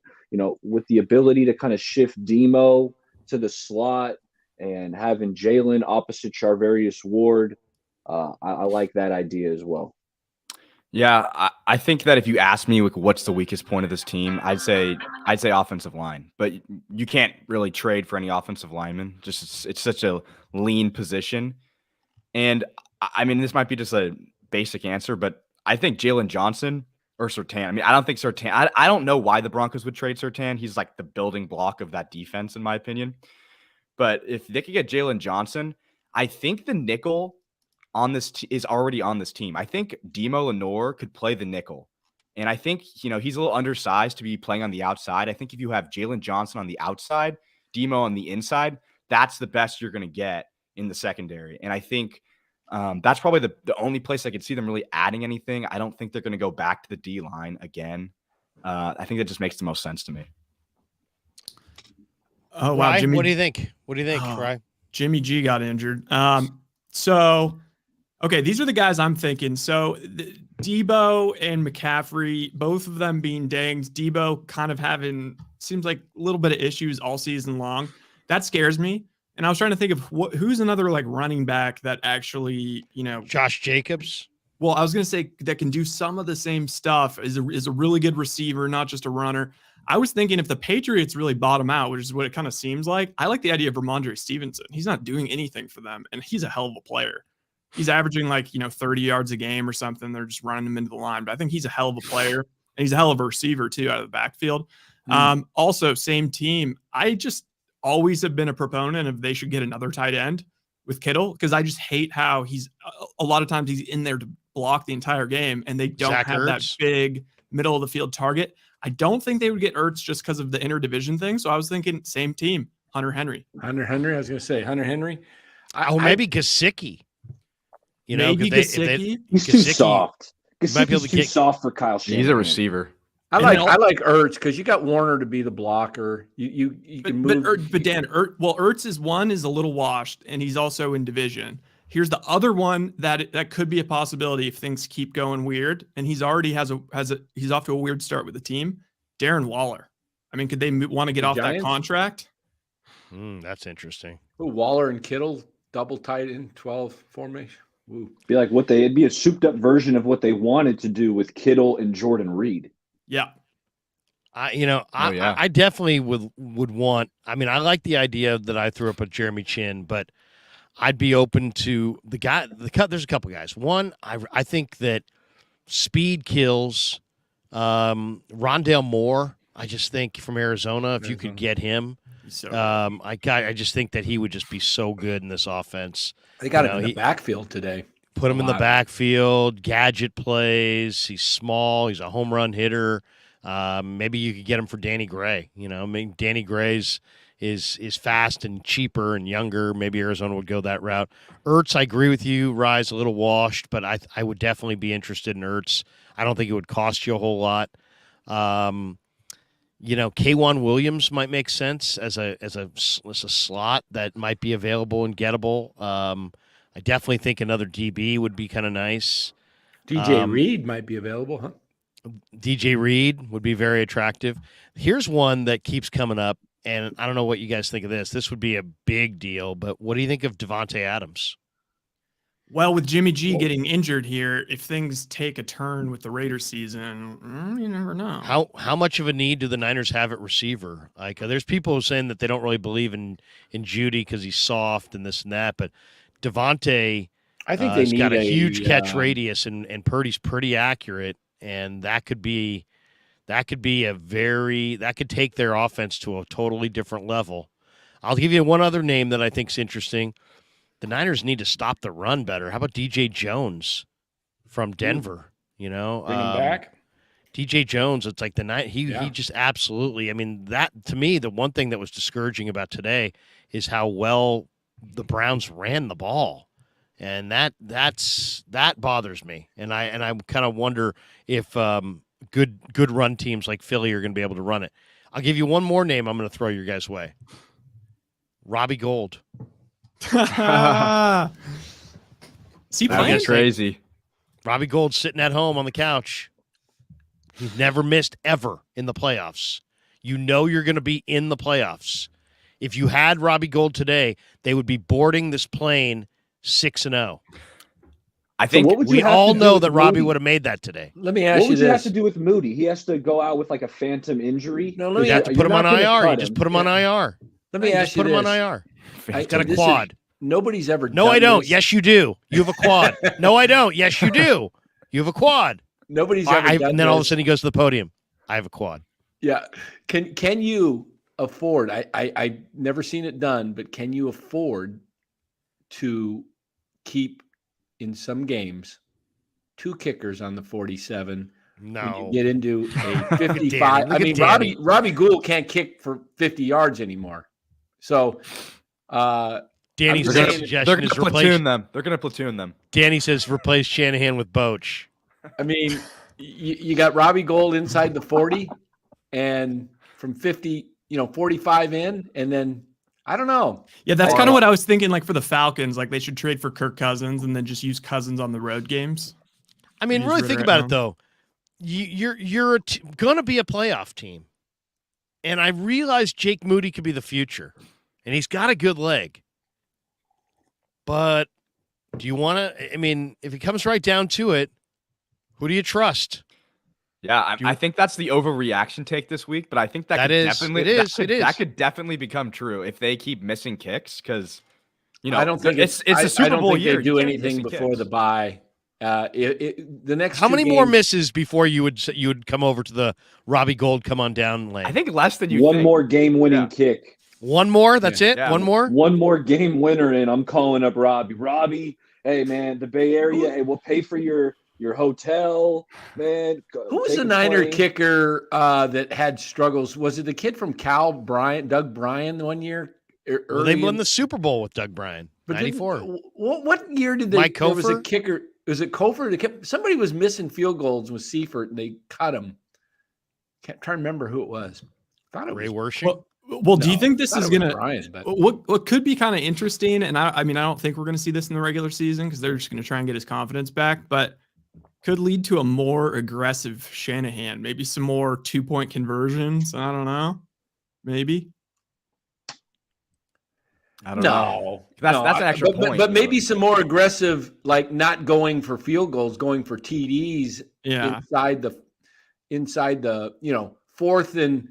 with the ability to kind of shift Demo to the slot and having Jalen opposite Charvarius Ward, I like that idea as well. Yeah, I think that if you ask me what's the weakest point of this team, I'd say offensive line. But you can't really trade for any offensive lineman. Just it's such a lean position. And I mean, this might be just a basic answer, but I think Jalen Johnson or Surtain. I mean, I don't think Surtain. I don't know why the Broncos would trade Surtain. He's like the building block of that defense, in my opinion. But if they could get Jalen Johnson, I think the nickel on this is already on this team. I think Demo Lenore could play the nickel. And I think, he's a little undersized to be playing on the outside. I think if you have Jalen Johnson on the outside, Demo on the inside, that's the best you're going to get in the secondary. And I think that's probably the only place I could see them really adding anything. I don't think they're going to go back to the D line again. I think that just makes the most sense to me. Oh, wow. Rye, what do you think? Rye? Jimmy G got injured. So, okay, these are the guys I'm thinking. So, Debo and McCaffrey, both of them being dinged. Debo kind of seems like a little bit of issues all season long. That scares me. And I was trying to think of who's another running back that actually, Josh Jacobs. Well, I was going to say that can do some of the same stuff, is a really good receiver, not just a runner. I was thinking if the Patriots really bottom out, which is what it kind of seems like, I like the idea of Ramondre Stevenson. He's not doing anything for them, and he's a hell of a player. He's averaging 30 yards a game or something. They're just running him into the line, but I think he's a hell of a player, and he's a hell of a receiver too out of the backfield. Also, same team. I just always have been a proponent of they should get another tight end with Kittle, because I just hate how he's a lot of times he's in there to block the entire game, and they don't have that big middle of the field target. I don't think they would get Ertz just because of the interdivision thing. So I was thinking same team, Hunter Henry. I was going to say Hunter Henry. Maybe Gesicki. Maybe Gesicki. He's too soft. Gesicki's too soft for Kyle Shanahan. He's a receiver. I like Ertz because you got Warner to be the blocker. You can move. But Dan, Ertz is a little washed, and he's also in division. Here's the other one that could be a possibility if things keep going weird, and he's already he's off to a weird start with the team. Darren Waller. I mean, could they want to get off that contract? That's interesting. Waller and Kittle double tight end 12 formation. Be like it'd be a souped up version of what they wanted to do with Kittle and Jordan Reed. Yeah. I definitely would want. I mean, I like the idea that I threw up at Jeremy Chin, but I'd be open to there's a couple guys. One, I think that speed kills. Rondale Moore, I just think from Arizona, if you could get him, I just think that he would just be so good in this offense. They got him in the backfield today. Put him in the backfield, gadget plays. He's small. He's a home run hitter. Maybe you could get him for Danny Gray. I mean, Danny Gray's is fast and cheaper and younger. Maybe Arizona would go that route. Herz, I agree with you. Rye's a little washed, but I would definitely be interested in Herz. I don't think it would cost you a whole lot. K'Wan Williams might make sense as a slot that might be available and gettable. I definitely think another DB would be kind of nice. DJ Reed might be available, huh? DJ Reed would be very attractive. Here's one that keeps coming up, and I don't know what you guys think of this. This would be a big deal, but what do you think of Devontae Adams? Well, with Jimmy G getting injured here, if things take a turn with the Raiders season, you never know. How much of a need do the Niners have at receiver? Like, there's people saying that they don't really believe in Judy because he's soft and this and that, but Devontae, I think he's got a huge catch radius, and Purdy's pretty accurate, and that could take their offense to a totally different level. I'll give you one other name that I think is interesting. The Niners need to stop the run better. How about DJ Jones from Denver? Bring him back. DJ Jones, it's like he just absolutely. I mean, that to me, the one thing that was discouraging about today is how well the Browns ran the ball, and that bothers me. And I kind of wonder if good run teams like Philly are going to be able to run it. I'll give you one more name. I'm going to throw your guys' way. Robbie Gould. See, playing crazy. Robbie Gould's sitting at home on the couch. He's never missed ever in the playoffs. You're going to be in the playoffs. If you had Robbie Gould today, they would be boarding this plane 6-0. I think we all know that Robbie would have made that today. Let me ask you this. What would you have to do with Moody? He has to go out with like a phantom injury. No, you have to put him on IR. You just put him on IR. Let me ask you this. Put him on IR. He's got a quad. Nobody's ever done No, I don't. This. Yes, you do. You have a quad. No, I don't. Yes, you do. You have a quad. Nobody's ever done and then all of a sudden he goes to the podium. I have a quad. Yeah. Can you afford, I never seen it done, but can you afford to keep in some games 2 kickers on the 47? No. When you get into a 55. I mean, Robbie Gould can't kick for 50 yards anymore. So Danny's suggestion they're going to platoon them. They're going to platoon them. Danny says replace Shanahan with Boach. I mean, you got Robbie Gould inside the 40 and from 50, 45 in, and then I don't know. Yeah, that's kind of what I was thinking, like for the Falcons, like they should trade for Kirk Cousins and then just use Cousins on the road games. I mean, really think about it though. You're going to be a playoff team. And I realize Jake Moody could be the future. And he's got a good leg. But do you want to – I mean, if it comes right down to it, who do you trust? Yeah, I think that's the overreaction take this week, but I think that could definitely become true if they keep missing kicks because, I don't think it's a Super Bowl year. They do anything before the bye. The next How many more misses before you would come over to the Robbie Gould come on down lane? I think less than you One think. more game-winning kick. One more? That's it? Yeah. One more? One more game winner, and I'm calling up Robbie. Robbie, hey, man, the Bay Area, hey, we'll pay for your hotel, man. Who was the Niner kicker that had struggles? Was it the kid from Doug Bryan one year? Well, they won the Super Bowl with Doug Bryan, 94. What year did they? Mike Kofer? There was a kicker. Was it Kofer? Somebody was missing field goals with Seifert, and they cut him. Can't try to remember who it was. Thought it Ray was Wershing. Well, do you think this is going to – what could be kind of interesting, and I mean, I don't think we're going to see this in the regular season because they're just going to try and get his confidence back, but could lead to a more aggressive Shanahan, maybe some more 2-point conversions. I don't know. Maybe. I don't know. That's an extra point. But maybe some more aggressive, like not going for field goals, going for TDs inside the 4th and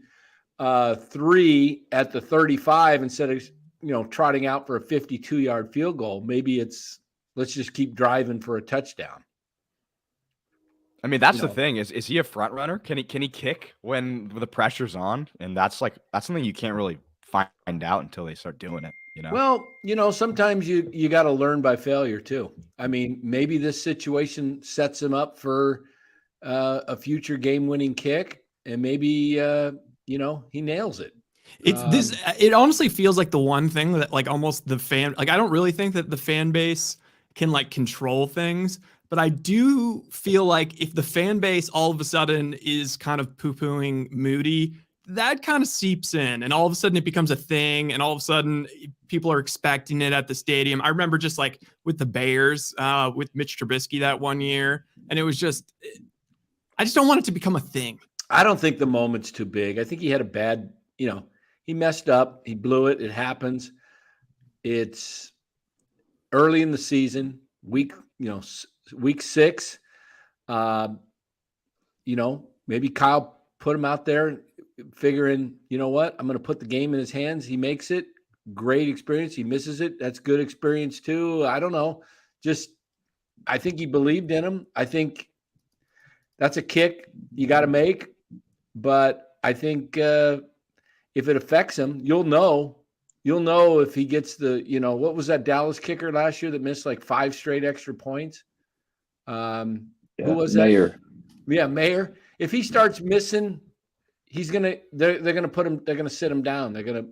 3 at the 35 instead of trotting out for a 52-yard field goal. Maybe it's let's just keep driving for a touchdown. I mean, that's the thing. Is he a front runner? Can he kick when the pressure's on? And that's something you can't really find out until they start doing it. Well, sometimes you got to learn by failure too. I mean, maybe this situation sets him up for a future game-winning kick, and maybe he nails it. It honestly feels like the one thing that like almost the fan, like I don't really think that the fan base can like control things, but I do feel like if the fan base all of a sudden is kind of poo-pooing Moody, that kind of seeps in, and all of a sudden it becomes a thing, and all of a sudden people are expecting it at the stadium. I remember just like with the Bears, with Mitch Trubisky that one year, and it was just, I just don't want it to become a thing. I don't think the moment's too big. I think he had a bad, he messed up, he blew it. It happens. It's early in the season, week 6. Maybe Kyle put him out there figuring, you know what, I'm going to put the game in his hands. He makes it. Great experience. He misses it. That's good experience too. I don't know. I think he believed in him. I think that's a kick you got to make. But I think if it affects him, you'll know if he gets what was that Dallas kicker last year that missed like 5 straight extra points? Who was that? Mayer. Yeah, Mayer. If he starts missing, they're gonna sit him down. They're gonna,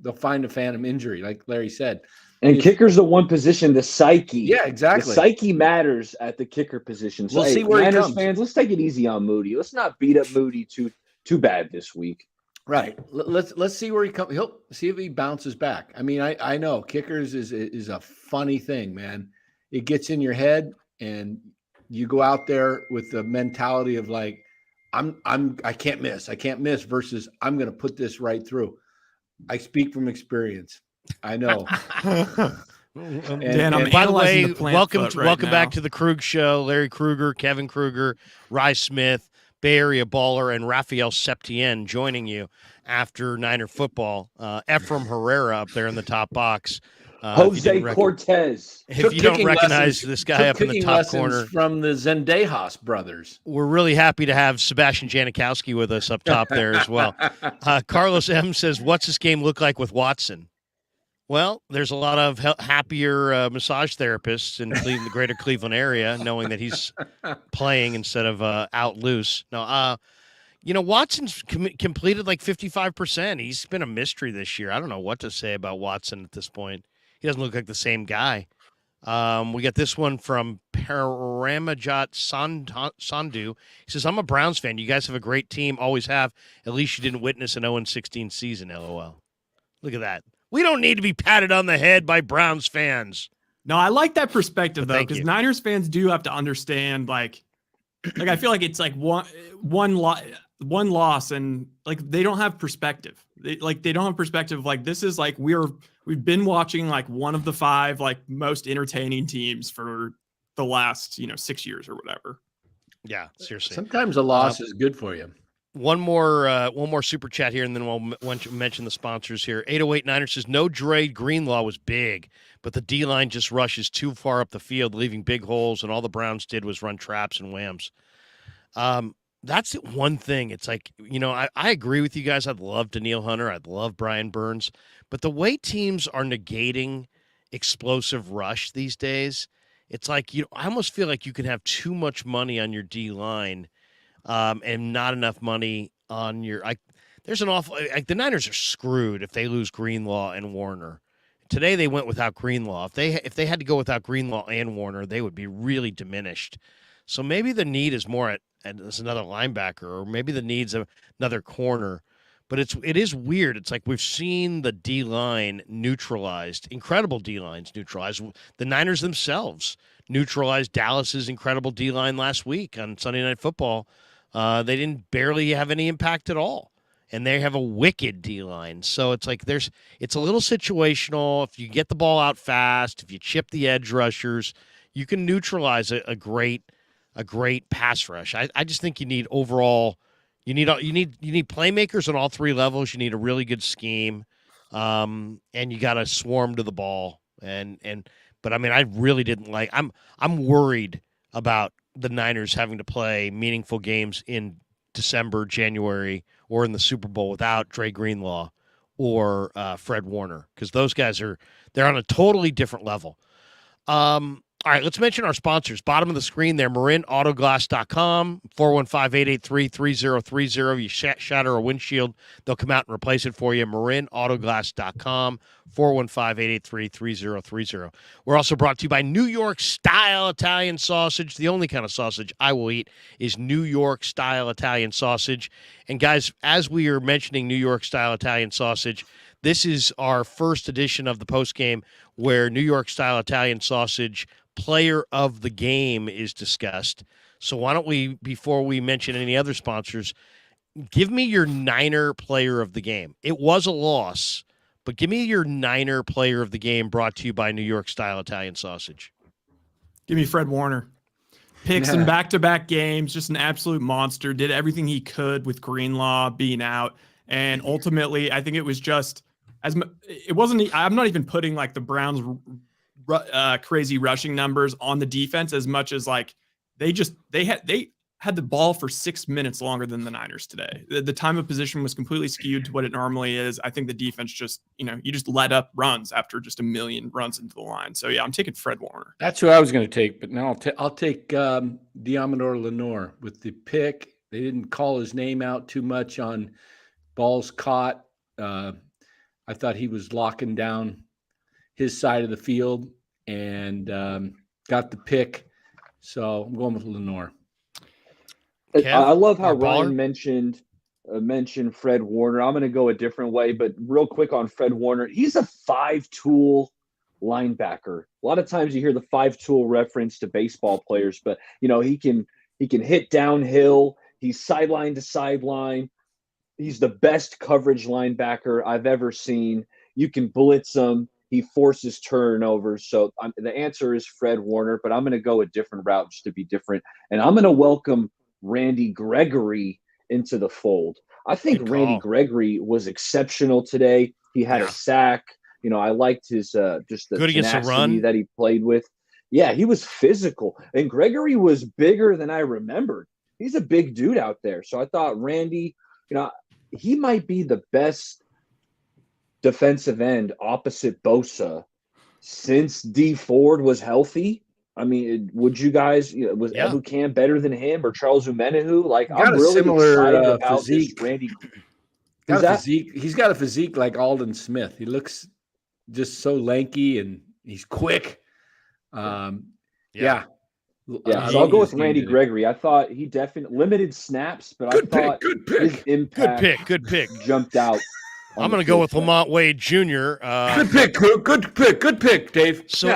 they'll find a phantom injury, like Larry said. And kicker's the one position, the psyche. Yeah, exactly. The psyche matters at the kicker position. So, we'll see where Niners fans, let's take it easy on Moody. Let's not beat up Moody too bad this week. Right. Let's see where he comes. He'll see if he bounces back. I mean, I know kickers is a funny thing, man. It gets in your head, and you go out there with the mentality of like, I can't miss versus I'm going to put this right through. I speak from experience. I know. And by the way, welcome now. back to the Krueg Show. Larry Krueger, Kevin Krueger, Rye Smith, Bay Area Baller, and Raphael Septien joining you after Niner football. Ephraim Herrera up there in the top box. Jose Cortez. If you don't recognize this guy up in the top corner. From the Zendejas brothers. We're really happy to have Sebastian Janikowski with us up top there as well. Carlos M. says, what's this game look like with Watson? Well, there's a lot of happier massage therapists in the greater Cleveland area, knowing that he's playing instead of out loose. No, Watson's completed like 55%. He's been a mystery this year. I don't know what to say about Watson at this point. He doesn't look like the same guy. We got this one from Paramajot Sandhu. He says, I'm a Browns fan. You guys have a great team, always have. At least you didn't witness an 0-16 season, LOL. Look at that. We don't need to be patted on the head by Browns fans. No, I like that perspective, though, because Niners fans do have to understand, like I feel like it's like one loss, and like they don't have perspective. They don't have perspective. Like this is like we've been watching like one of the 5 like most entertaining teams for the last 6 years or whatever. Yeah, seriously. Sometimes a loss is good for you. One more super chat here, and then we'll mention the sponsors here. 808 Niners says, no Dre Greenlaw was big, but the D-line just rushes too far up the field, leaving big holes, and all the Browns did was run traps and whams. That's one thing. It's like, I agree with you guys. I'd love Danielle Hunter. I'd love Brian Burns. But the way teams are negating explosive rush these days, it's like, I almost feel like you can have too much money on your D-line and not enough money on your there's an awful the Niners are screwed if they lose Greenlaw and Warner. Today they went without Greenlaw. If they had to go without Greenlaw and Warner, they would be really diminished. So maybe the need is more at as another linebacker, or maybe the need's another corner. But it is weird. It's like we've seen the D-line neutralized, incredible D-lines neutralized. The Niners themselves neutralized Dallas's incredible D-line last week on Sunday Night Football. They didn't barely have any impact at all. and they have a wicked D-line. So it's like it's a little situational. If you get the ball out fast, if you chip the edge rushers, you can neutralize a great pass rush. I just think you need overall you need playmakers on all three levels. You need a really good scheme, and you got to swarm to the ball. But I mean, I really didn't like. I'm worried about the Niners having to play meaningful games in December, January, or in the Super Bowl without Dre Greenlaw or Fred Warner, because those guys they're on a totally different level. All right, let's mention our sponsors. Bottom of the screen there, MarinAutoglass.com, 415-883-3030. You shatter a windshield, they'll come out and replace it for you. MarinAutoglass.com, 415-883-3030. We're also brought to you by New York-style Italian sausage. The only kind of sausage I will eat is New York-style Italian sausage. And, guys, as we are mentioning New York-style Italian sausage, this is our first edition of the postgame where New York-style Italian sausage player of the game is discussed. So why don't we, before we mention any other sponsors, give me your Niner player of the game. It was a loss, but give me your Niner player of the game brought to you by New York-style Italian sausage. Give me Fred Warner. Picks in back-to-back games, just an absolute monster, did everything he could with Greenlaw being out. And ultimately, I think it was just it wasn't. I'm not even putting like the Browns' crazy rushing numbers on the defense as much as like they had the ball for 6 minutes longer than the Niners today. The time of position was completely skewed to what it normally is. I think the defense just you just let up runs after just a million runs into the line. So yeah, I'm taking Fred Warner. That's who I was going to take, but now I'll take Diamador Lenore with the pick. They didn't call his name out too much on balls caught. I thought he was locking down his side of the field and got the pick. So I'm going with Lenore. Kev, I love how Ryan mentioned Fred Warner. I'm going to go a different way, but real quick on Fred Warner. He's a 5-tool linebacker. A lot of times you hear the 5-tool reference to baseball players, but he can hit downhill. He's sideline to sideline. He's the best coverage linebacker I've ever seen. You can blitz him. He forces turnovers. So the answer is Fred Warner, but I'm going to go a different route just to be different. And I'm going to welcome Randy Gregory into the fold. I think Randy Gregory was exceptional today. He had a sack. I liked his just the tenacity that he played with. Yeah, he was physical. And Gregory was bigger than I remembered. He's a big dude out there. So I thought Randy, he might be the best defensive end opposite Bosa since D Ford was healthy. I mean, would you guys, was Ebu Cam better than him or Charles Umenihu? Like, I'm really excited about physique. This Randy. He's got a physique like Alden Smith. He looks just so lanky and he's quick. So I'll go with Randy Gregory. I thought he definitely limited snaps, but I thought his impact good pick jumped out. I'm going to go with Lamont Wade Jr. Good pick, good pick, Dave. So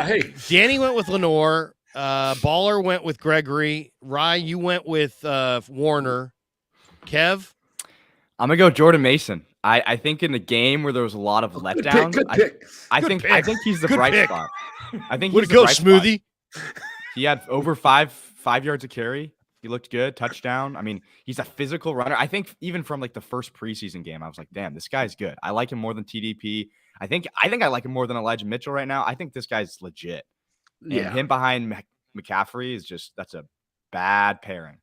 Danny went with Lenore. Baller went with Gregory. Rye, you went with Warner. Kev? I'm going to go Jordan Mason. I think in the game where there was a lot of letdown, I think he's the bright spot. I think he's the bright Smoothie. Spot. He had over five yards of carry. He looked good. Touchdown. I mean, he's a physical runner. I think even from like the first preseason game, I was like, damn, this guy's good. I like him more than TDP. I think I like him more than Elijah Mitchell right now. I think this guy's legit. And him behind McCaffrey that's a bad pairing.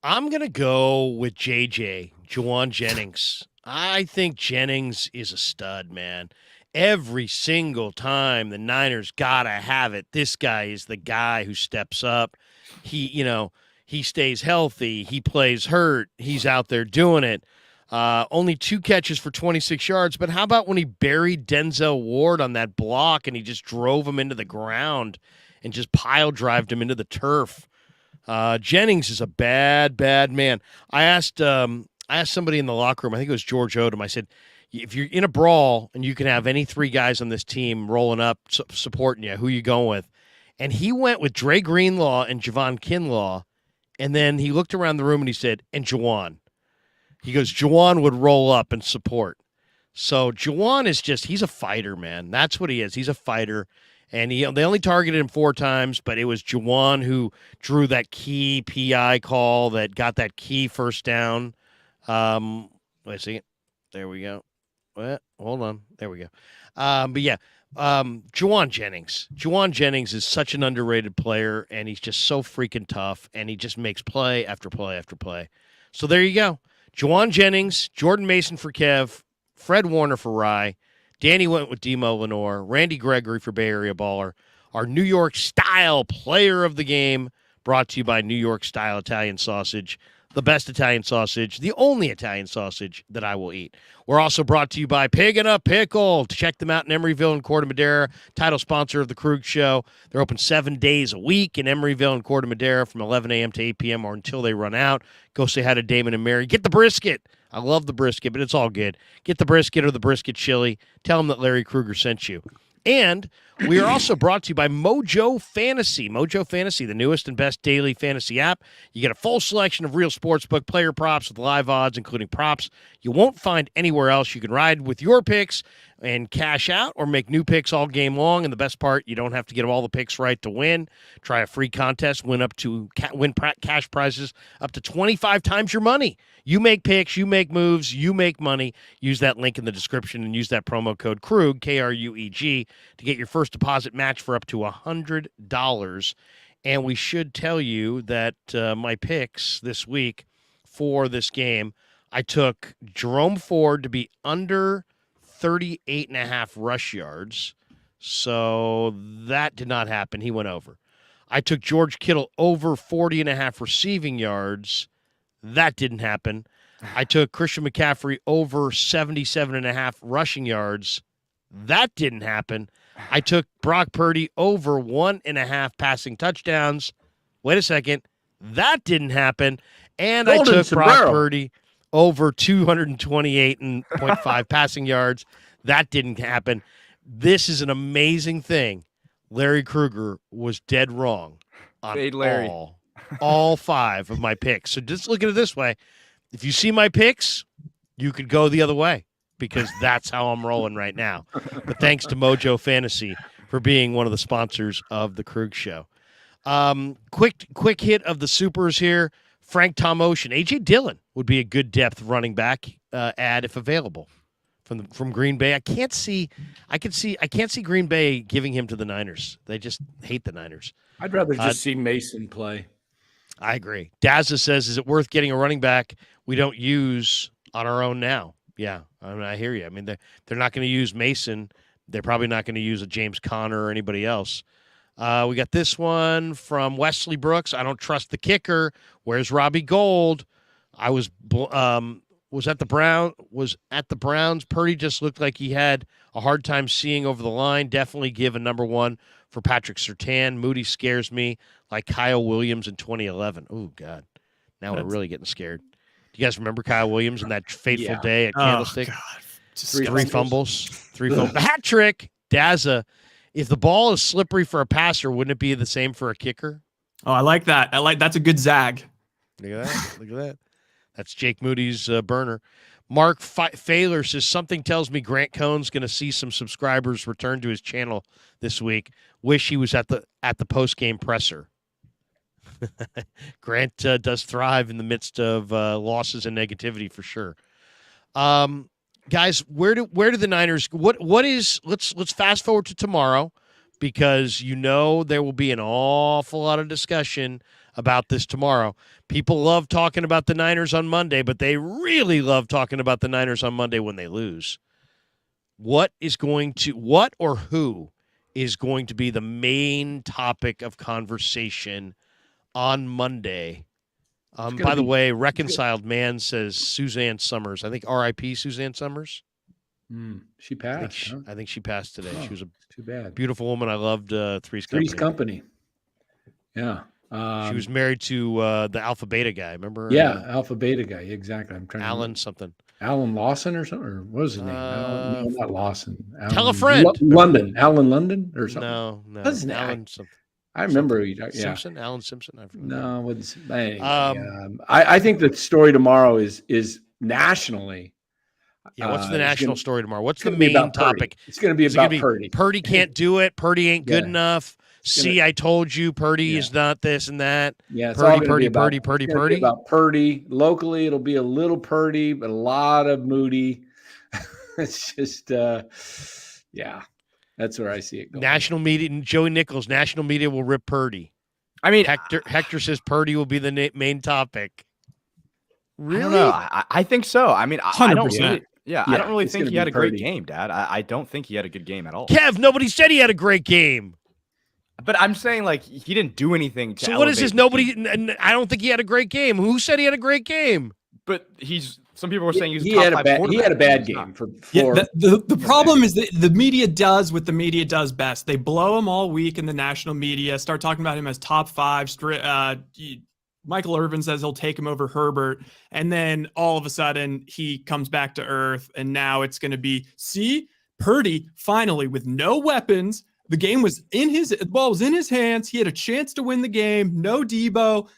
I'm going to go with Juwan Jennings. I think Jennings is a stud, man. Every single time the Niners got to have it. This guy is the guy who steps up. He stays healthy. He plays hurt. He's out there doing it. Only 2 catches for 26 yards. But how about when he buried Denzel Ward on that block and he just drove him into the ground and just pile drived him into the turf? Jennings is a bad, bad man. I asked somebody in the locker room, I think it was George Odom, I said, if you're in a brawl and you can have any 3 guys on this team rolling up, supporting you, who you going with? And he went with Dre Greenlaw and Javon Kinlaw, and then he looked around the room and he said, and Juwan. He goes, Juwan would roll up and support. So Juwan is he's a fighter, man. That's what he is. He's a fighter. And they only targeted him 4 times, but it was Juwan who drew that key PI call that got that key first down. Wait a second. There we go. What? Hold on. There we go. But yeah, Juwan Jennings. Juwan Jennings is such an underrated player, and he's just so freaking tough, and he just makes play after play after play. So there you go. Juwan Jennings, Jordan Mason for Kev, Fred Warner for Rye, Danny went with Demo Lenore, Randy Gregory for Bay Area Baller, our New York Style Player of the Game, brought to you by New York Style Italian Sausage, the best Italian sausage, the only Italian sausage that I will eat. We're also brought to you by Pig and a Pickle. Check them out in Emeryville and Corte Madera, title sponsor of the Krueg Show. They're open 7 days a week in Emeryville and Corte Madera from 11 a.m. to 8 p.m. or until they run out. Go say hi to Damon and Mary. Get the brisket. I love the brisket, but it's all good. Get the brisket or the brisket chili. Tell them that Larry Krueger sent you. And we are also brought to you by Mojo Fantasy. Mojo Fantasy, the newest and best daily fantasy app. You get a full selection of real sportsbook player props with live odds, including props you won't find anywhere else. You can ride with your picks and cash out or make new picks all game long. And the best part, you don't have to get all the picks right to win. Try a free contest, win cash prizes up to 25 times your money. You make picks, you make moves, you make money. Use that link in the description and use that promo code Krueg, K-R-U-E-G, to get your first deposit match for up to $100. And we should tell you that my picks this week for this game, I took Jerome Ford to be under 38.5 rush yards. So that did not happen. He went over. I took George Kittle over 40.5 receiving yards. That didn't happen. I took Christian McCaffrey over 77.5 rushing yards. That didn't happen. I took Brock Purdy over 1.5 passing touchdowns. Wait a second. That didn't happen. And I took Brock Purdy over 228.5 passing yards. That didn't happen. This is an amazing thing. Larry Krueger was dead wrong on all 5 of my picks. So just look at it this way. If you see my picks, you could go the other way because that's how I'm rolling right now. But thanks to Mojo Fantasy for being one of the sponsors of the Krueg Show. Quick hit of the supers here. Frank Tom Ocean. A.J. Dillon would be a good depth running back ad if available from Green Bay. I can't see Green Bay giving him to the Niners. They just hate the Niners. I'd rather just see Mason play. I agree. Dazza says, is it worth getting a running back we don't use on our own now? Yeah, I mean, I hear you. I mean, they're not going to use Mason. They're probably not going to use a James Conner or anybody else. We got this one from Wesley Brooks. I don't trust the kicker. Where's Robbie Gould? I was at the Browns. Purdy just looked like he had a hard time seeing over the line. Definitely give a number 1 for Patrick Surtain. Moody scares me like Kyle Williams in 2011. Oh, God. Now we're really getting scared. Do you guys remember Kyle Williams and that fateful day at Candlestick? Oh, God. 3 fumbles. 3 fumbles. The hat trick, Dazza. If the ball is slippery for a passer, wouldn't it be the same for a kicker? Oh, I like that. That's a good zag. Look at that. Look at that. That's Jake Moody's burner. Mark Failer says, something tells me Grant Cohn's going to see some subscribers return to his channel this week. Wish he was at the post-game presser. Grant does thrive in the midst of losses and negativity for sure. Guys, where do the Niners? What is? Let's fast forward to tomorrow, because there will be an awful lot of discussion about this tomorrow. People love talking about the Niners on Monday, but they really love talking about the Niners on Monday when they lose. Who is going to be the main topic of conversation on Monday? By the way, Reconciled Man says Suzanne Summers. I think R.I.P. Suzanne Summers. She passed. I think she passed today. She was a too bad beautiful woman. I loved Three's Company. Yeah. She was married to the Alpha Beta guy. Remember? Yeah, Alpha Beta guy. Exactly. I'm trying. Alan something. Alan Lawson or something? Or what was his name? No, not Lawson. Tell a friend. London. Alan London or something? No. What's his name? Alan something. I remember. Simpson? Alan Simpson? I forget. No, anyway, I think the story tomorrow is nationally. Yeah, what's the national story tomorrow? What's the main topic? It's going to be about Purdy. Purdy can't do it. Purdy ain't good enough. See, I told you, Purdy is not this and that. Yeah, Purdy. About Purdy. Locally, it'll be a little Purdy, but a lot of Moody. It's just, that's where I see it going. National media, Joey Nichols, national media will rip Purdy. I mean, Hector says Purdy will be the main topic. Really? I don't know. I think so. I mean, 100%. I don't really, I don't really think he had a great game, Dad. I don't think he had a good game at all. Kev, nobody said he had a great game. But I'm saying, like, he didn't do anything to So what is this? Nobody. I don't think he had a great game. Who said he had a great game? But some people were saying he had a bad game. The problem is that the media does what the media does best. They blow him all week in the national media, start talking about him as top 5. Michael Irvin says he'll take him over Herbert. And then all of a sudden he comes back to earth. And now it's going to be, see, Purdy finally with no weapons. The ball was in his hands. He had a chance to win the game. No Debo,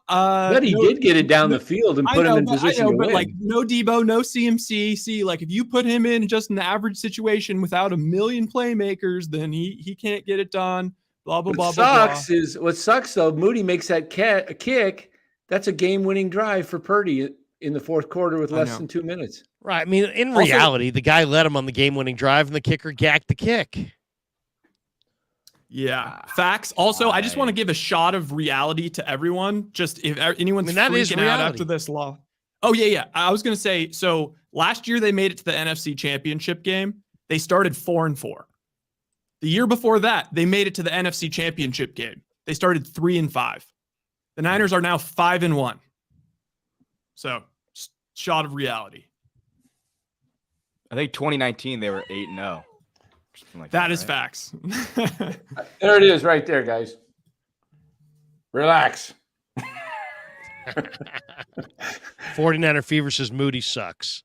but he did get it down the field and put him in position to win. But like no Debo, no CMC. See, like if you put him in just an average situation without a million playmakers, then he can't get it done. Blah blah blah. What sucks though, Moody makes that kick. That's a game-winning drive for Purdy in the fourth quarter with less than 2 minutes. Right. I mean, in reality, the guy led him on the game-winning drive, and the kicker gacked the kick. Yeah, facts. Also, I just want to give a shot of reality to everyone. Just if anyone's freaking out after this law. Oh, yeah. I was going to say, so last year they made it to the NFC Championship game. They started 4-4. The year before that, they made it to the NFC Championship game. They started 3-5. The Niners are now 5-1. So, shot of reality. I think 2019 they were 8-0. Like that is facts. There it is right there, guys. Relax. 49er Fever says Moody sucks.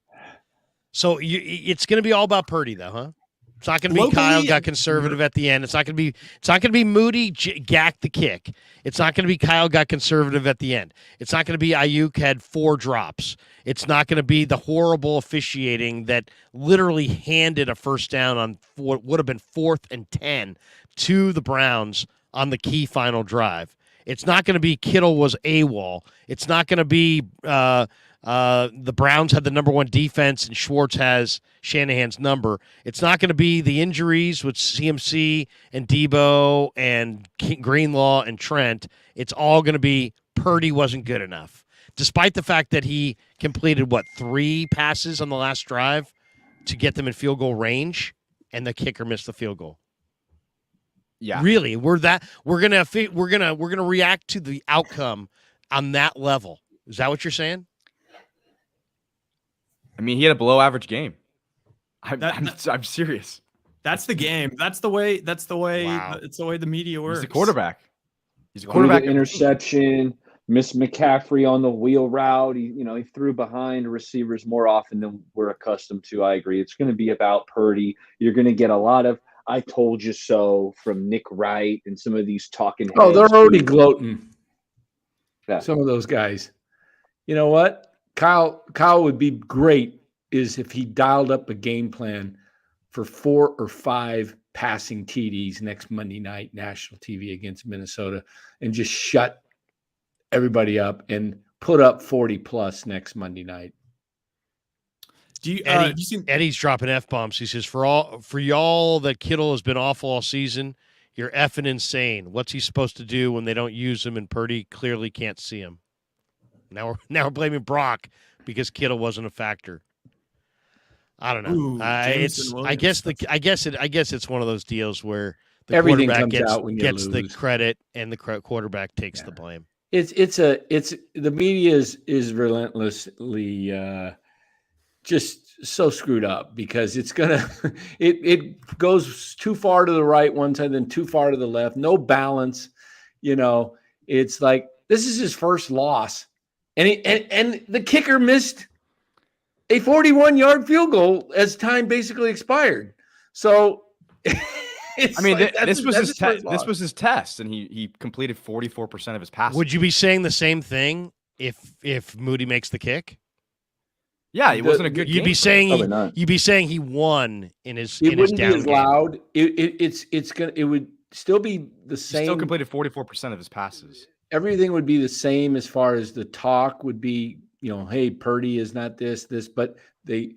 So it's going to be all about Purdy, though, huh? It's not going to be Kyle got conservative at the end. It's not going to be Moody gacked the kick. It's not going to be Kyle got conservative at the end. It's not going to be Ayuk had 4 drops. It's not going to be the horrible officiating that literally handed a first down on what would have been 4th and 10 to the Browns on the key final drive. It's not going to be Kittle was AWOL. It's not going to be the Browns had the number 1 defense and Schwartz has Shanahan's number. It's not going to be the injuries with CMC and Debo and Greenlaw and Trent. It's all going to be Purdy wasn't good enough. Despite the fact that he completed, 3 passes on the last drive to get them in field goal range, and the kicker missed the field goal. Yeah, really, we're gonna react to the outcome on that level. Is that what you're saying? I mean, he had a below average game. I'm serious. That's the game. That's the way. Wow. It's the way the media works. He's a quarterback. Interception. Miss McCaffrey on the wheel route. He threw behind receivers more often than we're accustomed to. I agree. It's going to be about Purdy. You're going to get a lot of "I told you so" from Nick Wright and some of these talking heads. Oh, they're already gloating. Yeah. Some of those guys. You know what? Kyle would be great is if he dialed up a game plan for 4 or 5 passing TDs next Monday night, national TV against Minnesota, and just shut everybody up and put up 40+ next Monday night. Eddie's dropping F-bombs. He says, for y'all that Kittle has been awful all season, you're effing insane. What's he supposed to do when they don't use him and Purdy clearly can't see him? Now we're blaming Brock because Kittle wasn't a factor. I don't know. Ooh, I guess it's one of those deals where the everything quarterback comes out when you gets lose. the credit and the quarterback takes the blame. It's the media is relentlessly just so screwed up because it's gonna it goes too far to the right one side, then too far to the left. No balance. It's like this is his first loss, and the kicker missed a 41-yard field goal as time basically expired. So. This was his test, and he completed 44% of his passes. Would you be saying the same thing if Moody makes the kick? Yeah, it wasn't a good game. You'd be saying he won in his It wouldn't down be as game. loud. It would still be the same. He still completed 44% of his passes. Everything would be the same as far as the talk would be, hey, Purdy is not this, but he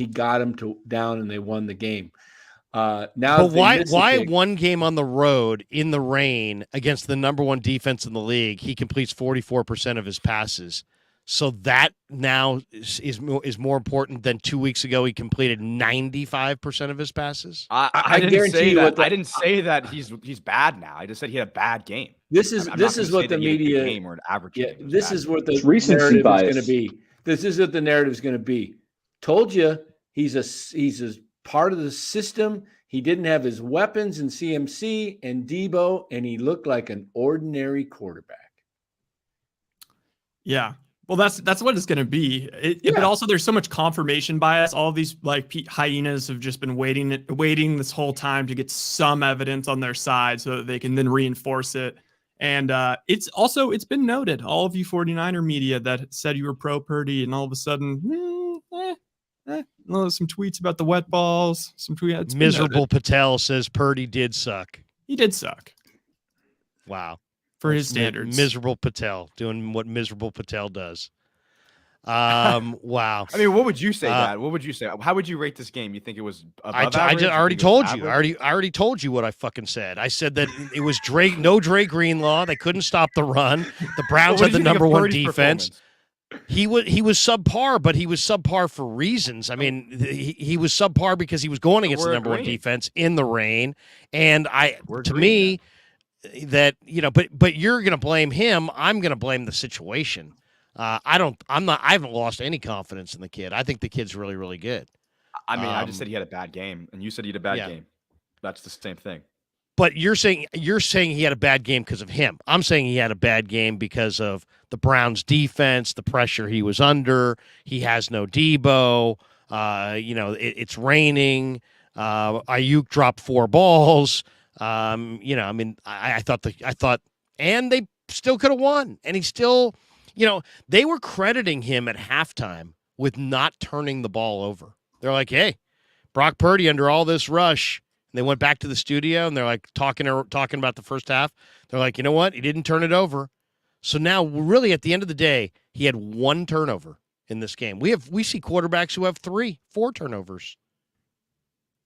got him down and they won the game. Now, but why one game on the road in the rain against the number one defense in the league, he completes 44% of his passes. So that now is more important than 2 weeks ago. He completed 95% of his passes. I didn't say that. I didn't say that he's bad now. I just said he had a bad game. This is what the media game or an average. Yeah, game this is what the narrative is going to be. This is what the narrative is going to be. Told you he's a part of the system. He didn't have his weapons in CMC and Debo, and he looked like an ordinary quarterback. Yeah. Well, that's what it's going to be. But also, there's so much confirmation bias. All of these hyenas have just been waiting this whole time to get some evidence on their side so that they can then reinforce it. And it's been noted, all of you 49er media that said you were pro Purdy, and all of a sudden, some tweets about the wet balls. Miserable Patel says Purdy did suck. He did suck. Wow. For his standards. Miserable Patel doing what miserable Patel does. Wow. I mean, what would you say, Dad? What would you say? How would you rate this game? You think it was above average? I already told you. I already told you what I fucking said. I said that it was no Dre Greenlaw. They couldn't stop the run. The Browns had the number one defense. He was subpar, but he was subpar for reasons. I mean, he was subpar because he was going against the number one defense in the rain. And that, but you're going to blame him. I'm going to blame the situation. I haven't lost any confidence in the kid. I think the kid's really, really good. I mean, I just said he had a bad game, and you said he had a bad game. That's the same thing. But you're saying he had a bad game because of him. I'm saying he had a bad game because of the Browns defense, the pressure he was under. He has no Debo. It's raining. Ayuk dropped 4 balls. I thought, and they still could have won. And he still, they were crediting him at halftime with not turning the ball over. They're like, hey, Brock Purdy under all this rush. And they went back to the studio and they're like talking about the first half. They're like, you know what? He didn't turn it over. So now really at the end of the day, he had 1 turnover in this game. We see quarterbacks who have 3, 4 turnovers.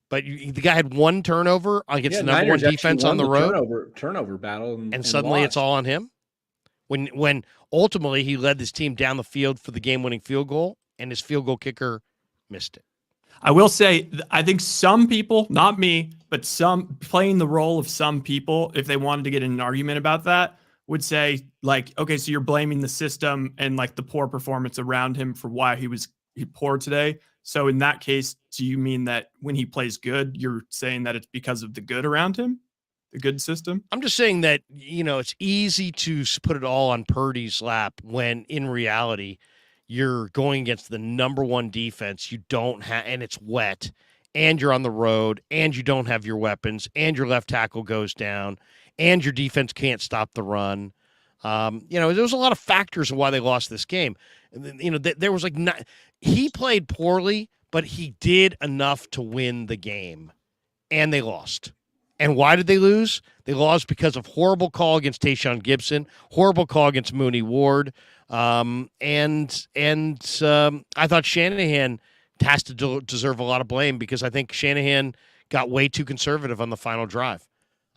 But the guy had 1 turnover against the number one defense on the road. Turnover battle. And suddenly lost. It's all on him. When ultimately he led this team down the field for the game-winning field goal, and his field goal kicker missed it. I will say, I think some people, not me, but some playing the role of some people, if they wanted to get in an argument about that, would say, okay, so you're blaming the system and the poor performance around him for why he poor today. So in that case, do you mean that when he plays good, you're saying that it's because of the good around him, the good system? I'm just saying that, it's easy to put it all on Purdy's lap when in reality, you're going against the number one defense. You don't have, and it's wet, and you're on the road, and you don't have your weapons, and your left tackle goes down, and your defense can't stop the run. There was a lot of factors of why they lost this game. There was he played poorly, but he did enough to win the game, and they lost. And why did they lose? They lost because of horrible call against Tayshaun Gibson, horrible call against Mooney Ward. I thought Shanahan has to deserve a lot of blame because I think Shanahan got way too conservative on the final drive.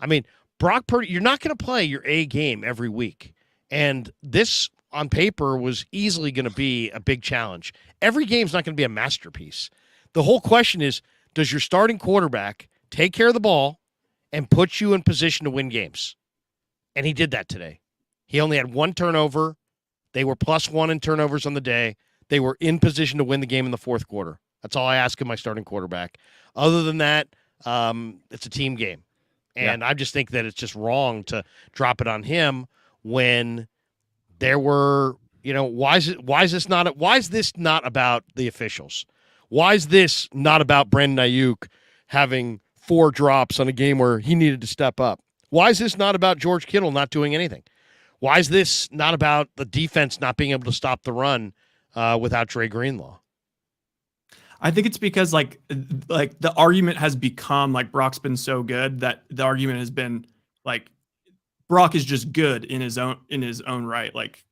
I mean, Brock Purdy, you're not going to play your A game every week. And this, on paper, was easily going to be a big challenge. Every game's not going to be a masterpiece. The whole question is, does your starting quarterback take care of the ball and put you in position to win games? And he did that today. He only had 1 turnover. They were +1 in turnovers on the day. They were in position to win the game in the fourth quarter. That's all I ask of my starting quarterback. Other than that, it's a team game. And I just think that it's just wrong to drop it on him when there were, why is this not about the officials? Why is this not about Brandon Ayuk having 4 drops on a game where he needed to step up? Why is this not about George Kittle not doing anything? Why is this not about the defense not being able to stop the run without Dre Greenlaw. I think it's because like the argument has become like Brock's been so good that the argument has been like Brock is just good in his own right. Like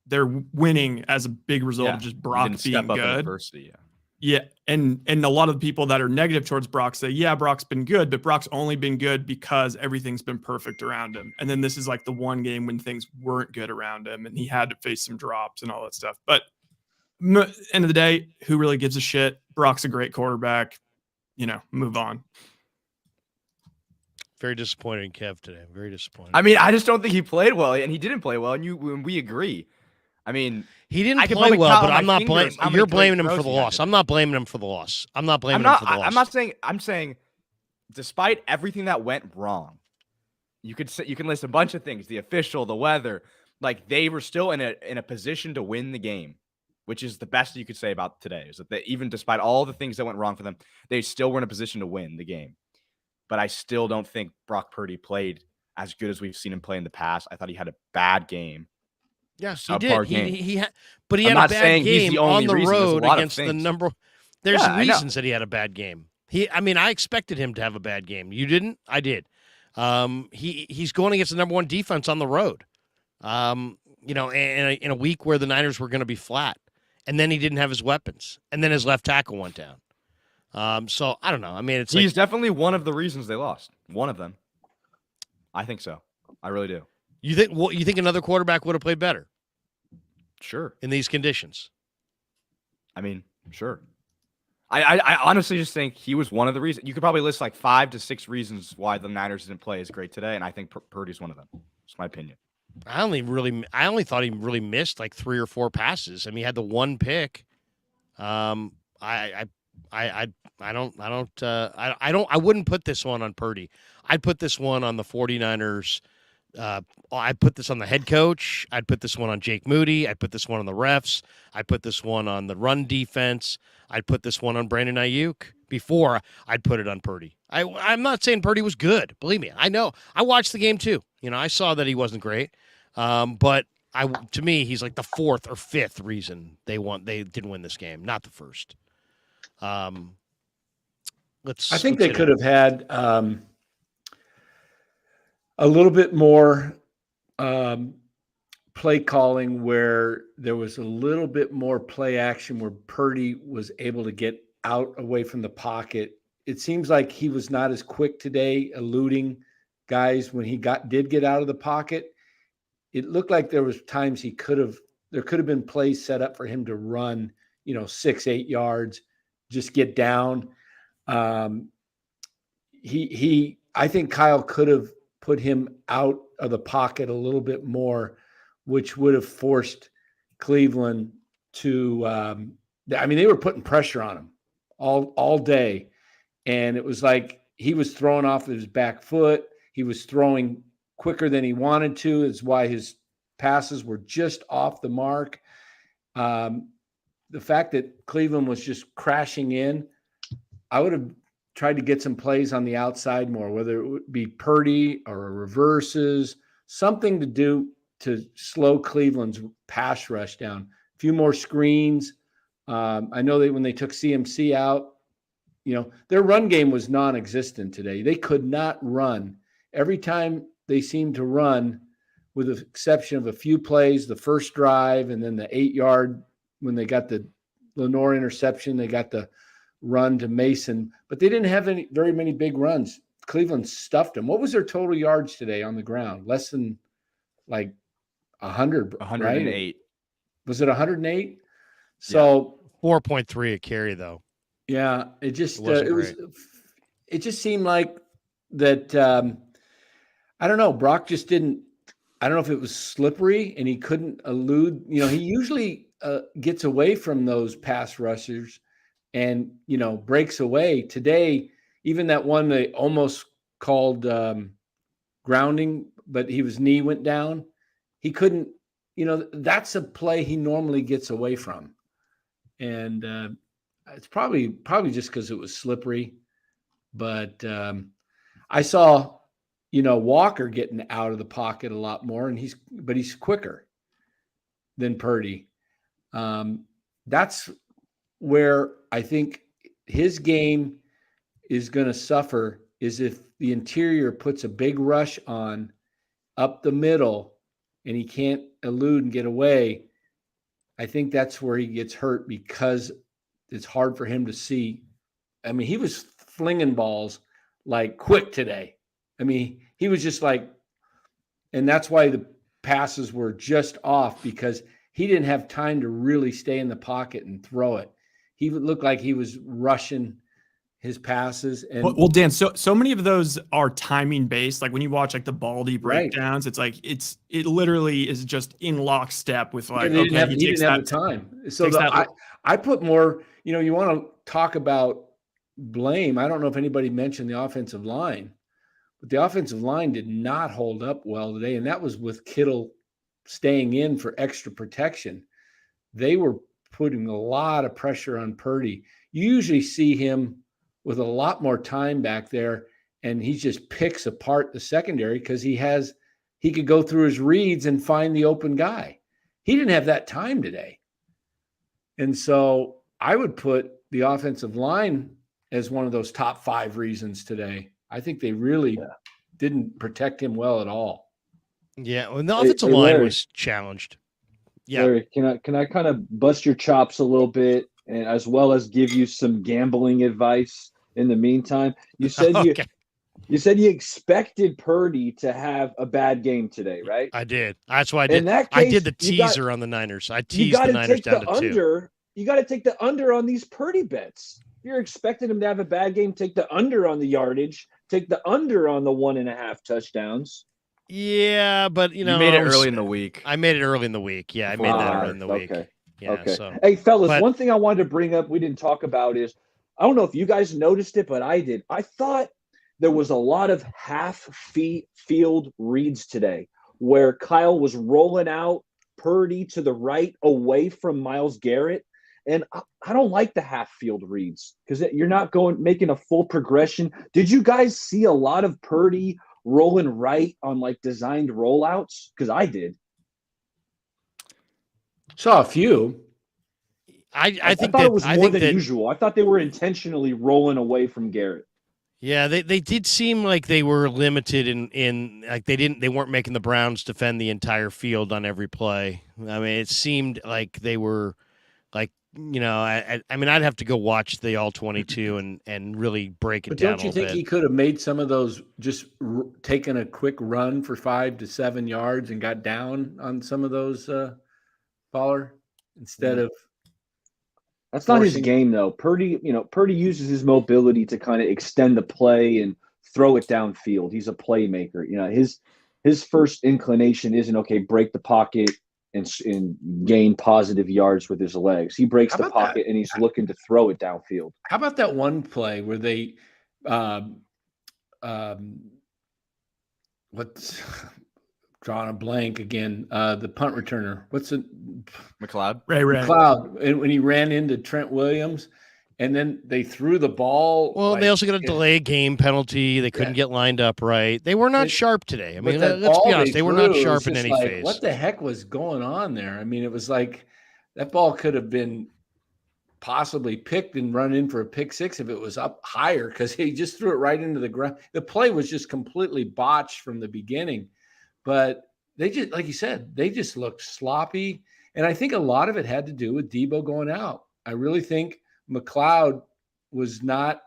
they're winning as a big result of just Brock being good. Adversity, yeah. And a lot of people that are negative towards Brock say, yeah, Brock's been good, but Brock's only been good because everything's been perfect around him. And then this is like the one game when things weren't good around him and he had to face some drops and all that stuff. But end of the day, who really gives a shit? Brock's a great quarterback. Move on. Very disappointing, Kev, today. Very disappointing. I mean, I just don't think he played well, and he didn't play well, and we agree. I mean, he didn't play well, but I'm not blaming. You're blaming him for the loss. I'm not blaming him for the loss. I'm not blaming him for the loss. I'm not saying. I'm saying, despite everything that went wrong, you can list a bunch of things: the official, the weather. Like they were still in a position to win the game, which is the best you could say about today. Is that even despite all the things that went wrong for them, they still were in a position to win the game. But I still don't think Brock Purdy played as good as we've seen him play in the past. I thought he had a bad game. Yeah, he did. He had a bad game on the road against the number. There's reasons that he had a bad game. I expected him to have a bad game. You didn't? I did. He's going against the number one defense on the road. In a week where the Niners were going to be flat, and then he didn't have his weapons, and then his left tackle went down. So I don't know. I mean, he's definitely one of the reasons they lost. One of them. I think so. I really do. You think another quarterback would have played better? Sure. In these conditions. I mean, sure. I honestly just think he was one of the reasons. You could probably list like 5 to 6 reasons why the Niners didn't play as great today, and I think Purdy's one of them. It's my opinion. I only thought he really missed like 3 or 4 passes. I mean, he had the one pick. I wouldn't put this one on Purdy. I'd put this one on the 49ers. I'd put this on the head coach. I'd put this one on Jake Moody. I'd put this one on the refs. I'd put this one on the run defense. I'd put this one on Brandon Ayuk before I'd put it on Purdy. I'm not saying Purdy was good. Believe me, I know. I watched the game too. I saw that he wasn't great. But to me, he's like the 4th or 5th reason they didn't win this game, not the first. I think they could have had a little bit more play calling where there was a little bit more play action where Purdy was able to get out away from the pocket. It seems like he was not as quick today, eluding guys when he did get out of the pocket. It looked like there was times there could have been plays set up for him to run, 6-8 yards, just get down. I think Kyle could have put him out of the pocket a little bit more, which would have forced Cleveland to they were putting pressure on him all day. And it was like he was throwing off his back foot. He was throwing quicker than he wanted to. It's why his passes were just off the mark. The fact that Cleveland was just crashing in, I would have tried to get some plays on the outside more, whether it would be Purdy or reverses, something to do to slow Cleveland's pass rush down. A few more screens. I know that when they took CMC out, their run game was non-existent today. They could not run. Every time they seemed to run, with the exception of a few plays, the first drive and then the 8-yard when they got the Lenore interception, they got the run to Mason, but they didn't have very many big runs. Cleveland stuffed them. What was their total yards today on the ground? Less than like 100, 108. Right? Was it 108? So 4.3 a carry though. Yeah, it just it just seemed like that. I don't know. Brock just didn't. I don't know if it was slippery and he couldn't elude. He usually gets away from those pass rushers and breaks away. Today, even that one they almost called grounding, but his knee went down. He couldn't. That's a play he normally gets away from, and it's probably just because it was slippery. But I saw Walker getting out of the pocket a lot more, and he's quicker than Purdy. that's where I think his game is going to suffer, is if the interior puts a big rush on up the middle and he can't elude and get away. I think that's where he gets hurt, because it's hard for him to see. I mean, he was flinging balls like quick today. I mean, he was just like, and that's why the passes were just off, because he didn't have time to really stay in the pocket and throw it. He would look like he was rushing his passes. And well, Dan, so many of those are timing based. Like when you watch like the Baldy breakdowns, right. It's like it literally is just in lockstep with like, he didn't have the time. So I put more, you want to talk about blame. I don't know if anybody mentioned the offensive line, but the offensive line did not hold up well today. And that was with Kittle staying in for extra protection. They were putting a lot of pressure on Purdy. You usually see him with a lot more time back there, and he just picks apart the secondary because he could go through his reads and find the open guy. He didn't have that time today. And so I would put the offensive line as one of those top 5 reasons today. I think they really didn't protect him well at all. Yeah, well, the offensive line was challenged. Yeah. Larry, can I kind of bust your chops a little bit, and as well as give you some gambling advice in the meantime? You said you said you expected Purdy to have a bad game today, right? I did. That's why I did. In that case, I did the teaser on the Niners. I teased the Niners down to 2. You got to take the under on these Purdy bets. If you're expecting him to have a bad game, take the under on the yardage. Take the under on the 1.5 touchdowns. Yeah, but you made it early in the week. I made it early in the week. Yeah, I made that early in the week. Okay. Yeah, okay. So. Hey, fellas, one thing I wanted to bring up we didn't talk about is, I don't know if you guys noticed it, but I did. I thought there was a lot of half-field reads today where Kyle was rolling out Purdy to the right away from Myles Garrett. And I don't like the half-field reads because you're not making a full progression. Did you guys see a lot of Purdy rolling right on like designed rollouts? Because I did. Saw a few. I think thought it was more than usual. I thought they were intentionally rolling away from Garrett. Yeah, they did seem like they were limited in like they weren't making the Browns defend the entire field on every play. I mean, it seemed like they were like, I mean, I'd have to go watch the all 22 and really break it down. Don't you think he could have made some of those just taken a quick run for 5 to 7 yards and got down on some of those, Fowler, instead of? That's not his game, though. Purdy uses his mobility to kind of extend the play and throw it downfield. He's a playmaker. His first inclination isn't break the pocket and gain positive yards with his legs. He breaks the pocket and he's looking to throw it downfield. How about that one play where they, what's drawing a blank again? The punt returner. What's it? McLeod. Ray. McLeod. And when he ran into Trent Williams, and then they threw the ball. Well, they also got a delay game penalty. They couldn't get lined up right. They were not sharp today. I mean, let's be honest. They were not sharp in any phase. What the heck was going on there? I mean, it was like that ball could have been possibly picked and run in for a pick six if it was up higher, because he just threw it right into the ground. The play was just completely botched from the beginning. But they just, like you said, they just looked sloppy. And I think a lot of it had to do with Debo going out. I really think McLeod was not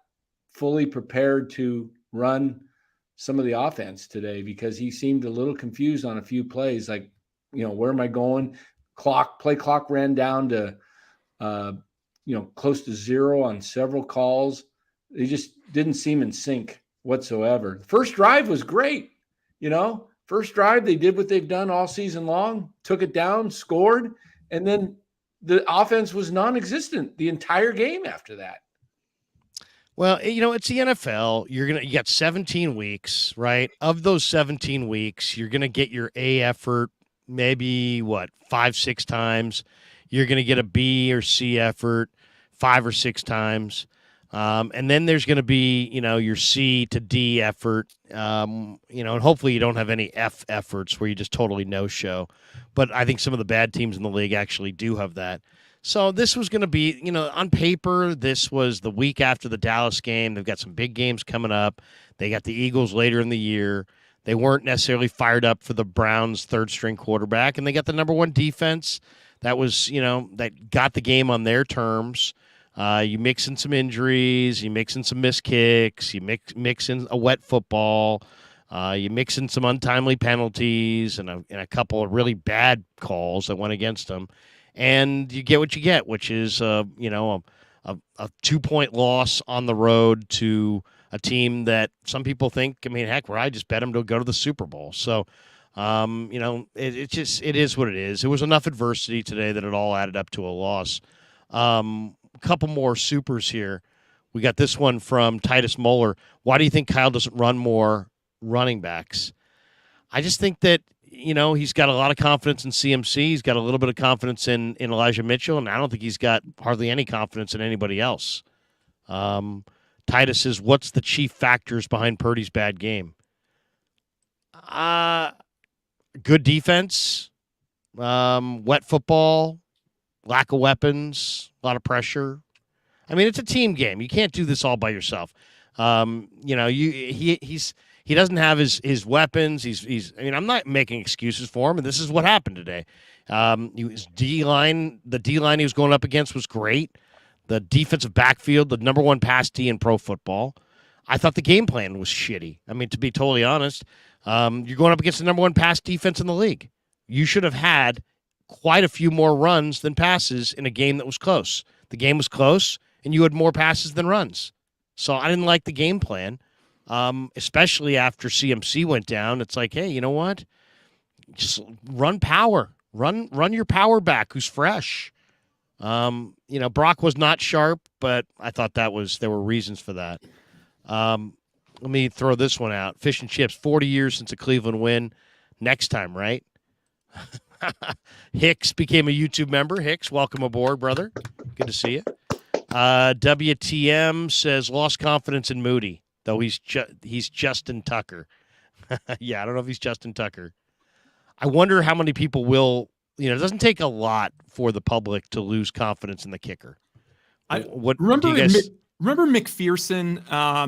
fully prepared to run some of the offense today because he seemed a little confused on a few plays. Like, where am I going? Play clock ran down to, close to 0 on several calls. They just didn't seem in sync whatsoever. The first drive was great. First drive, they did what they've done all season long, took it down, scored, and then the offense was non-existent the entire game after that. Well, it's the NFL. You got 17 weeks, right? Of those 17 weeks, you're going to get your A effort maybe 5-6 times. You're going to get a B or C effort 5 or 6 times. And then there's going to be, your C to D effort, and hopefully you don't have any F efforts where you just totally no-show. But I think some of the bad teams in the league actually do have that. So this was going to be, on paper, this was the week after the Dallas game. They've got some big games coming up. They got the Eagles later in the year. They weren't necessarily fired up for the Browns' third-string quarterback, and they got the number one defense that was, that got the game on their terms. You mix in some injuries, you mix in some missed kicks, you mix in a wet football, you mix in some untimely penalties and a couple of really bad calls that went against them. And you get what you get, which is, a 2-point loss on the road to a team that some people think, heck, where I just bet them to go to the Super Bowl. So, it is what it is. It was enough adversity today that it all added up to a loss. A couple more supers here. We got this one from Titus Moeller. Why do you think Kyle doesn't run more running backs? I just think that, he's got a lot of confidence in CMC. He's got a little bit of confidence in Elijah Mitchell, and I don't think he's got hardly any confidence in anybody else. Titus says, what's the chief factors behind Purdy's bad game? Good defense, wet football, lack of weapons, a lot of pressure. It's a team game. You can't do this all by yourself. He doesn't have his weapons. I'm not making excuses for him, and this is what happened today. His D-line, the D-line he was going up against was great. The defensive backfield, the number one pass D in pro football. I thought the game plan was shitty. To be totally honest, you're going up against the number one pass defense in the league. You should have had quite a few more runs than passes in a game that was close. The game was close, and you had more passes than runs. So I didn't like the game plan. Especially after CMC went down. It's like, hey, you know what? Just run power. Run your power back who's fresh. Brock was not sharp, but I thought there were reasons for that. Let me throw this one out. Fish and Chips, 40 years since a Cleveland win. Next time, right? Hicks became a YouTube member. Hicks, welcome aboard, brother. Good to see you. WTM says, lost confidence in Moody. Though he's Justin Tucker. Yeah, I don't know if he's Justin Tucker. I wonder how many people will, it doesn't take a lot for the public to lose confidence in the kicker. Remember McPherson,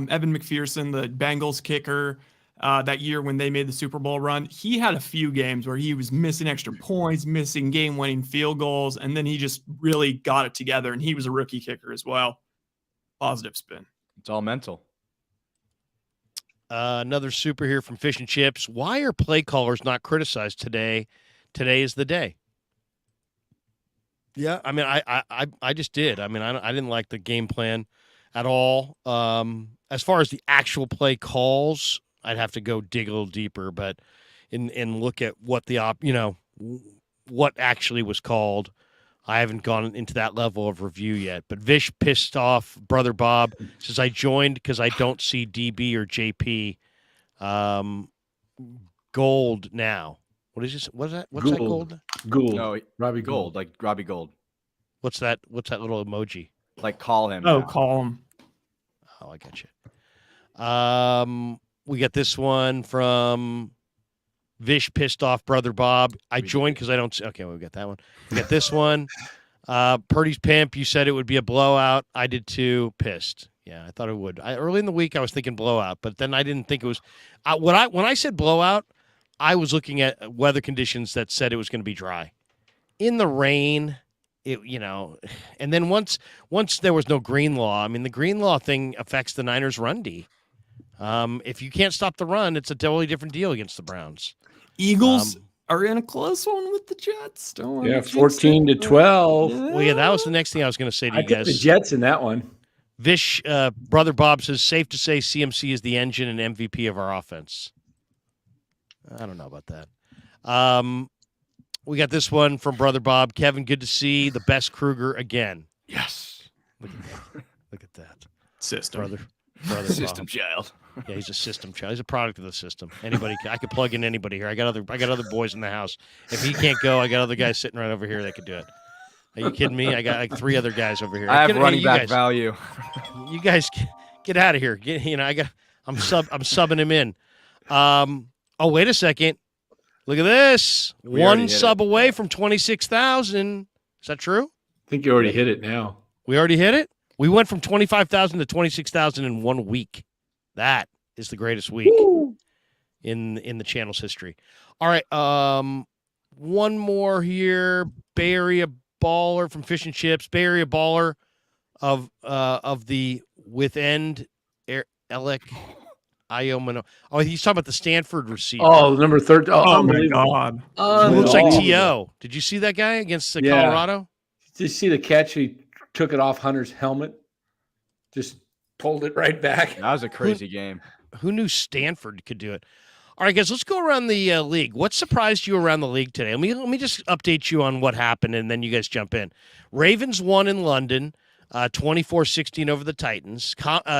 Evan McPherson, the Bengals kicker, that year when they made the Super Bowl run? He had a few games where he was missing extra points, missing game-winning field goals, and then he just really got it together, and he was a rookie kicker as well. Positive spin. It's all mental. Another super here from Fish and Chips. Why are play callers not criticized today? Today is the day. Yeah, I just did. I didn't like the game plan at all. As far as the actual play calls, I'd have to go dig a little deeper, but and look at what what actually was called. I haven't gone into that level of review yet. But Vish pissed off Brother Bob says, I joined because I don't see DB or JP Gold now. What is this? What's that? What's Gould. that Gold? Gould. No, Robbie Gould, like Robbie Gould. What's that little emoji? Like call him. Oh, now. call him. Oh, I got you. We got this one from Vish pissed off Brother Bob. I joined because I don't see. Okay, we got that one. We got this one. Purdy's pimp. You said it would be a blowout. I did too. Pissed. Yeah, I thought it would. Early in the week, I was thinking blowout, but then I didn't think it was. When I said blowout, I was looking at weather conditions that said it was going to be dry. In the rain, and then once there was no green law. The green law thing affects the Niners' run D. If you can't stop the run, it's a totally different deal against the Browns. Eagles are in a close one with the Jets. Don't 14-12. Yeah. Well, yeah, that was the next thing I was going to say to you guys. The Jets in that one. Vish, Brother Bob says, safe to say CMC is the engine and MVP of our offense. I don't know about that. We got this one from Brother Bob. Kevin, good to see the best Krueger again. Yes. Look at that. System. Brother System Bob. child. Yeah, he's a system child. He's a product of the system. Anybody, I could plug in anybody here. I got other boys in the house. If he can't go, I got other guys sitting right over here that could do it. Are you kidding me? I got like 3 other guys over here. I have running back value. You guys get out of here. I'm subbing him in. Oh, wait a second. Look at this. One sub away from 26,000. Is that true? think you already hit it now. We already hit it? We went from 25,000 to 26,000 in 1 week. That is the greatest week in the channel's history. All right, one more here. Bay Area Baller from Fish and Chips. Bay Area Baller of the with end Alec Iomino. Oh, he's talking about the Stanford receiver. Oh, number 13. Oh my God. He looks like T.O. Did you see that guy against Colorado? Did you see the catch? He took it off Hunter's helmet. Just pulled it right back. That was a crazy game. Who knew Stanford could do it? All right, guys, let's go around the league. What surprised you around the league today? Let me just update you on what happened, and then you guys jump in. Ravens won in London, 24-16 over the Titans.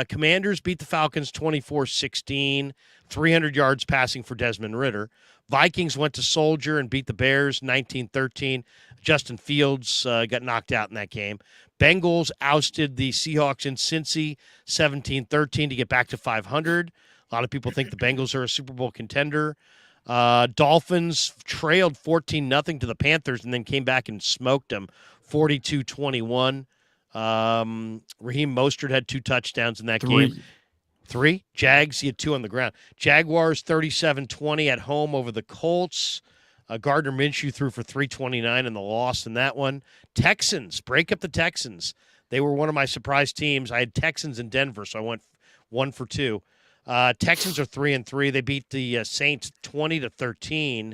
Commanders beat the Falcons 24-16, 300 yards passing for Desmond Ridder. Vikings went to Soldier and beat the Bears 19-13. Justin Fields got knocked out in that game. Bengals ousted the Seahawks in Cincy 17-13 to get back to 500. A lot of people think the Bengals are a Super Bowl contender. Dolphins trailed 14-0 to the Panthers and then came back and smoked them 42-21. Raheem Mostert had 2 touchdowns in that game. 3? Jags, he had 2 on the ground. Jaguars 37-20 at home over the Colts. Gardner Minshew threw for 329 in the loss in that one. Texans, break up the Texans. They were one of my surprise teams. I had Texans in Denver, so I went 1 for 2. Texans are 3-3. They beat the Saints 20-13.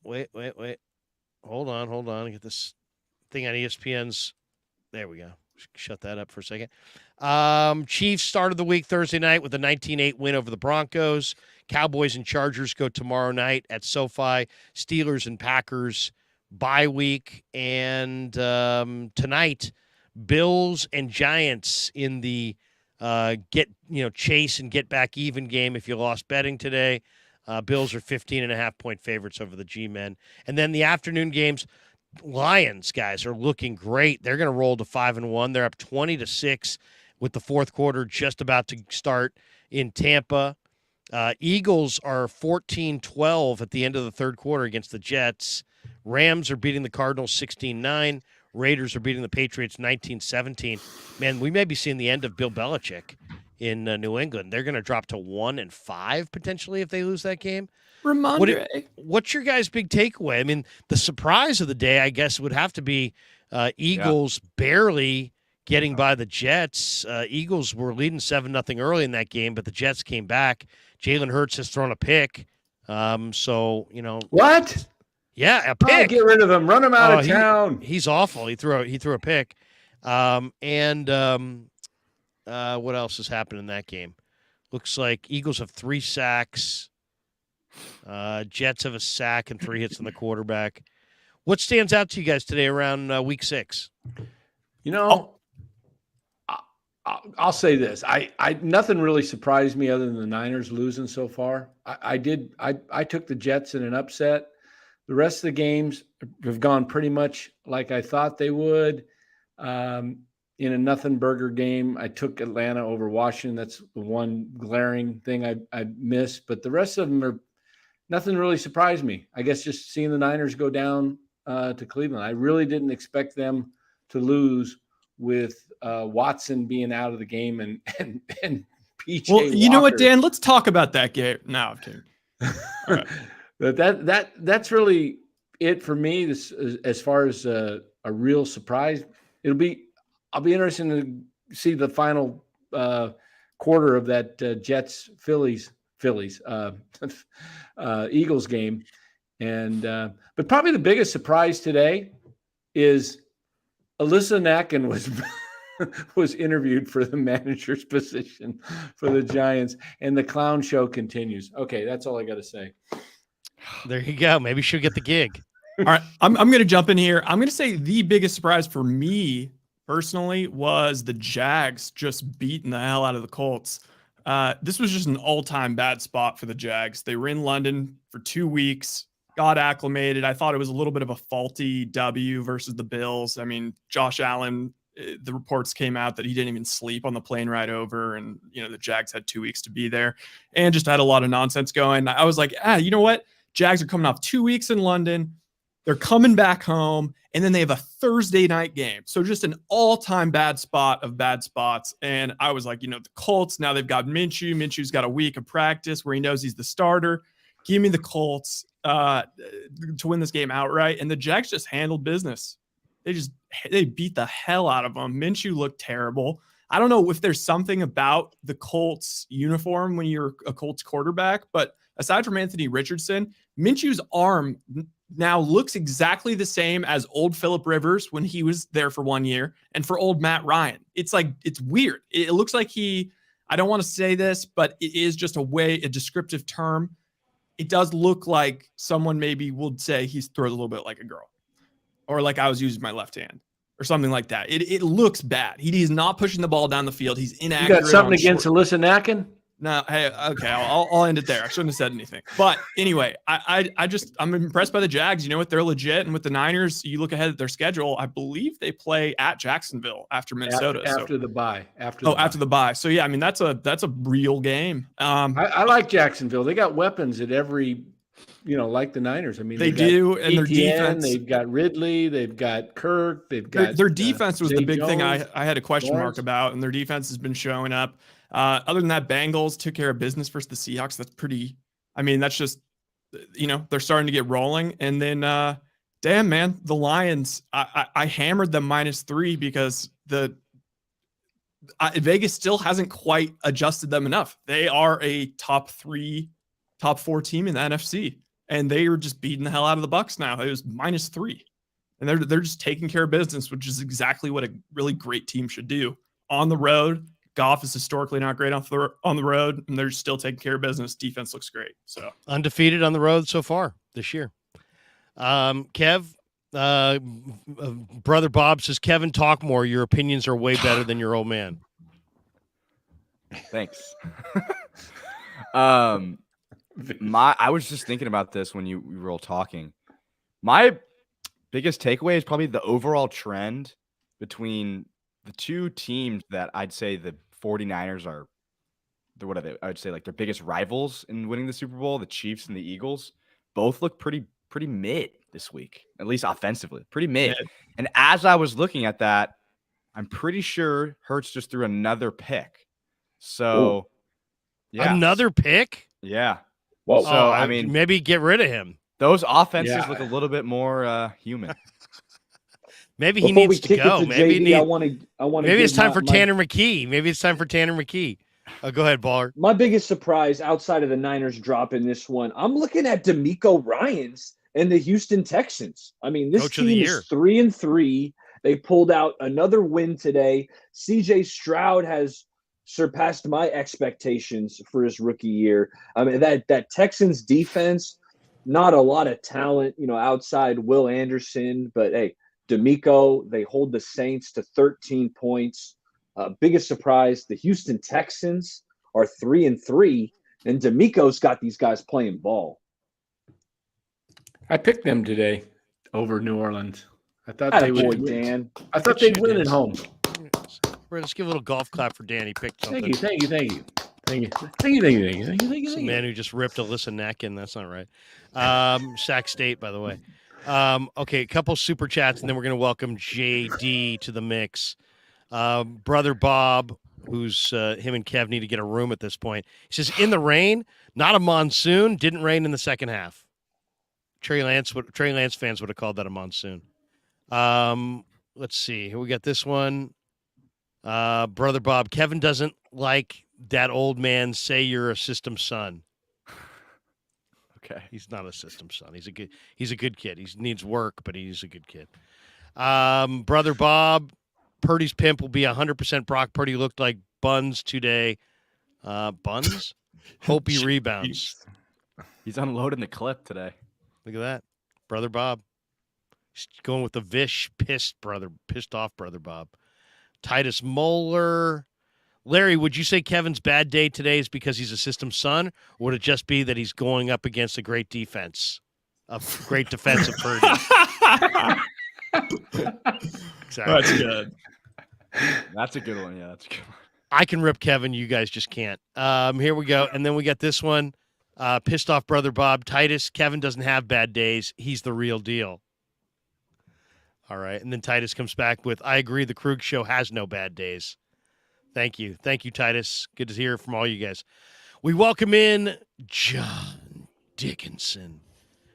Wait. Hold on. Get this thing on ESPN's. There we go. Shut that up for a second. Chiefs started the week Thursday night with a 19-8 win over the Broncos. Cowboys and Chargers go tomorrow night at SoFi. Steelers and Packers bye week. And tonight, Bills and Giants in the chase and get back even game if you lost betting today. Bills are 15.5-point favorites over the G-men. And then the afternoon games, Lions, guys, are looking great. They're going to roll to 5-1. They're up 20-6 with the fourth quarter just about to start in Tampa. Eagles are 14-12 at the end of the third quarter against the Jets. Rams are beating the Cardinals 16-9. Raiders are beating the Patriots 19-17. Man, we may be seeing the end of Bill Belichick in New England. They're going to drop to 1-5 potentially if they lose that game. What's your guys' big takeaway? I mean, the surprise of the day, I guess, would have to be Eagles barely getting by the Jets. Eagles were leading 7-0 early in that game, but the Jets came back. Jalen Hurts has thrown a pick. What? Yeah, a pick. Oh, get rid of him. Run him out of town. He's awful. He threw a pick. What else has happened in that game? Looks like Eagles have 3 sacks. Jets have a sack and 3 hits on the quarterback. What stands out to you guys today around week 6? I'll say this. I nothing really surprised me other than the Niners losing so far. I took the Jets in an upset. The rest of the games have gone pretty much like I thought they would. In a nothing burger game, I took Atlanta over Washington. That's the one glaring thing I missed. But the rest of them are nothing really surprised me. I guess just seeing the Niners go down to Cleveland. I really didn't expect them to lose with Watson being out of the game and PJ. Well, you know what, Dan? Let's talk about that game. No, I'm kidding. All right. But that's really it for me. This as far as a real surprise. I'll be interested to see the final quarter of that Jets Phillies Eagles game, and but probably the biggest surprise today is Alyssa Nacken was interviewed for the manager's position for the Giants, and the clown show continues. Okay, that's all I got to say. There you go. Maybe she'll get the gig. All right, I'm going to jump in here. I'm going to say the biggest surprise for me personally was the Jags just beating the hell out of the Colts. This was just an all-time bad spot for the Jags. They were in London for 2 weeks, got acclimated. I thought it was a little bit of a faulty W versus the Bills. I mean, Josh Allen, the reports came out that he didn't even sleep on the plane ride over, and the Jags had 2 weeks to be there and just had a lot of nonsense going. I was like, you know what? Jags are coming off 2 weeks in London. They're coming back home, and then they have a Thursday night game. So just an all-time bad spot of bad spots. And I was like, the Colts, now they've got Minshew. Minshew's got a week of practice where he knows he's the starter. Give me the Colts to win this game outright. And the Jags just handled business. They beat the hell out of them. Minshew looked terrible. I don't know if there's something about the Colts uniform when you're a Colts quarterback, but aside from Anthony Richardson, Minshew's arm now looks exactly the same as old Phillip Rivers when he was there for 1 year and for old Matt Ryan. It's weird. It looks like I don't want to say this, but it is just a descriptive term. It does look like someone maybe would say he throws a little bit like a girl, or like I was using my left hand, or something like that. It looks bad. He's not pushing the ball down the field. He's inaccurate. You got something against Alyssa Nacken? No, hey, okay, I'll end it there. I shouldn't have said anything. But anyway, I'm impressed by the Jags. You know what? They're legit. And with the Niners, you look ahead at their schedule. I believe they play at Jacksonville after Minnesota. After the bye. After the bye. So yeah, I mean that's a real game. I like Jacksonville. They got weapons at every, like the Niners. I mean, they do, and their defense. They've got Ridley. They've got Kirk. They've got their defense was the big Jones, thing I had a question mark about, and their defense has been showing up. Other than that, Bengals took care of business versus the Seahawks. That's pretty. I mean, that's just, they're starting to get rolling. And then, damn man, the Lions. I hammered them -3 because Vegas still hasn't quite adjusted them enough. They are a top 4 team in the NFC, and they are just beating the hell out of the Bucs now. It was -3, and they're just taking care of business, which is exactly what a really great team should do on the road. Goff is historically not great on the road, and they're still taking care of business. Defense looks great. So undefeated on the road so far this year. Kev, brother Bob says, Kevin, talk more. Your opinions are way better than your old man. Thanks. I was just thinking about this when we were all talking. My biggest takeaway is probably the overall trend between the two teams that I'd say the 49ers are, what are they? I would say like their biggest rivals in winning the Super Bowl, the Chiefs and the Eagles, both look pretty mid this week, at least offensively, pretty mid. And as I was looking at that, I'm pretty sure Herz just threw another pick. So, yeah. Another pick? Yeah. Well, so, I mean, maybe get rid of him. Those offenses look a little bit more human. Maybe he needs to go. Maybe maybe it's time for Tanner McKee. Maybe it's time for Tanner McKee. Go ahead, Baller. My biggest surprise outside of the Niners drop in this one, I'm looking at DeMeco Ryans and the Houston Texans. I mean, this team is 3-3. They pulled out another win today. CJ Stroud has surpassed my expectations for his rookie year. I mean, that Texans defense, not a lot of talent, outside Will Anderson, but hey, DeMeco, they hold the Saints to 13 points. Biggest surprise, the Houston Texans are 3-3, and DeMeco's got these guys playing ball. I picked them today over New Orleans. I thought they would win. Dan. I thought they'd win at home. Let's give a little golf clap for Dan. He picked something. Thank you. It's a man who just ripped Alyssa Nacken. That's not right. Sac State, by the way. Okay, a couple super chats, and then we're going to welcome JD to the mix. Brother Bob, who's him and Kev need to get a room at this point. He says, in the rain, not a monsoon, didn't rain in the second half. Trey Lance fans would have called that a monsoon. Let's see. Here we got this one. Brother Bob, Kevin doesn't like that old man say you're a system son. Okay. He's not a system son. He's a good kid. He needs work, but he's a good kid. Brother Bob, Purdy's pimp will be 100% Brock Purdy. Looked like buns today. Buns? Hope he rebounds. He's unloading the clip today. Look at that. Brother Bob. He's going with the pissed off brother Bob. Titus Moeller. Larry, would you say Kevin's bad day today is because he's a system son, or would it just be that he's going up against a great defense, a great defensive Purdy? Exactly. That's good. That's a good one. Yeah, that's a good one. I can rip Kevin. You guys just can't. Here we go. And then we got this one. Pissed off brother Bob. Titus, Kevin doesn't have bad days. He's the real deal. All right. And then Titus comes back with, I agree, the Krueg show has no bad days. Thank you. Thank you, Titus. Good to hear from all you guys. We welcome in John Dickinson,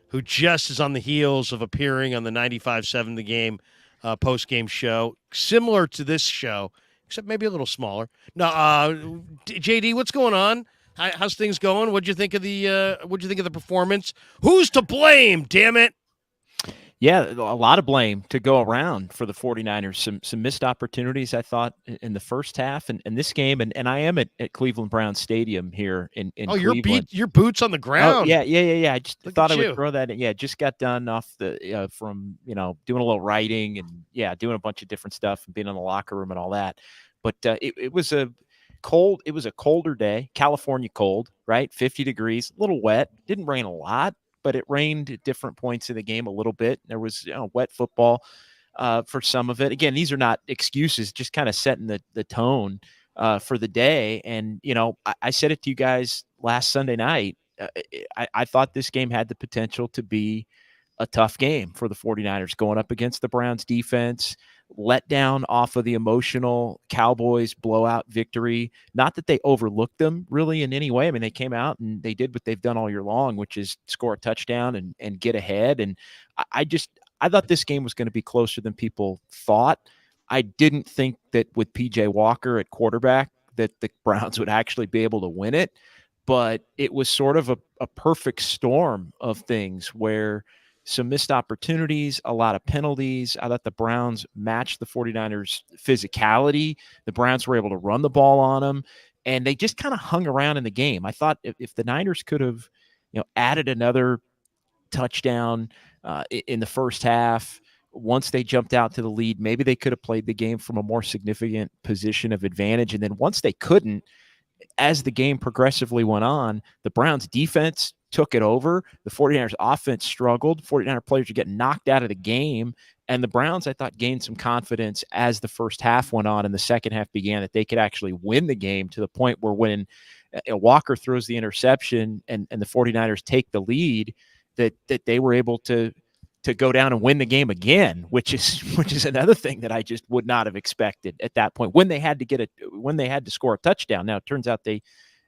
who just is on the heels of appearing on the 95.7 The Game post-game show, similar to this show, except maybe a little smaller. Now, JD, what's going on? How's things going? What'd you think of the performance? Who's to blame, damn it? Yeah, a lot of blame to go around for the 49ers. Some missed opportunities, I thought, in the first half and this game. And I am at Cleveland Browns Stadium here in Cleveland. Your boots on the ground. Oh, yeah. I just thought I would throw that in. Yeah, just got done off from doing a little writing and doing a bunch of different stuff and being in the locker room and all that. But it was a colder day, California cold, right? 50 degrees, a little wet. Didn't rain a lot, but it rained at different points in the game a little bit. There was wet football for some of it. Again, these are not excuses, just kind of setting the tone for the day. And, I said it to you guys last Sunday night. I thought this game had the potential to be a tough game for the 49ers going up against the Browns defense, let down off of the emotional Cowboys blowout victory. Not that they overlooked them really in any way. I mean, they came out and they did what they've done all year long, which is score a touchdown and get ahead. And I thought this game was going to be closer than people thought. I didn't think that with PJ Walker at quarterback that the Browns would actually be able to win it, but it was sort of a perfect storm of things where some missed opportunities, a lot of penalties. I thought the Browns matched the 49ers' physicality. The Browns were able to run the ball on them, and they just kind of hung around in the game. I thought if the Niners could have, added another touchdown in the first half, once they jumped out to the lead, maybe they could have played the game from a more significant position of advantage. And then once they couldn't, as the game progressively went on, the Browns defense took it over. The 49ers offense struggled. 49er players were getting knocked out of the game. And the Browns, I thought, gained some confidence as the first half went on and the second half began that they could actually win the game to the point where when Walker throws the interception and the 49ers take the lead, that they were able to go down and win the game again, which is another thing that I just would not have expected at that point when they had to score a touchdown. Now it turns out they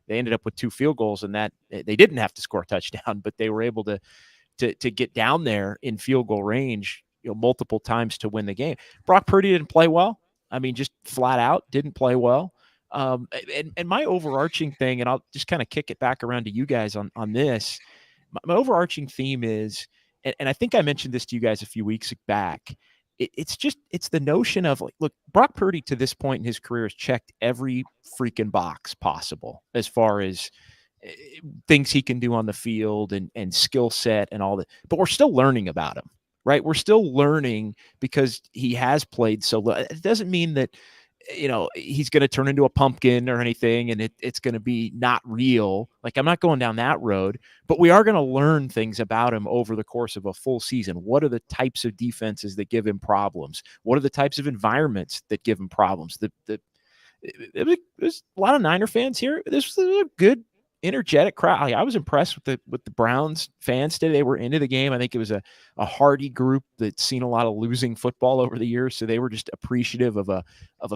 ended up with 2 field goals and that they didn't have to score a touchdown, but they were able to get down there in field goal range, multiple times to win the game. Brock Purdy didn't play well. I mean, just flat out didn't play well. And my overarching thing, and I'll just kind of kick it back around to you guys on this. My overarching theme is, and I think I mentioned this to you guys a few weeks back, it's the notion of like, look, Brock Purdy to this point in his career has checked every freaking box possible as far as things he can do on the field and skill set and all that. But we're still learning about him, right? We're still learning because he has played so little. It doesn't mean that, he's going to turn into a pumpkin or anything and it's going to be not real. Like, I'm not going down that road, but we are going to learn things about him over the course of a full season. What are the types of defenses that give him problems? What are the types of environments that give him problems? There's a lot of Niner fans here. This was a good, energetic crowd. I was impressed with the Browns fans today. They were into the game. I think it was a hardy group that's seen a lot of losing football over the years, so they were just appreciative of a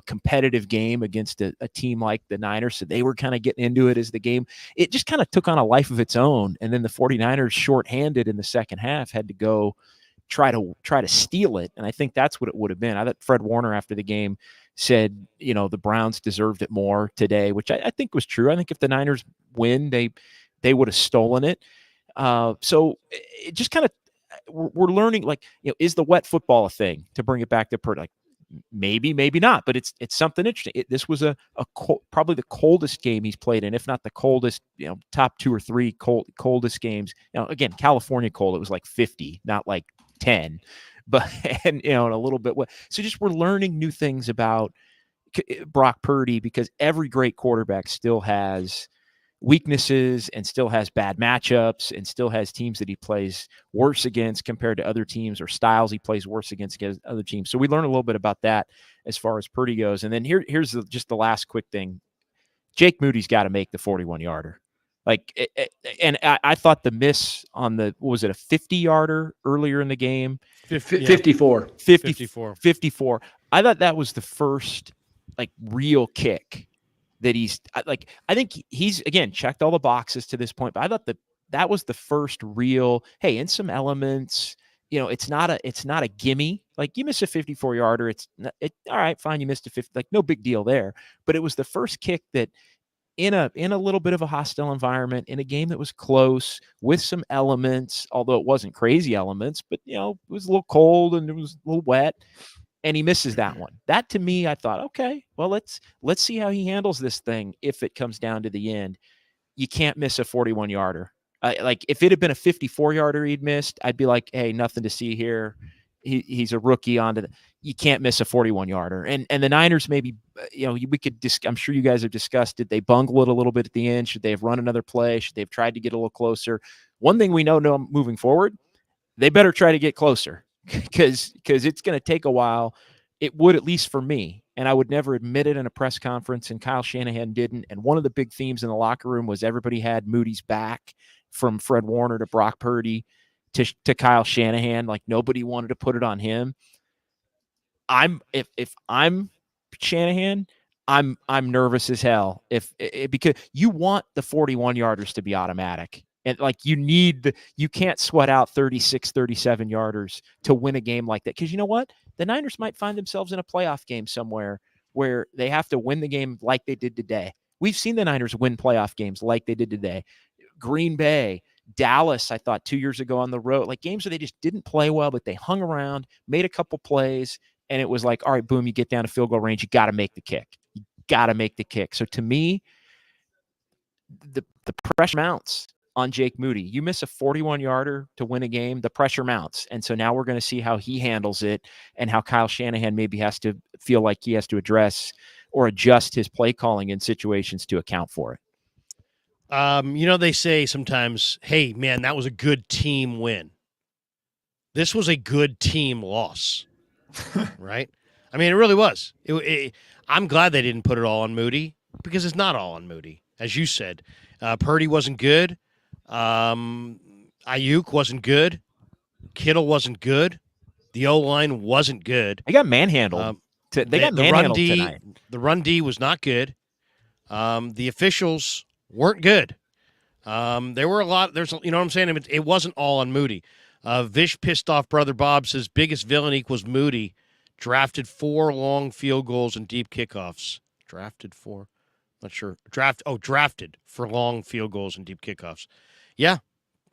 competitive game against a team like the Niners. So they were kind of getting into it as the game. It just kind of took on a life of its own, and then the 49ers, shorthanded in the second half, had to go try to steal it, and I think that's what it would have been. I thought Fred Warner after the game said, the Browns deserved it more today, which I think was true. I think if the Niners win, they would have stolen it. So it just kind of, we're learning, like, is the wet football a thing, to bring it back to Purdy? Like, maybe not, but it's something interesting. This was probably the coldest game he's played in, if not the coldest, top 2 or 3 coldest games. Again, California cold, it was like 50, not like 10. But and a little bit. So just we're learning new things about Brock Purdy, because every great quarterback still has weaknesses and still has bad matchups and still has teams that he plays worse against compared to other teams, or styles he plays worse against other teams. So we learned a little bit about that as far as Purdy goes. And then here's just the last quick thing. Jake Moody's got to make the 41-yarder. And I thought the miss on was it a 50-yarder earlier in the game? 54. 54. I thought that was the first like real kick that he's like. I think he's again checked all the boxes to this point, but I thought that was the first real. Hey, in some elements, it's not a gimme. Like you miss a 54-yarder, all right, fine. You missed a 50, like no big deal there. But it was the first kick that in a little bit of a hostile environment, in a game that was close with some elements, although it wasn't crazy elements, but it was a little cold and it was a little wet, and he misses that one. That to me, I thought, okay, well, let's see how he handles this thing if it comes down to the end. You can't miss a 41-yarder. Like if it had been a 54-yarder he'd missed, I'd be like, hey, nothing to see here. He's a rookie you can't miss a 41-yarder. And the Niners maybe, we could I'm sure you guys have discussed, did they bungle it a little bit at the end? Should they have run another play? Should they have tried to get a little closer? One thing we know moving forward, they better try to get closer because it's going to take a while. It would, at least for me, and I would never admit it in a press conference, and Kyle Shanahan didn't. And one of the big themes in the locker room was everybody had Moody's back, from Fred Warner to Brock Purdy to Kyle Shanahan. Like nobody wanted to put it on him. If I'm Shanahan, I'm nervous as hell because you want the 41-yarders to be automatic. And like you can't sweat out 36, 37 yarders to win a game like that. Because you know what? The Niners might find themselves in a playoff game somewhere where they have to win the game like they did today. We've seen the Niners win playoff games like they did today. Green Bay, Dallas, I thought 2 years ago on the road, like games where they just didn't play well, but they hung around, made a couple plays, and it was like, all right, boom, you get down to field goal range, you got to make the kick. You got to make the kick. So to me, the pressure mounts on Jake Moody. You miss a 41-yarder to win a game, the pressure mounts. And so now we're going to see how he handles it and how Kyle Shanahan maybe has to feel like he has to address or adjust his play calling in situations to account for it. They say sometimes, hey, man, that was a good team win. This was a good team loss, right? I mean, it really was. I'm glad they didn't put it all on Moody because it's not all on Moody. As you said, Purdy wasn't good. Ayuk wasn't good. Kittle wasn't good. The O-line wasn't good. They got manhandled. They got manhandled tonight. The run D was not good. The officials weren't good. There were a lot. You know what I'm saying? It wasn't all on Moody. Vish pissed off brother Bob says biggest villain equals Moody. Drafted 4 long field goals and deep kickoffs. Drafted 4. Not sure. Drafted for long field goals and deep kickoffs. Yeah.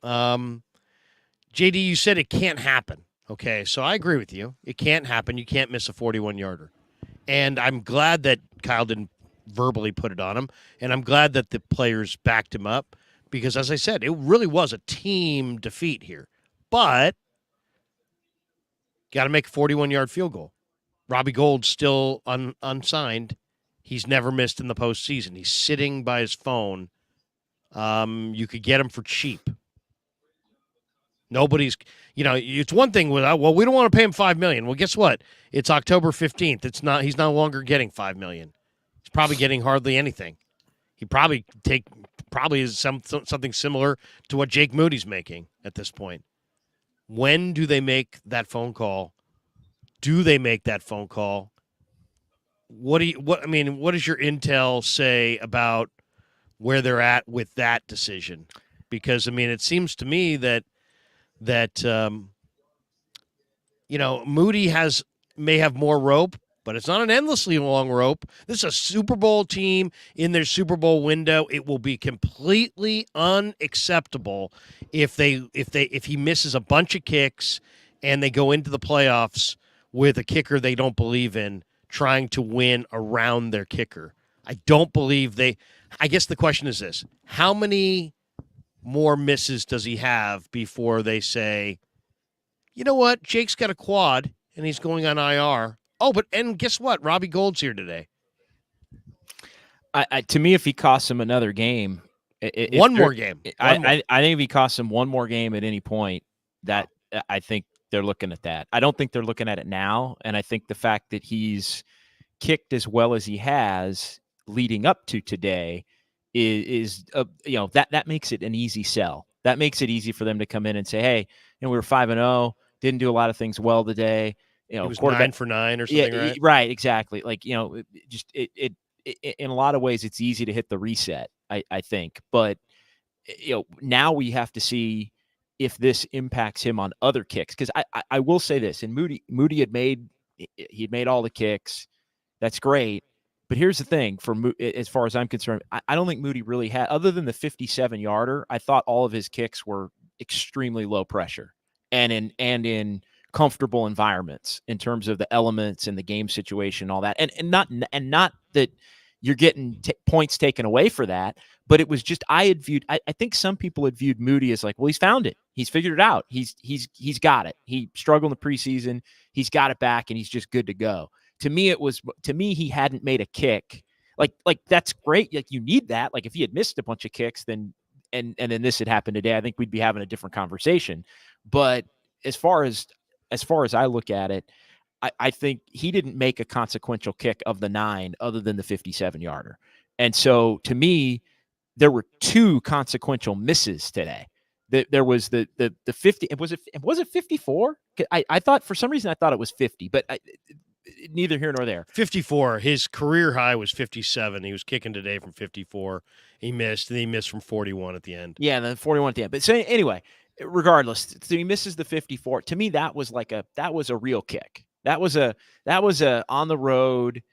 JD, you said it can't happen. Okay, so I agree with you. It can't happen. You can't miss a 41-yarder. And I'm glad that Kyle didn't verbally put it on him, and I'm glad that the players backed him up because, as I said, it really was a team defeat here. But got to make a 41-yard field goal. Robbie Gould's still unsigned. He's never missed in the postseason. He's sitting by his phone. You could get him for cheap. Nobody's, it's one thing with, well, we don't want to pay him $5 million. Well, guess what? It's October 15th. He's no longer getting $5 million. He's probably getting hardly anything. He probably is something similar to what Jake Moody's making at this point. When do they make that phone call? Do they make that phone call? What does your intel say about where they're at with that decision? Because it seems to me that Moody may have more rope, but it's not an endlessly long rope. This is a Super Bowl team in their Super Bowl window. It will be completely unacceptable if he misses a bunch of kicks and they go into the playoffs with a kicker they don't believe in, trying to win around their kicker. I don't believe I guess the question is this: how many more misses does he have before they say, you know what, Jake's got a quad and he's going on IR? Oh, and guess what? Robbie Gould's here today. To me, if he costs him another game, one more game. I think if he costs him one more game at any point, that I think they're looking at that. I don't think they're looking at it now, and I think the fact that he's kicked as well as he has leading up to today is that makes it an easy sell. That makes it easy for them to come in and say, hey, we were 5-0. didn't do a lot of things well today. It was 9 for 9 or something, right? Right, exactly. Like, it in a lot of ways, it's easy to hit the reset, I think. But, now we have to see if this impacts him on other kicks. Because I will say this, and Moody had made all the kicks. That's great. But here's the thing, as far as I'm concerned, I don't think Moody really had, other than the 57-yarder, I thought all of his kicks were extremely low pressure and in comfortable environments in terms of the elements and the game situation, all that. And not that you're getting points taken away for that, but it was just, I think some people had viewed Moody as like, well, he's found it. He's figured it out. He's got it. He struggled in the preseason. He's got it back and he's just good to go. To me, he hadn't made a kick. Like that's great. Like, you need that. Like, if he had missed a bunch of kicks, then and then this had happened today, I think we'd be having a different conversation. But as far as I look at it, I think he didn't make a consequential kick of the 9 other than the 57-yarder. And so to me, there were 2 consequential misses today. There was the 50. Was it 54? I thought, for some reason, I thought it was 50, but neither here nor there. 54. His career high was 57. He was kicking today from 54. He missed, and he missed from 41 at the end. Yeah, the 41 at the end. But so anyway, regardless, so he misses the 54. To me, that was a real kick. That was a on the road,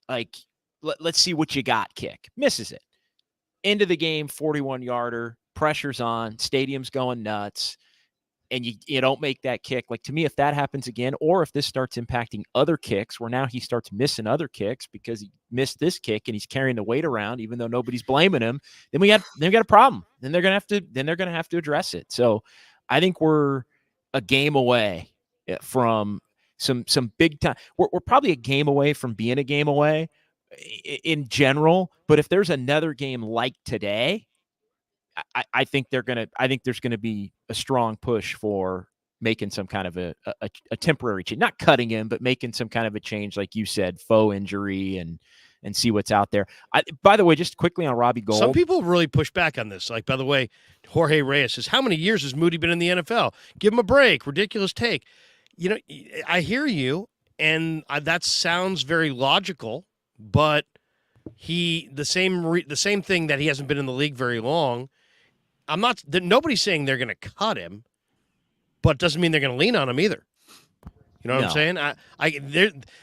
like, let's see what you got kick. Misses it. End of the game, 41-yarder, pressure's on, stadium's going nuts, and you don't make that kick. Like, to me, if that happens again, or if this starts impacting other kicks, where now he starts missing other kicks because he missed this kick and he's carrying the weight around, even though nobody's blaming him, then we got a problem. Then they're gonna have to address it. So I think we're a game away from some big time. We're probably a game away from being a game away in general. But if there's another game like today, I think there's going to be a strong push for making some kind of a temporary change, not cutting him, but making some kind of a change, like you said, faux injury and see what's out there. By the way, just quickly on Robbie Gould. Some people really push back on this. Like, by the way, Jorge Reyes says, how many years has Moody been in the NFL? Give him a break. Ridiculous take. I hear you, and that sounds very logical, but the same thing that he hasn't been in the league very long. Nobody's saying they're going to cut him, but doesn't mean they're going to lean on him either. You know what I'm saying?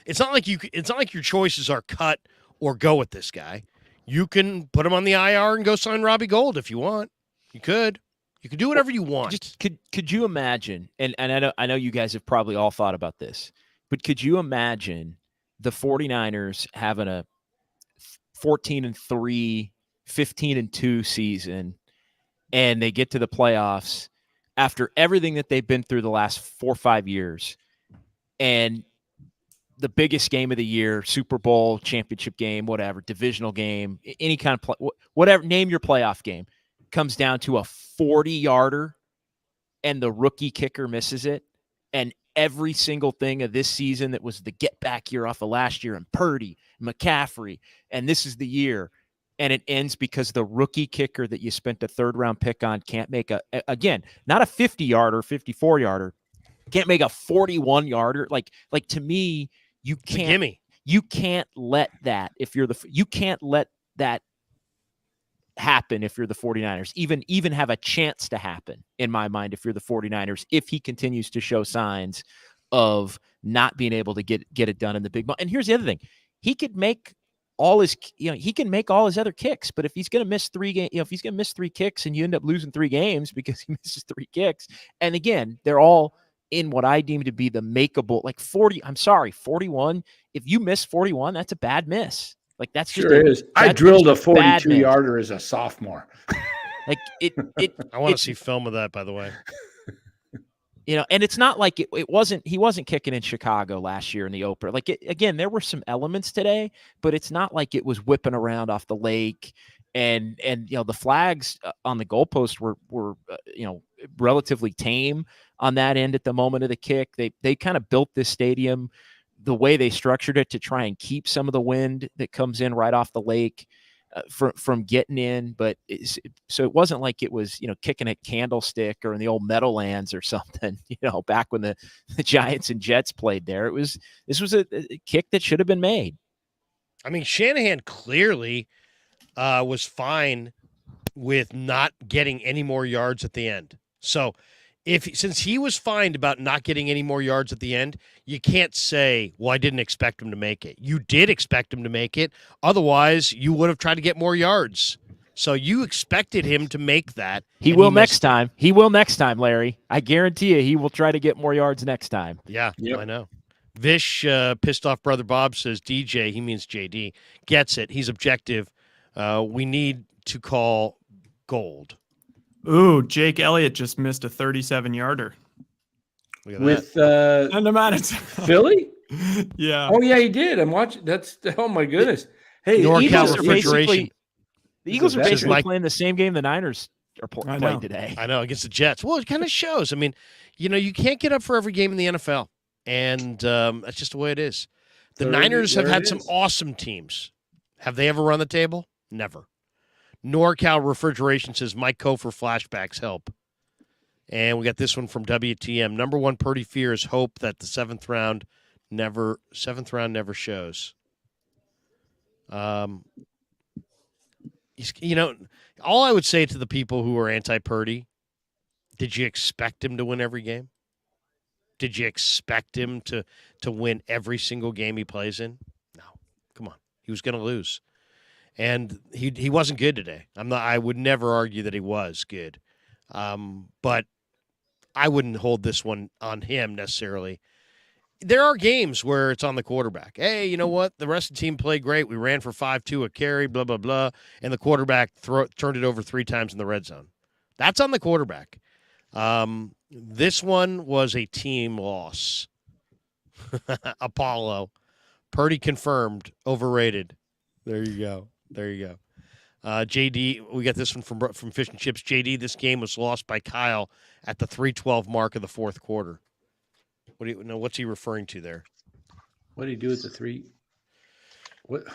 It's not like your choices are cut or go with this guy. You can put him on the IR and go sign Robbie Gould if you want. You could do whatever you want. Just could you imagine? And I know you guys have probably all thought about this, but could you imagine the 49ers having a 14-3, 15-2 season, and they get to the playoffs after everything that they've been through the last 4 or 5 years, and the biggest game of the year, Super Bowl, championship game, whatever, divisional game, any kind of whatever, name your playoff game, comes down to a 40-yarder and the rookie kicker misses it, and every single thing of this season that was the get back year off of last year, and Purdy, McCaffrey, and this is the year, and it ends because the rookie kicker that you spent a 3rd-round pick on can't make again, not a 50-yarder, 54-yarder, can't make a 41-yarder. Like to me, you can't let that, you can't let that happen if you're the 49ers, even have a chance to happen, in my mind, if you're the 49ers, if he continues to show signs of not being able to get it done in the big. And here's the other thing. He could make all his, he can make all his other kicks, but if he's going to miss 3 games, if he's going to miss 3 kicks and you end up losing 3 games because he misses 3 kicks, and again, they're all in what I deem to be the makeable, like 41. If you miss 41, that's a bad miss. Like, that's just is. I drilled a 42-yarder as a sophomore. Like it I want to see film of that, by the way. And it's not like he wasn't kicking in Chicago last year in the opener. Like, again, there were some elements today, but it's not like it was whipping around off the lake, and the flags on the goalpost were relatively tame on that end at the moment of the kick. They kind of built this stadium the way they structured it to try and keep some of the wind that comes in right off the lake. from getting in, but so it wasn't like it was, kicking a candlestick or in the old Meadowlands or something, back when the Giants and Jets played there. This was a kick that should have been made. I mean, Shanahan clearly was fine with not getting any more yards at the end. So since he was fined about not getting any more yards at the end, you can't say, well, I didn't expect him to make it. You did expect him to make it. Otherwise, you would have tried to get more yards. So you expected him to make that. He will next time. He will next time, Larry. I guarantee you he will try to get more yards next time. Yeah, yep. I know. Vish, pissed off brother Bob, says DJ, he means JD, gets it. He's objective. We need to call gold. Ooh, Jake Elliott just missed a 37-yarder. With Philly? Yeah. Oh, yeah, he did. I'm watching. Oh, my goodness. Hey, NorCal refrigeration. The Eagles are basically playing the same game the Niners are playing today. I know, against the Jets. Well, it kind of shows. I mean, you can't get up for every game in the NFL, and that's just the way it is. The Niners have had some awesome teams. Have they ever run the table? Never. NorCal Refrigeration says Mike Kofor flashbacks help. And we got this one from WTM. Number one Purdy fear is hope that the seventh round never shows. All I would say to the people who are anti-Purdy, did you expect him to win every game? Did you expect him to win every single game he plays in? No. Come on. He was going to lose. And he wasn't good today. I would never argue that he was good. But I wouldn't hold this one on him necessarily. There are games where it's on the quarterback. Hey, you know what? The rest of the team played great. We ran for 5-2 a carry, blah, blah, blah. And the quarterback turned it over 3 times in the red zone. That's on the quarterback. This one was a team loss. Apollo. Purdy confirmed. Overrated. There you go. JD, we got this one from Fish and Chips. JD, this game was lost by Kyle at the 3:12 mark of the fourth quarter. What's he referring to there? What did he do at the 3? What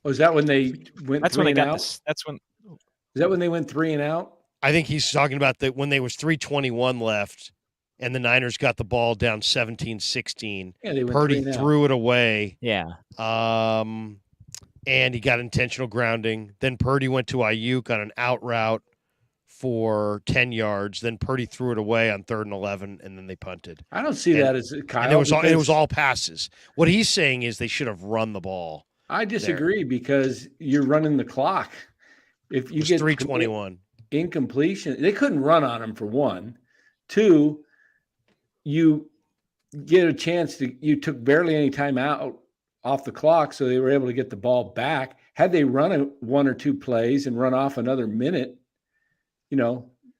was that when they went? That's when they got this. That's when. Is that when they went 3 and out? I think he's talking about when there was 3:21 left, and the Niners got the ball down 17-16. Yeah, they went Purdy threw it away. Yeah. And he got intentional grounding. Then Purdy went to Ayuk on an out route for 10 yards. Then Purdy threw it away on 3rd and 11, and then they punted. I don't see that as Kyle. And it was all passes. What he's saying is they should have run the ball. I disagree because you're running the clock. If you get 3:21 incompletion, they couldn't run on him for 1. 2, you get a chance you took barely any time out off the clock, so they were able to get the ball back. Had they run 1 or 2 plays and run off another minute,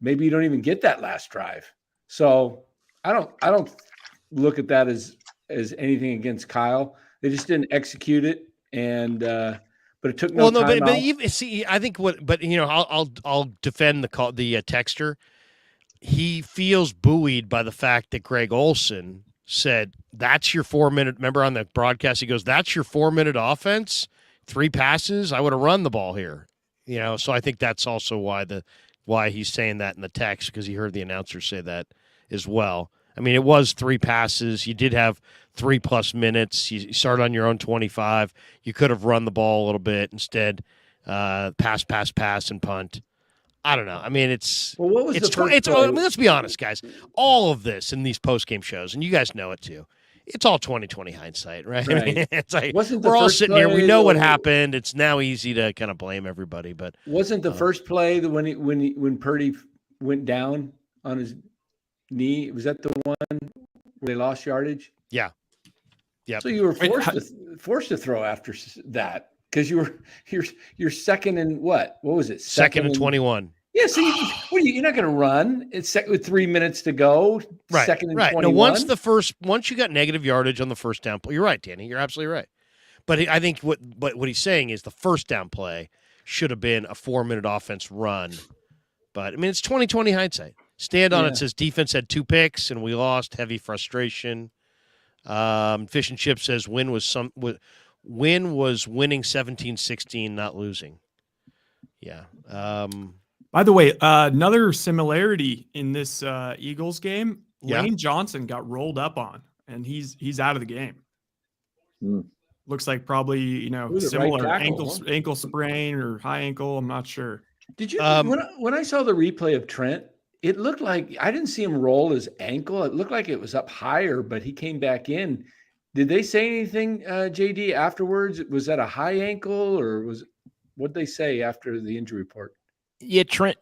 maybe you don't even get that last drive. So I don't look at that as anything against Kyle. They just didn't execute it, and but it took no time. But even see, I think I'll defend the texter. He feels buoyed by the fact that Greg Olsen said, that's your 4-minute. Remember on the broadcast, he goes, that's your 4-minute offense, 3 passes. I would have run the ball here, So I think that's also why he's saying that in the text, because he heard the announcer say that as well. I mean, it was 3 passes. You did have 3+ minutes. You started on your own 25. You could have run the ball a little bit instead. Pass, and punt. I don't know. I mean, let's be honest, guys. All of this in these post-game shows, and you guys know it too, it's all 20/20 hindsight, right? I mean, it's like we're all sitting here. We know what happened. It's now easy to kind of blame everybody. But wasn't the first play when Purdy went down on his knee? Was that the one where they lost yardage? Yeah. So you were forced to throw after that. Because you're second and what? What was it? Second and 21. Yeah, so you're not going to run. It's with 3 minutes to go. Right. Second and right. 21. No, once you got negative yardage on the first down play, you're right, Danny. You're absolutely right. But I think what he's saying is the first down play should have been a 4-minute offense run. But I mean, it's 20/20 hindsight. Stand on it says defense had 2 picks and we lost. Heavy frustration. Fish and Chip says win was winning 17-16, not losing. Yeah. By the way, another similarity in this Eagles game, Yeah. Lane Johnson got rolled up on, and he's out of the game. Looks like probably similar right tackle, ankle sprain or high ankle. I'm not sure. Did you when I saw the replay of Trent, it looked like I didn't see him roll his ankle. It looked like it was up higher, but he came back in. Did they say anything, JD, afterwards? Was that a high ankle, or what'd they say after the injury report? Yeah, Trent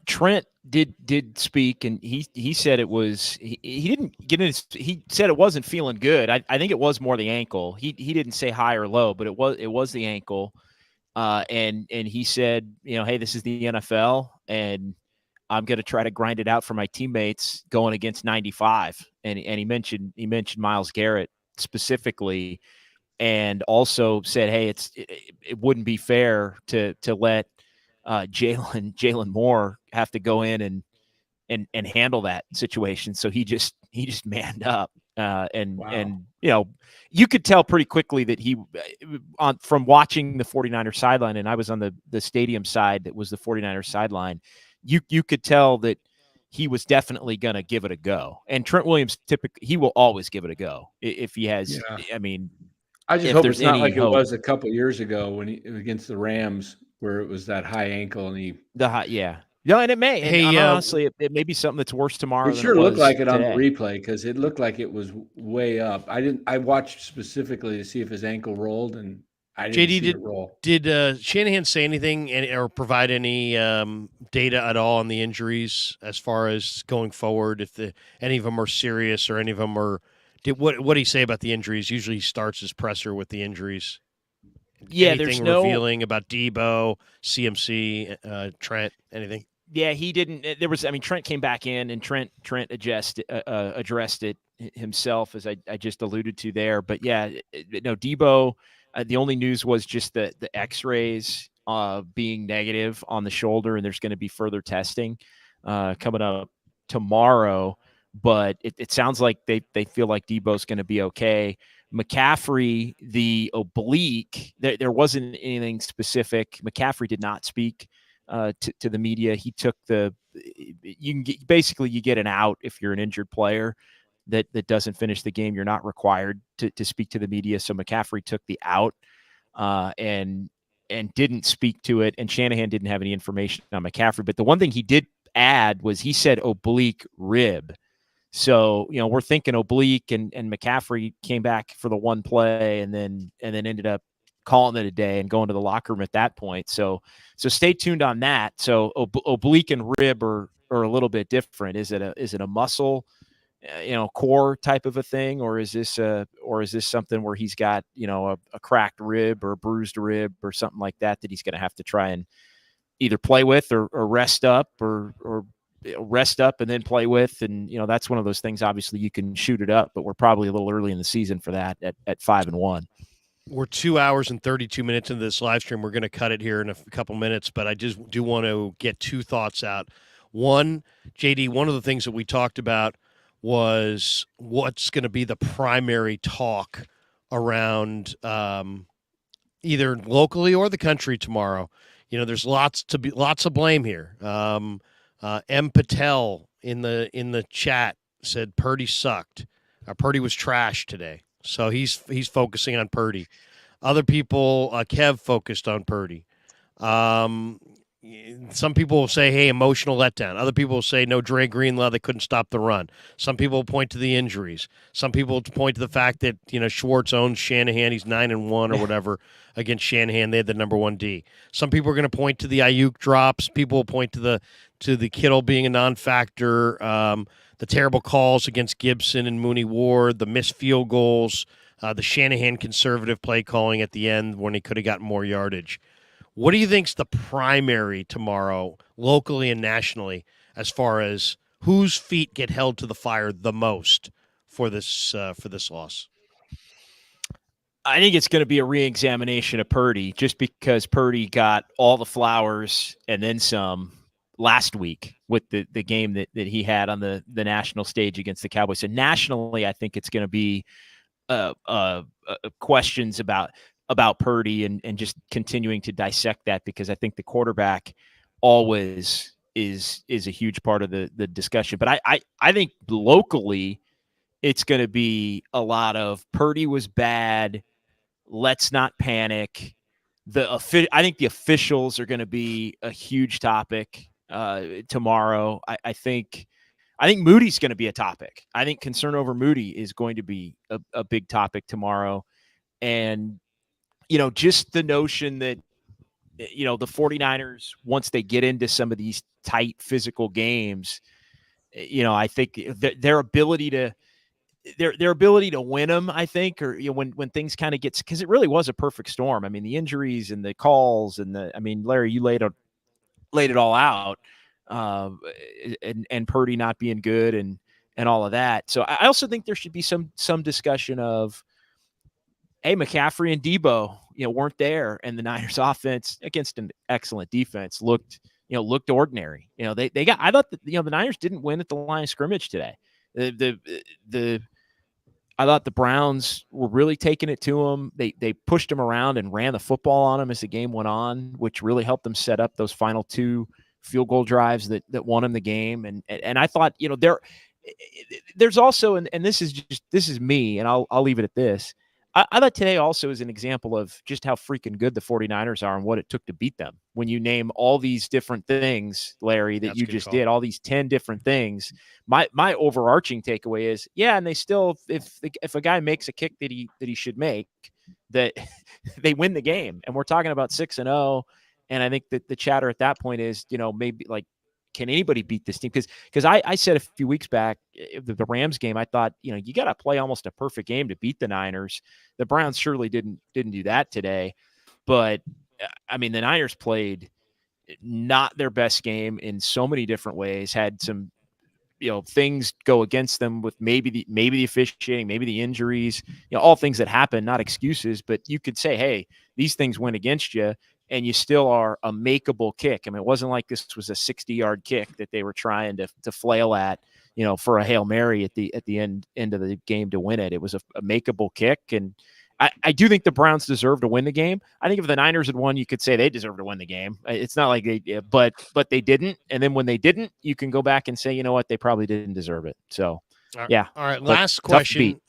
did speak, and he said it was he didn't get in. He said it wasn't feeling good. I think it was more the ankle. He didn't say high or low, but it was the ankle. And he said, hey, this is the NFL, and I'm going to try to grind it out for my teammates going against 95. And he mentioned Myles Garrett specifically, and also said, hey, it wouldn't be fair to let Jalen Moore have to go in and handle that situation. So he just manned up. And you could tell pretty quickly that he from watching the 49ers sideline, and I was on the stadium side that was the 49ers sideline, you could tell that he was definitely going to give it a go. And Trent Williams typically, he will always give it a go if he has. Yeah. I mean, I just hope it's not like it was a couple of years ago when he against the Rams, where it was that high ankle and No, and it may. And honestly, it may be something that's worse tomorrow. It sure looked like it on the replay, because it looked like it was way up. I watched specifically to see if his ankle rolled, and I didn't see it roll. Did Shanahan say anything or provide any data at all on the injuries as far as going forward? If any of them are serious or any of them are, what did he say about the injuries? Usually he starts his presser with the injuries. Yeah, anything there's revealing about Debo, CMC, Trent, anything? Yeah, he didn't. There was, Trent came back in, and Trent addressed it himself, as I just alluded to there. But yeah, no, Debo. The only news was just the X-rays being negative on the shoulder, and there's going to be further testing coming up tomorrow. But it sounds like they feel like Debo's going to be okay. McCaffrey, the oblique, there wasn't anything specific. McCaffrey did not speak to the media. He took you get an out if you're an injured player that doesn't finish the game. You're not required to speak to the media. So McCaffrey took the out and didn't speak to it. And Shanahan didn't have any information on McCaffrey. But the one thing he did add was he said oblique rib. So, we're thinking oblique, and McCaffrey came back for the one play and then ended up calling it a day and going to the locker room at that point. So stay tuned on that. So oblique and rib are a little bit different. Is it a muscle, core type of a thing, or is this something where he's got, a cracked rib or a bruised rib or something like that he's going to have to try and either play with or rest up or rest up and then play with. And, that's one of those things, obviously you can shoot it up, but we're probably a little early in the season for that at 5-1. We're 2 hours and 32 minutes into this live stream. We're going to cut it here in a couple minutes, but I just do want to get two thoughts out. One, JD, one of the things that we talked about was what's going to be the primary talk around either locally or the country tomorrow. There's lots of blame here. M. Patel in the chat said Purdy sucked. Purdy was trash today. So he's focusing on Purdy. Other people, Kev focused on Purdy. Some people will say, hey, emotional letdown. Other people will say, no, Dre Greenlaw, they couldn't stop the run. Some people will point to the injuries. Some people will point to the fact that, Schwartz owns Shanahan. He's 9-1 or whatever against Shanahan. They had the number 1 D. Some people are going to point to the Ayuk drops. People will point to the Kittle being a non-factor, the terrible calls against Gibson and Mooney Ward, the missed field goals, the Shanahan conservative play calling at the end when he could have gotten more yardage. What do you think's the primary tomorrow, locally and nationally, as far as whose feet get held to the fire the most for this loss? I think it's going to be a re-examination of Purdy, just because Purdy got all the flowers and then some last week with the game that he had on the national stage against the Cowboys. So nationally, I think it's going to be questions about Purdy and just continuing to dissect that, because I think the quarterback always is a huge part of the discussion. But I think locally it's going to be a lot of Purdy was bad. Let's not panic. I think the officials are going to be a huge topic tomorrow. I think Moody's going to be a topic. I think concern over Moody is going to be a big topic tomorrow. And, just the notion that, the 49ers, once they get into some of these tight physical games, I think their ability to win them, I think, or when things kind of gets, because it really was a perfect storm. I mean, the injuries and the calls and Larry, you laid it all out, and Purdy not being good and all of that. So I also think there should be some discussion of, hey, McCaffrey and Debo, weren't there, and the Niners offense against an excellent defense looked ordinary. I thought that, the Niners didn't win at the line of scrimmage today. I thought the Browns were really taking it to them. They pushed them around and ran the football on them as the game went on, which really helped them set up those final 2 field goal drives that won them the game. And I thought, there's also, and this is me, and I'll leave it at this. I thought today also is an example of just how freaking good the 49ers are and what it took to beat them. When you name all these different things, Larry, that you just did, all these 10 different things, my overarching takeaway is, and they still, if a guy makes a kick that he should make, that they win the game. And we're talking about 6-0. And I think that the chatter at that point is, maybe like, can anybody beat this team? Because I said a few weeks back, the Rams game, I thought, you got to play almost a perfect game to beat the Niners. The Browns surely didn't do that today. But, I mean, the Niners played not their best game in so many different ways, had some, things go against them with maybe the officiating, maybe the injuries, all things that happen, not excuses. But you could say, hey, these things went against you, and you still are a makeable kick. I mean, it wasn't like this was a 60-yard kick that they were trying to flail at, for a Hail Mary at the end of the game to win it. It was a makeable kick. And I do think the Browns deserve to win the game. I think if the Niners had won, you could say they deserve to win the game. It's not like but they didn't. And then when they didn't, you can go back and say, you know what, they probably didn't deserve it. So, yeah. All right. Last question.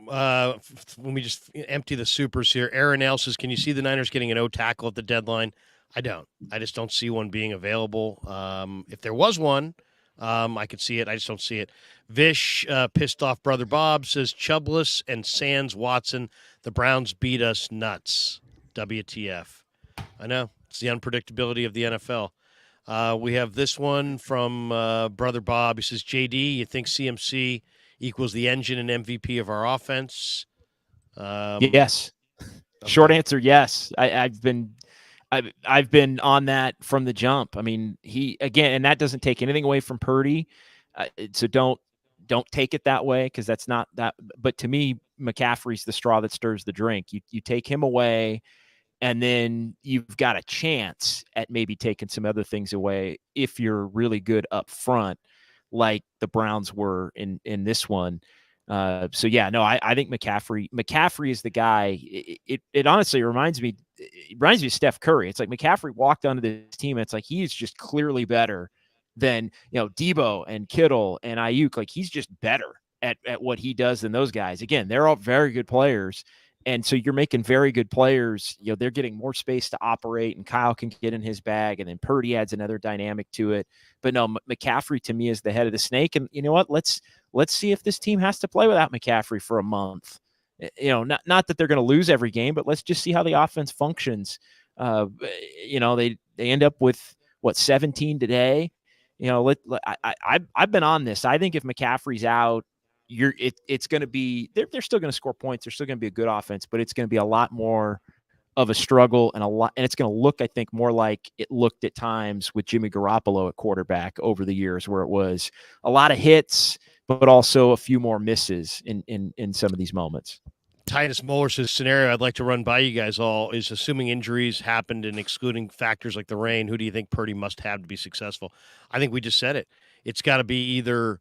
When we just empty the supers here, Aaron L says, can you see the Niners getting an O tackle at the deadline? I don't. I just don't see one being available. If there was one, I could see it. I just don't see it. Vish, pissed off brother Bob, says Chubless and Sans Watson, the Browns beat us nuts. WTF. I know. It's the unpredictability of the NFL. We have this one from brother Bob. He says, JD, you think CMC equals the engine and MVP of our offense? Yes. Okay. Short answer, yes. I've been on that from the jump. I mean, and that doesn't take anything away from Purdy. So don't take it that way, because that's not that. But to me, McCaffrey's the straw that stirs the drink. You take him away, and then you've got a chance at maybe taking some other things away if you're really good up front, like the Browns were in this one. I think McCaffrey is the guy. It honestly reminds me of Steph Curry. It's like McCaffrey walked onto this team, and it's like he's just clearly better than Debo and Kittle and Ayuk. Like, he's just better at what he does than those guys. Again, they're all very good players. And so you're making very good players, they're getting more space to operate, and Kyle can get in his bag, and then Purdy adds another dynamic to it. But no, McCaffrey to me is the head of the snake. And you know what? Let's see if this team has to play without McCaffrey for a month. Not that they're going to lose every game, but let's just see how the offense functions. They end up with 17 today. I've been on this. I think if McCaffrey's out, it's going to be, they're still going to score points. They're still going to be a good offense, but it's going to be a lot more of a struggle, and it's going to look, I think, more like it looked at times with Jimmy Garoppolo at quarterback over the years, where it was a lot of hits, but also a few more misses in some of these moments. Titus Muller's scenario I'd like to run by you guys all is, assuming injuries happened and excluding factors like the rain, who do you think Purdy must have to be successful? I think we just said it. It's got to be either,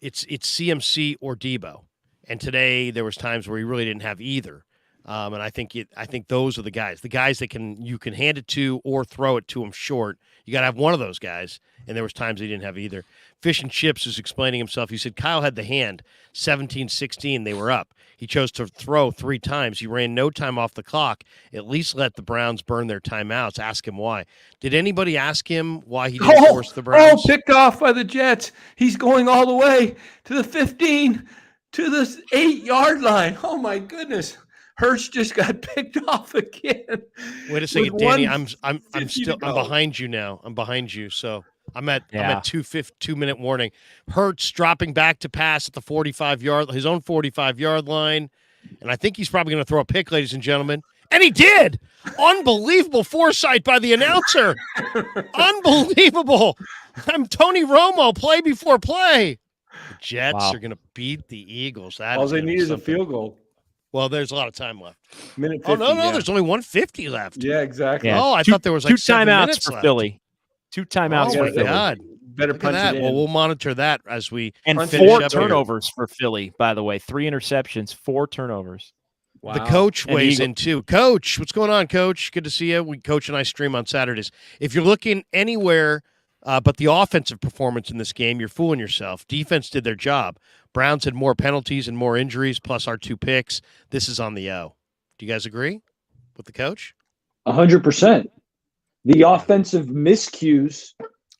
it's CMC or Debo. And today there was times where he really didn't have either. And I think those are the guys that you can hand it to or throw it to him short. You got to have one of those guys, and there was times he didn't have either. Fish and Chips is explaining himself. He said Kyle had the hand, 17-16, they were up. He chose to throw 3 times. He ran no time off the clock. At least let the Browns burn their timeouts. Ask him why. Did anybody ask him why he didn't force the Browns? Picked off by the Jets. He's going all the way to the 15, to the 8-yard line. Oh, my goodness. Herz just got picked off again. Wait a second, Danny. I'm behind you now. I'm behind you. So I'm at 2-minute warning. Herz dropping back to pass at the 45-yard, his own 45-yard line, and I think he's probably going to throw a pick, ladies and gentlemen. And he did. Unbelievable foresight by the announcer. Unbelievable. I'm Tony Romo. Play before play. The Jets are going to beat the Eagles. All they need is a field goal. Well, there's a lot of time left. Minute 50, no, there's only 150 left. Yeah, exactly. Yeah. Oh, I thought there was like 2 timeouts for left. Philly. 2 timeouts for Philly. God. Better punch it in. Well, we'll monitor that as we and 4 turnovers for Philly, by the way. 3 interceptions, 4 turnovers. Wow. The coach weighs in too. Coach, what's going on, Coach? Good to see you. Coach and I stream on Saturdays. If you're looking anywhere but the offensive performance in this game, you're fooling yourself. Defense did their job. Browns had more penalties and more injuries, plus our 2 picks. This is on the O. Do you guys agree with the coach? 100%. The offensive miscues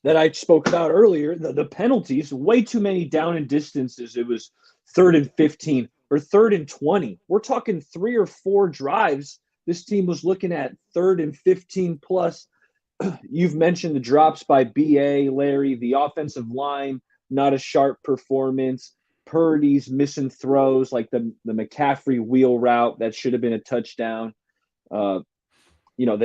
that I spoke about earlier, the penalties, way too many down and distances. It was 3rd and 15 or 3rd and 20. We're talking 3 or 4 drives. This team was looking at 3rd and 15 plus. You've mentioned the drops by BA, Larry, the offensive line, not a sharp performance. Purdy's missing throws like the McCaffrey wheel route that should have been a touchdown. The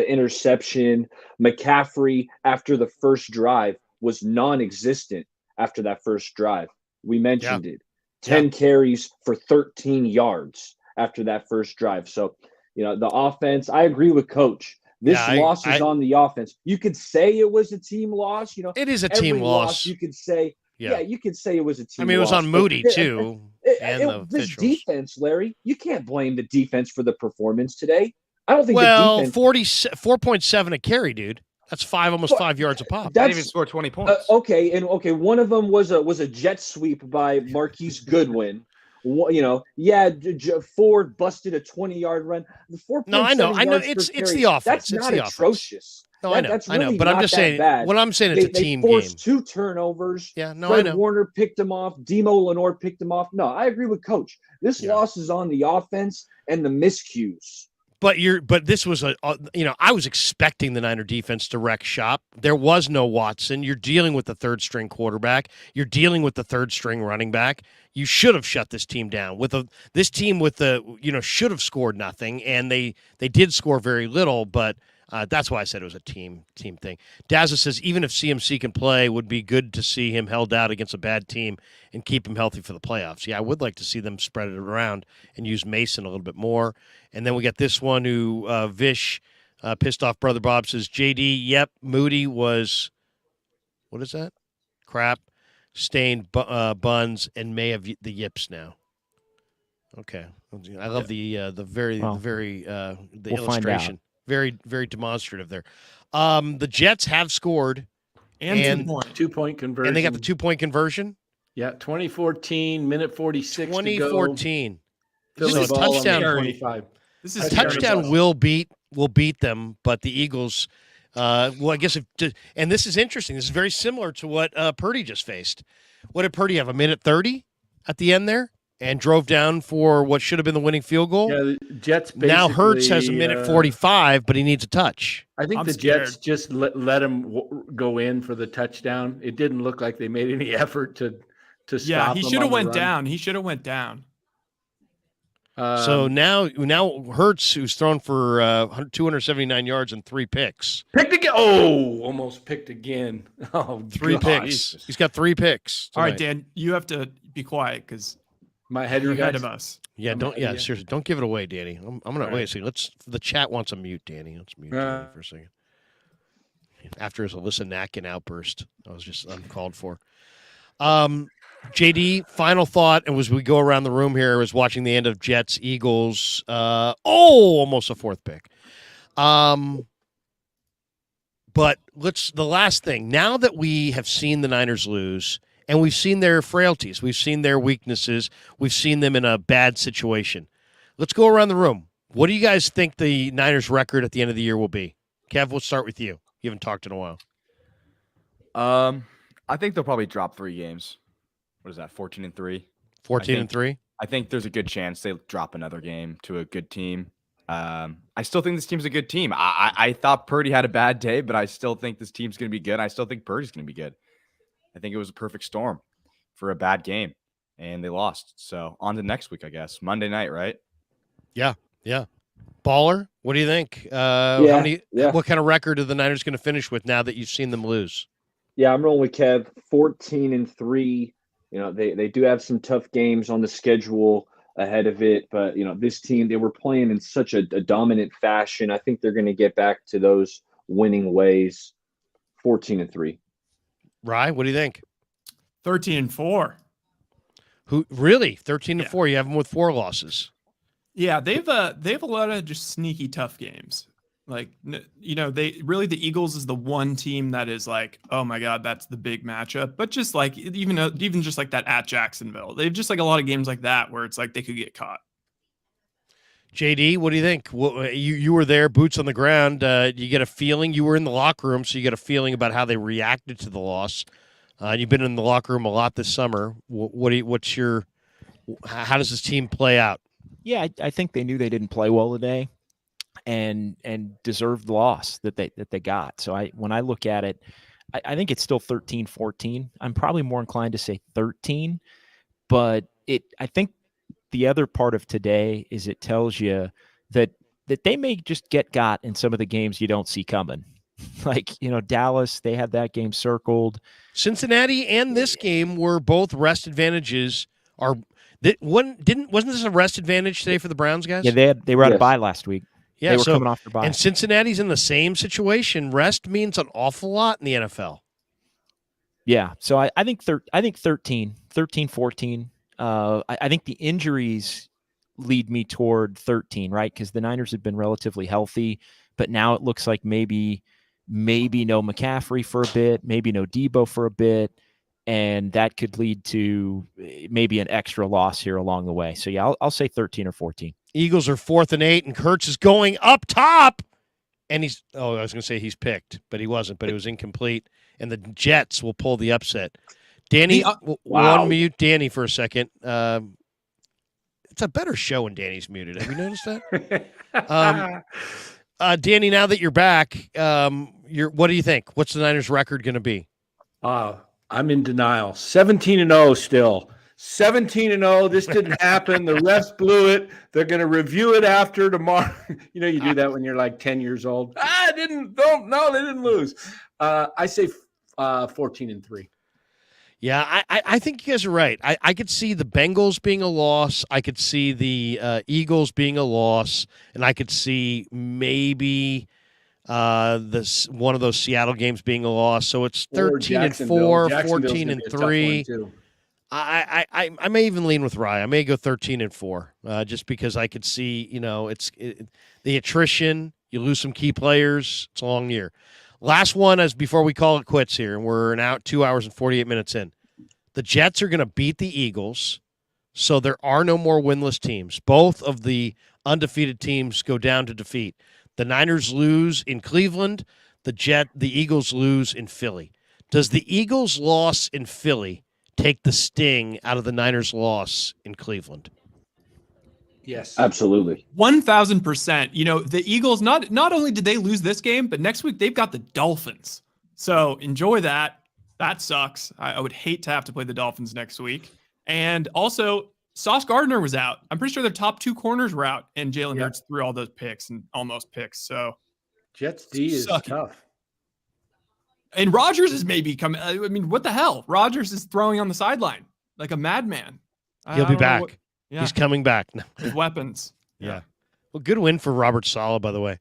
interception. McCaffrey, after the first drive, was non-existent after that first drive. We mentioned it. 10 carries for 13 yards after that first drive. So, the offense, I agree with Coach. This loss is on the offense. You could say it was a team loss. It is a team loss. You could say, you could say it was a team loss. I mean, it was on Moody, too. This defense, Larry, you can't blame the defense for the performance today. I don't think the defense. 4.7 a carry, dude. That's almost 5 yards a pop. They didn't even score 20 points. One of them was a jet sweep by Marquise Goodwin. Ford busted a 20-yard run. I know. It's the offense. That's not atrocious. No, I know. But I'm just saying. What I'm saying, it's a team game. They forced 2 turnovers. Yeah, no, Fred I know. Warner picked them off. Demo Lenore picked them off. No, I agree with Coach. This loss is on the offense and the miscues. But this was I was expecting the Niner defense to wreck shop. There was no Watson. You're dealing with the 3rd string quarterback. You're dealing with the 3rd string running back. You should have shut this team down. This team should have scored nothing, and they did score very little. But that's why I said it was a team thing. Dazza says even if CMC can play, it would be good to see him held out against a bad team and keep him healthy for the playoffs. Yeah, I would like to see them spread it around and use Mason a little bit more. And then we got this one who Vish pissed off Brother Bob says, JD, yep, Moody was, what is that? Crap. Stained buns and may have the yips now. Okay. I love the illustration. Very, very demonstrative there. The Jets have scored. And 2-point conversion. And they got the 2-point conversion? Yeah, 2014, minute 46 2014. To go. So a touchdown. 25. This is a touchdown will beat them, but the Eagles I guess and this is interesting. This is very similar to what Purdy just faced. What did Purdy have? A minute 30 at the end there? And drove down for what should have been the winning field goal. Yeah, the Jets now Herz has a minute 45, but he needs a touch. I think Jets just let him go in for the touchdown. It didn't look like they made any effort to stop him. Yeah, he should have went down. He should have went down. So now Herz, who's thrown for 279 yards and 3 picks. Picked again. Oh, almost picked again. Oh, 3 picks. He's got 3 picks tonight. All right, Dan, you have to be quiet because my head, you're ahead of us. Yeah, seriously, don't give it away, Danny. I'm gonna wait a second. The chat wants a mute, Danny. Let's mute Danny for a second. After his Alyssa Nakin outburst, I was just uncalled for. JD, final thought, and as we go around the room here, is watching the end of Jets Eagles. Almost a fourth pick. But the last thing. Now that we have seen the Niners lose, and we've seen their frailties, we've seen their weaknesses, we've seen them in a bad situation. Let's go around the room. What do you guys think the Niners' record at the end of the year will be? Kev, we'll start with you. You haven't talked in a while. I think they'll probably drop 3 games. What is that, 14-3? 14-3? I think there's a good chance they drop another game to a good team. I still think this team's a good team. I thought Purdy had a bad day, but I still think this team's going to be good. I still think Purdy's going to be good. I think it was a perfect storm for a bad game, and they lost. So on to next week, I guess. Monday night, right? Yeah. Baller, what do you think? What kind of record are the Niners going to finish with now that you've seen them lose? Yeah, I'm rolling with Kev. 14-3. They do have some tough games on the schedule ahead of it, but this team, they were playing in such a dominant fashion. I think they're going to get back to those winning ways. 14-3. Rye, what do you think? 13-4. Who really? 13-4. You have them with 4 losses. Yeah, they have a lot of just sneaky tough games. Like, the Eagles is the one team that is like, oh my God, that's the big matchup. But just like, even just like that at Jacksonville, they have just like a lot of games like that where it's like they could get caught. JD, what do you think? You were there, boots on the ground. You get a feeling. You were in the locker room, so you get a feeling about how they reacted to the loss. You've been in the locker room a lot this summer. How does this team play out? Yeah, I think they knew they didn't play well today, and deserved the loss that they got. So when I look at it, I think it's still 13-14. I'm probably more inclined to say 13, but I think the other part of today is it tells you that they may just get got in some of the games you don't see coming. Like, Dallas, they had that game circled. Cincinnati and this game were both rest advantages. Wasn't this a rest advantage today for the Browns guys? Yeah, they were out of bye last week. Yeah, they were coming off their bye. And Cincinnati's in the same situation. Rest means an awful lot in the NFL. Yeah, so I think 13, 14. I think the injuries lead me toward 13, right? Because the Niners have been relatively healthy, but now it looks like maybe no McCaffrey for a bit, maybe no Debo for a bit, and that could lead to maybe an extra loss here along the way. So yeah, I'll say 13 or 14. Eagles are 4th and 8, and Herz is going up top, and I was going to say he's picked, but he wasn't. But it was incomplete, and the Jets will pull the upset. Danny, unmute Danny for a second. It's a better show when Danny's muted. Have you noticed that? Danny, now that you're back, what do you think? What's the Niners' record going to be? I'm in denial. 17-0 still. 17-0. This didn't happen. The refs blew it. They're going to review it after tomorrow. You do that when you're like 10 years old. They didn't lose. I say 14-3. Yeah, I think you guys are right. I could see the Bengals being a loss. I could see the Eagles being a loss, and I could see maybe one of those Seattle games being a loss. So it's 13-4, 14-3. I may even lean with Rye. I may go 13-4, just because I could see, the attrition. You lose some key players. It's a long year. Last one is before we call it quits here, and we're 2 hours and 48 minutes in. The Jets are going to beat the Eagles, so there are no more winless teams. Both of the undefeated teams go down to defeat. The Niners lose in Cleveland. The Eagles lose in Philly. Does the Eagles' loss in Philly take the sting out of the Niners' loss in Cleveland? Yes, absolutely, 1,000%. The Eagles not only did they lose this game, but next week they've got the Dolphins. So enjoy that. That sucks. I would hate to have to play the Dolphins next week. And also, Sauce Gardner was out. I'm pretty sure their top 2 corners were out, and Jalen Hurts threw all those picks and almost picks. So Jets D is tough. And Rodgers is maybe coming. I mean, what the hell? Rodgers is throwing on the sideline like a madman. He'll be back. He's coming back. With weapons. Yeah. Well, good win for Robert Saleh, by the way.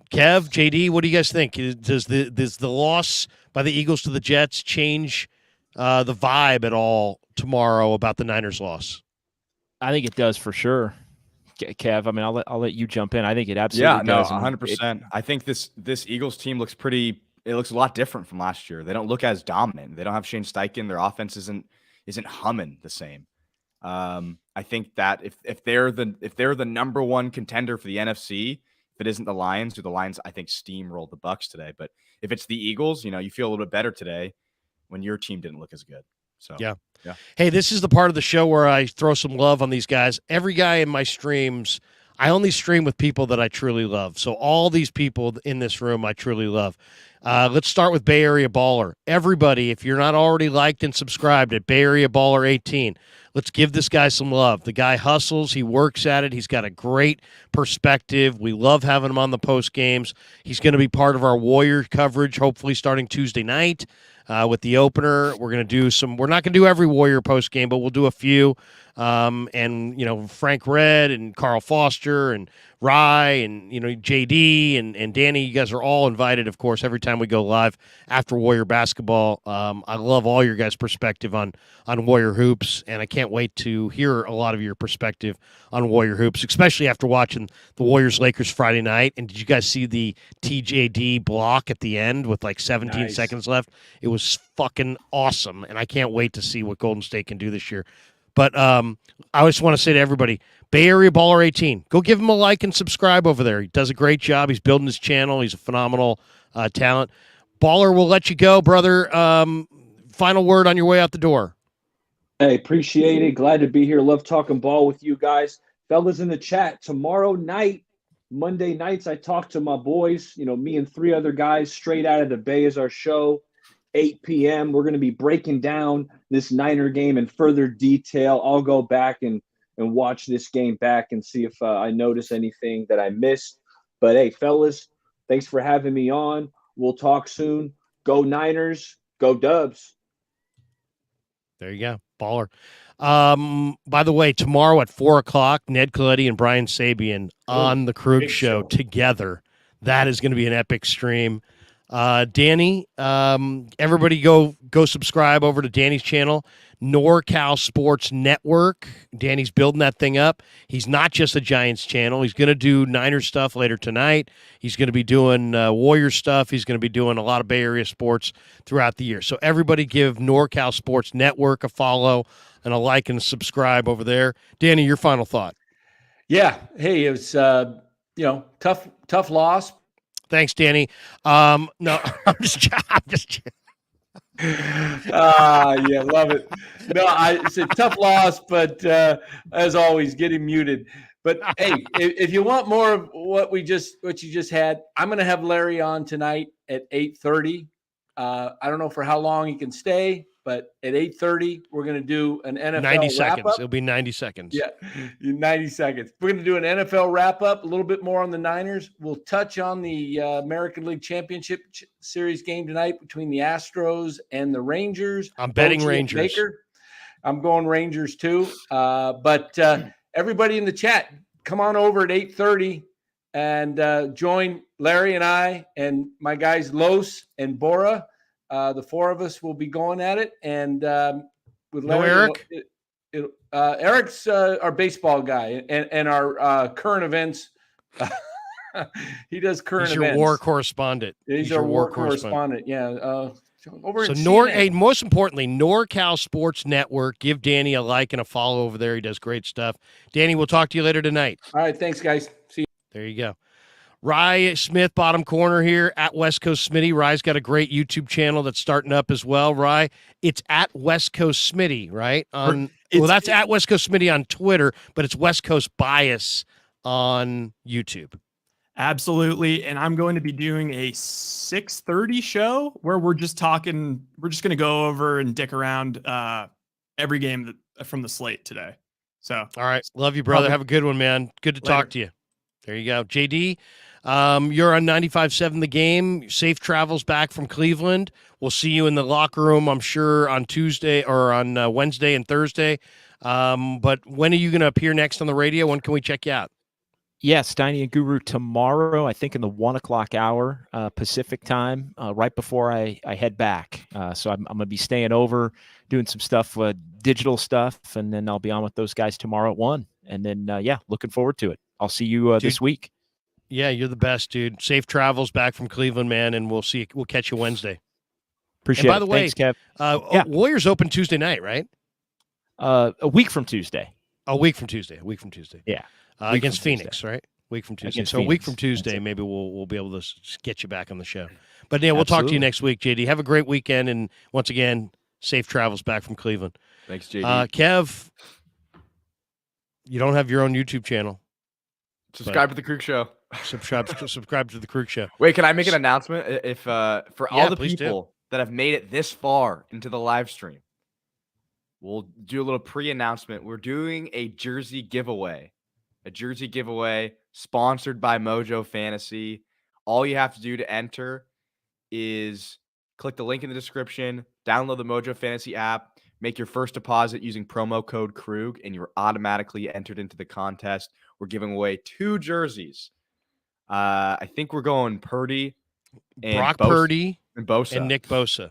Kev, JD, what do you guys think? Does the loss by the Eagles to the Jets change the vibe at all tomorrow about the Niners loss? I think it does for sure. Kev, I mean, I'll let you jump in. I think it absolutely does. 100%. I think this Eagles team looks it looks a lot different from last year. They don't look as dominant. They don't have Shane Steichen. Their offense isn't humming the same. I think that if they're the number one contender for the NFC, if it isn't the Lions, or the Lions, I think steamrolled the Bucs today. But if it's the Eagles, you feel a little bit better today when your team didn't look as good. So yeah. Hey, this is the part of the show where I throw some love on these guys. Every guy in my streams, I only stream with people that I truly love. So all these people in this room, I truly love. Let's start with Bay Area Baller. Everybody, if you're not already liked and subscribed at Bay Area Baller 18, let's give this guy some love. The guy hustles. He works at it. He's got a great perspective. We love having him on the post games. He's going to be part of our Warrior coverage, hopefully starting Tuesday night. With the opener, we're going to do we're not going to do every Warrior post game, but we'll do a few. And, Frank Red and Carl Foster and Rye and, JD and Danny, you guys are all invited, of course, every time we go live after Warrior basketball. I love all your guys' perspective on Warrior hoops, and I can't wait to hear a lot of your perspective on Warrior hoops, especially after watching the Warriors-Lakers Friday night. And did you guys see the TJD block at the end with like 17 seconds left? It was fucking awesome, and I can't wait to see what Golden State can do this year. But I just want to say to everybody, Bay Area Baller 18, go give him a like and subscribe over there. He does a great job. He's building his channel. He's a phenomenal talent. Baller, we'll let you go, brother. Final word on your way out the door. Hey, appreciate it. Glad to be here. Love talking ball with you guys. Fellas in the chat, tomorrow night, Monday nights, I talk to my boys, me and 3 other guys straight out of the Bay is our show. 8 p.m. We're going to be breaking down this Niner game in further detail. I'll go back and watch this game back and see if I notice anything that I missed. But, hey, fellas, thanks for having me on. We'll talk soon. Go Niners. Go Dubs. There you go. Baller. By the way, tomorrow at 4 o'clock, Ned Coletti and Brian Sabian on the Krueg show together. That is going to be an epic stream. Danny, everybody go subscribe over to Danny's channel, NorCal Sports Network. Danny's building that thing up. He's not just a Giants channel. He's going to do Niners stuff later tonight. He's going to be doing Warrior stuff. He's going to be doing a lot of Bay Area sports throughout the year. So everybody give NorCal Sports Network a follow and a like and a subscribe over there. Danny, your final thought. Yeah. Hey, it was, tough loss. Thanks, Danny. No, I'm just yeah, love it. No, it's a tough loss, but as always, getting muted. But hey, if you want more of what you just had, I'm going to have Larry on tonight at 8:30. I don't know for how long he can stay, but at 8:30, we're going to do an NFL 90 seconds. wrap-up. It'll be 90 seconds. Yeah, 90 seconds. We're going to do an NFL wrap-up, a little bit more on the Niners. We'll touch on the American League Championship Series game tonight between the Astros and the Rangers. I'm betting Rangers. Baker. I'm going Rangers too. But everybody in the chat, come on over at 8:30 and join Larry and I and my guys Los and Bora. The 4 of us will be going at it, and with Larry, Eric's our baseball guy and our current events. He does current events. He's your war correspondent. He's our war correspondent. Yeah. Over so hey, most importantly, NorCal Sports Network. Give Danny a like and a follow over there. He does great stuff. Danny, we'll talk to you later tonight. All right. Thanks, guys. See you. There you go. Rye Smith, bottom corner here at West Coast Smitty. Rye's got a great YouTube channel that's starting up as well. Rye, it's at West Coast Smitty, right? That's at West Coast Smitty on Twitter, but it's West Coast Bias on YouTube. Absolutely. And I'm going to be doing a 6:30 show where we're just going to go over and dick around every game from the slate today. So, all right. Love you, brother. Have a good one, man. Good to talk to you. There you go. JD, you're on 95.7 The Game. Safe travels back from Cleveland. We'll see you in the locker room, I'm sure, on Tuesday or on Wednesday and Thursday. But when are you going to appear next on the radio? When can we check you out? Yeah, Steiny and Guru tomorrow, I think in the 1 o'clock hour Pacific time, right before I head back. So I'm going to be staying over, doing some stuff, digital stuff, and then I'll be on with those guys tomorrow at 1. And then, looking forward to it. I'll see you this week. Yeah, you're the best, dude. Safe travels back from Cleveland, man, and we'll catch you Wednesday. Appreciate it. By the way, thanks, Kev. Warriors open Tuesday night, right? A week from Tuesday. A week from Tuesday. Yeah. Against Phoenix, Tuesday. Right? Week from Tuesday. Against so Phoenix. A week from Tuesday, maybe we'll be able to get you back on the show. But yeah, we'll talk to you next week, JD. Have a great weekend, and once again, safe travels back from Cleveland. Thanks, JD. Kev, you don't have your own YouTube channel. Subscribe to the Krueg Show. Subscribe to the Krueg Show. Wait, can I make an announcement? If for all the do. people that have made it this far into the live stream, we'll do a little pre-announcement. We're doing a jersey giveaway. A jersey giveaway sponsored by Mojo Fantasy. All you have to do to enter is click the link in the description, download the Mojo Fantasy app, make your first deposit using promo code Krueg, and you're automatically entered into the contest. We're giving away 2 jerseys. I think we're going Purdy, and Brock Purdy, and Bosa, and Nick Bosa,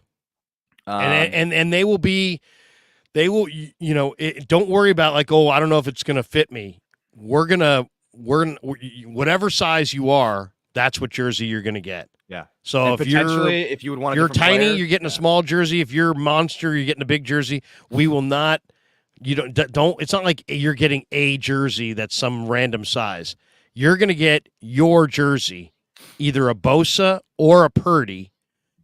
and they will be. They will, don't worry about like, I don't know if it's going to fit me. We're gonna whatever size you are, that's what jersey you're gonna get. Yeah. So and if you would want, you're tiny, player, you're getting a small jersey. If you're a monster, you're getting a big jersey. We will not. You don't. It's not like you're getting a jersey that's some random size. You're gonna get your jersey, either a Bosa or a Purdy.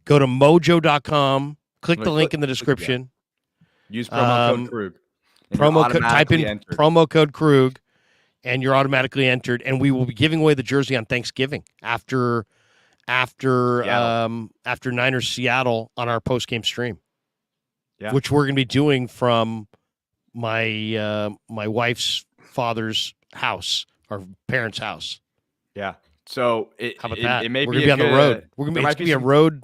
Go to mojo.com. Click the link in the description. Use promo code Krueg. Type in promo code Krueg, and you're automatically entered. And we will be giving away the jersey on Thanksgiving after Niners Seattle on our post game stream, which we're going to be doing from my wife's father's house, our parents' house. Yeah. So how about that? It may we're be going to be on the road. We're going to be a road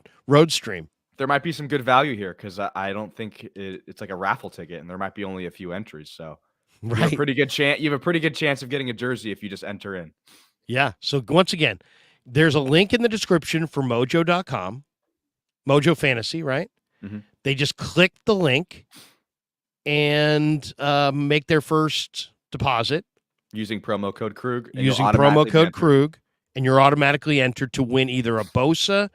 stream. There might be some good value here because I don't think it's like a raffle ticket, and there might be only a few entries. So you have a pretty good chance. You have a pretty good chance of getting a jersey if you just enter in. Yeah. So once again, there's a link in the description for mojo.com, Mojo Fantasy, right? Mm-hmm. They just click the link and make their first deposit using promo code Krueg. And you're automatically entered to win either a Bosa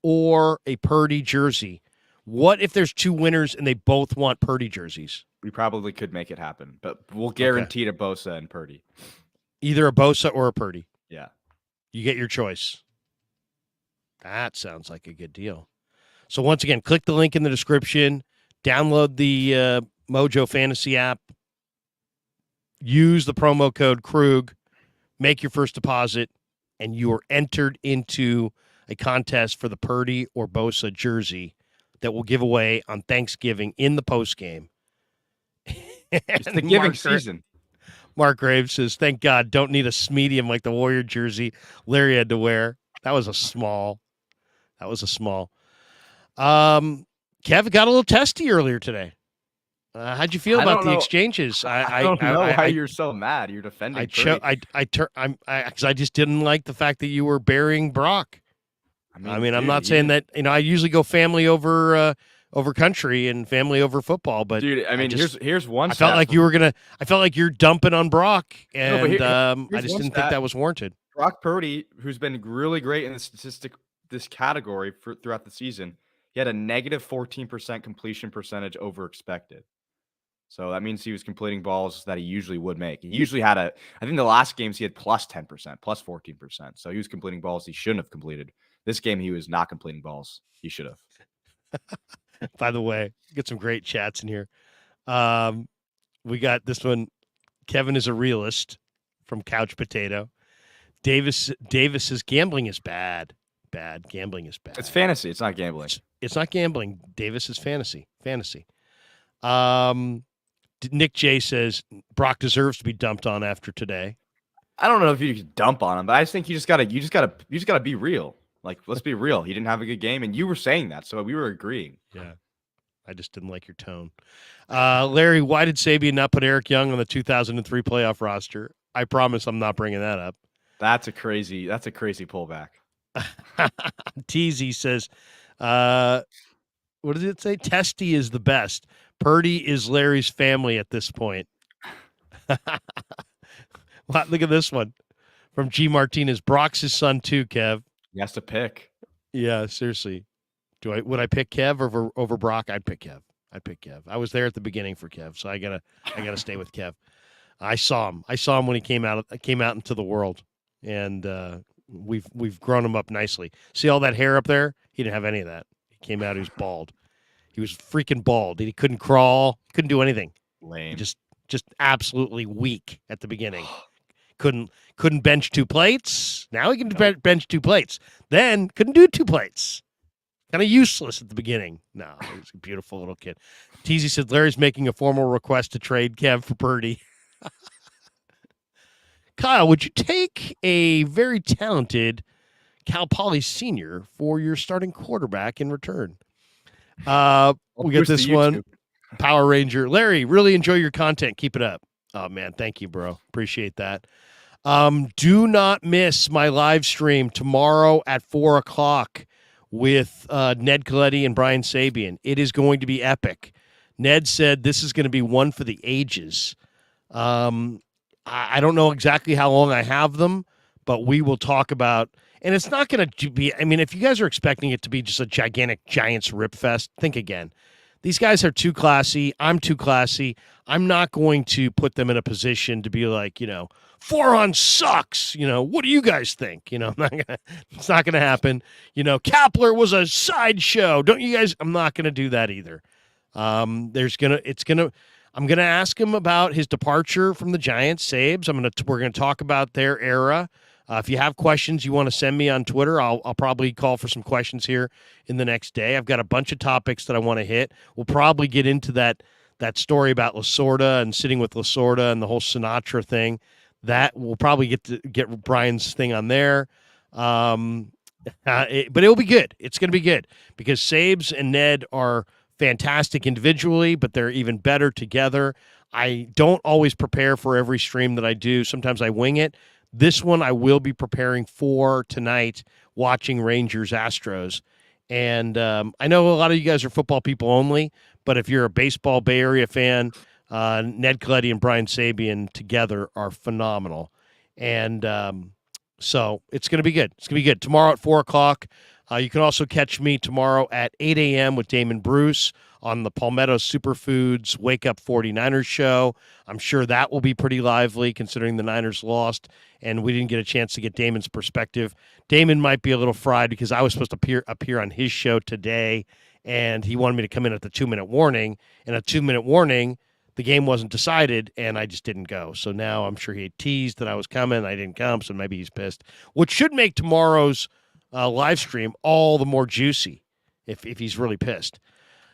or a Purdy jersey. What if there's 2 winners and they both want Purdy jerseys? We probably could make it happen, but we'll guarantee to Bosa and Purdy. Either a Bosa or a Purdy. Yeah. You get your choice. That sounds like a good deal. So once again, click the link in the description, download the Mojo Fantasy app, use the promo code Krueg, make your first deposit, and you are entered into a contest for the Purdy or Bosa jersey that we'll give away on Thanksgiving in the postgame. It's the giving season. Mark Graves says, thank God, don't need a medium like the Warrior jersey Larry had to wear. That was a small. Kevin got a little testy earlier today. How'd you feel about the exchanges? I don't know why you're so mad. You're defending because I just didn't like the fact that you were burying Brock. I mean, I'm not saying that, I usually go family over country and family over football, but dude, I mean, here's one. I felt like you're dumping on Brock, and I just didn't think that was warranted. Brock Purdy, who's been really great in this category throughout the season, he had a negative 14% completion percentage over expected. So that means he was completing balls that he usually would make. He usually had I think the last games he had plus 10%, plus 14%. So he was completing balls he shouldn't have completed. This game, he was not completing balls he should have. By the way, get some great chats in here. We got this one. Kevin is a realist from Couch Potato. Davis says gambling is bad. Gambling is bad. It's fantasy. It's not gambling. It's not gambling. Davis is fantasy. Nick J says Brock deserves to be dumped on after today. I don't know if you could dump on him, but I just think you just gotta be real. Like, let's be real. He didn't have a good game, and you were saying that, so we were agreeing. Yeah. I just didn't like your tone. Larry, why did Sabian not put Eric Young on the 2003 playoff roster? I promise I'm not bringing that up. That's a crazy pullback. Teasy says, what does it say? Testy is the best. Purdy is Larry's family at this point. Wow, look at this one from G. Martinez. Brock's his son too, Kev. He has to pick. Yeah, seriously. Would I pick Kev over Brock? I'd pick Kev. I was there at the beginning for Kev, so I gotta stay with Kev. I saw him when he came out into the world, and we've grown him up nicely. See all that hair up there? He didn't have any of that. He came out, he was bald. He was freaking bald. He couldn't crawl, couldn't do anything. Lame. Just absolutely weak at the beginning. Couldn't bench 2 plates. Now he can bench 2 plates. Then couldn't do 2 plates. Kind of useless at the beginning. No, he was a beautiful little kid. Teasy said Larry's making a formal request to trade Kev for Purdy. Kyle, would you take a very talented Cal Poly senior for your starting quarterback in return? We got this one. Power Ranger. Larry, really enjoy your content. Keep it up. Oh, man. Thank you, bro. Appreciate that. Do not miss my live stream tomorrow at 4:00 with Ned Coletti and Brian Sabian. It is going to be epic. Ned said this is going to be one for the ages. I don't know exactly how long I have them, but we will talk about, and it's not going to be, I mean, if you guys are expecting it to be just a gigantic Giants rip fest, think again. These guys are too classy. I'm too classy. I'm not going to put them in a position to be like, 4-on sucks. What do you guys think? It's not gonna happen. Kapler was a sideshow. Don't you guys? I'm not gonna do that either. I'm gonna ask him about his departure from the Giants, Sabes. We're gonna talk about their era. If you have questions you want to send me on Twitter, I'll probably call for some questions here in the next day. I've got a bunch of topics that I want to hit. We'll probably get into that story about Lasorda and sitting with Lasorda and the whole Sinatra thing. That we'll probably get Brian's thing on there. But it'll be good. It's going to be good because Sabes and Ned are fantastic individually, but they're even better together. I don't always prepare for every stream that I do. Sometimes I wing it. This one I will be preparing for tonight, watching Rangers Astros. And I know a lot of you guys are football people only, but if you're a baseball Bay Area fan, Ned Coletti and Brian Sabian together are phenomenal. And so it's going to be good. It's going to be good. Tomorrow at 4:00. You can also catch me tomorrow at 8 a.m. with Damon Bruce on the Palmetto Superfoods Wake Up 49ers show. I'm sure that will be pretty lively considering the Niners lost and we didn't get a chance to get Damon's perspective. Damon might be a little fried because I was supposed to appear on his show today, and he wanted me to come in at the 2-minute warning. And a 2-minute warning, the game wasn't decided, and I just didn't go. So now I'm sure he had teased that I was coming. I didn't come, so maybe he's pissed, which should make tomorrow's live stream all the more juicy if he's really pissed.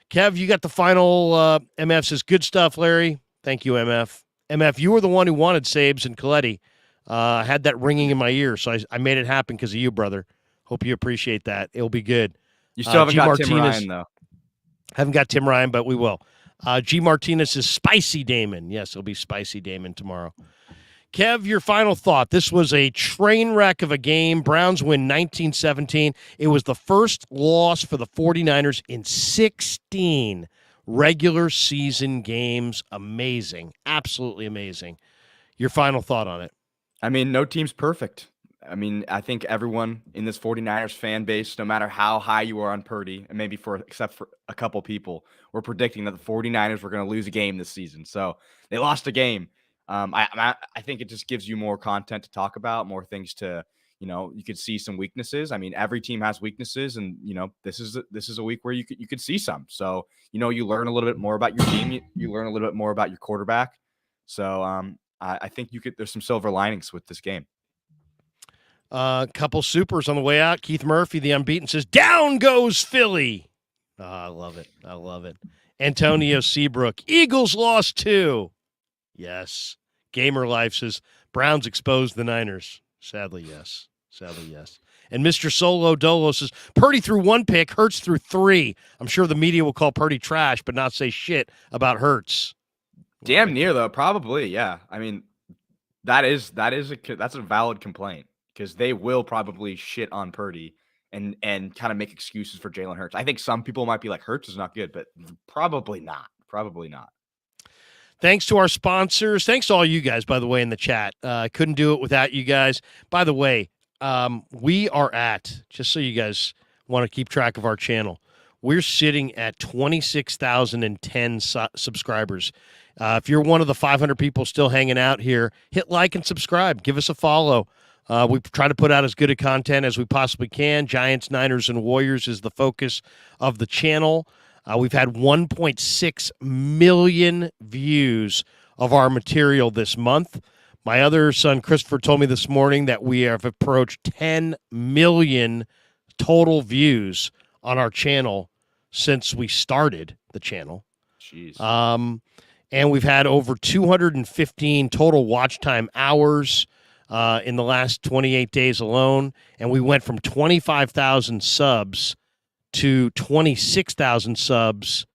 Kev, you got the final. MF says, good stuff, Larry. Thank you, MF. MF, you were the one who wanted Sabes and Coletti. I had that ringing in my ear, so I made it happen because of you, brother. Hope you appreciate that. It'll be good. You still haven't got Tim Ryan, though. Haven't got Tim Ryan, but we will. G. Martinez is Spicy Damon. Yes, it'll be Spicy Damon tomorrow. Kev, your final thought. This was a train wreck of a game. Browns win 19-17. It was the first loss for the 49ers in 16 regular season games. Amazing. Absolutely amazing. Your final thought on it. I mean, no team's perfect. I mean, I think everyone in this 49ers fan base, no matter how high you are on Purdy, and maybe except for a couple people, were predicting that the 49ers were going to lose a game this season. So they lost a game. I think it just gives you more content to talk about, more things to, you could see some weaknesses. I mean, every team has weaknesses, and this is a week where you could see some. So you learn a little bit more about your team. You learn a little bit more about your quarterback. So I think there's some silver linings with this game. Couple supers on the way out. Keith Murphy, the unbeaten, says, down goes Philly. Oh, I love it. I love it. Antonio Seabrook, Eagles lost 2. Yes. Gamer Life says, Browns exposed the Niners. Sadly, yes. Sadly, yes. And Mr. Solo Dolo says, Purdy threw 1 pick, Herz threw 3. I'm sure the media will call Purdy trash, but not say shit about Herz. Damn near, though. Probably, yeah. I mean, that's a valid complaint. because they will probably shit on Purdy and kind of make excuses for Jalen Hurts. I think some people might be like, Hurts is not good, but probably not. Probably not. Thanks to our sponsors. Thanks to all you guys, by the way, in the chat. Couldn't do it without you guys. By the way, we are at, just so you guys want to keep track of our channel, we're sitting at 26,010 subscribers. If you're one of the 500 people still hanging out here, hit like and subscribe. Give us a follow. We try to put out as good a content as we possibly can. Giants, Niners, and Warriors is the focus of the channel. We've had 1.6 million views of our material this month. My other son, Christopher, told me this morning that we have approached 10 million total views on our channel since we started the channel. Jeez. And we've had over 215 total watch time hours in the last 28 days alone. And we went from 25,000 subs to 26,000 subs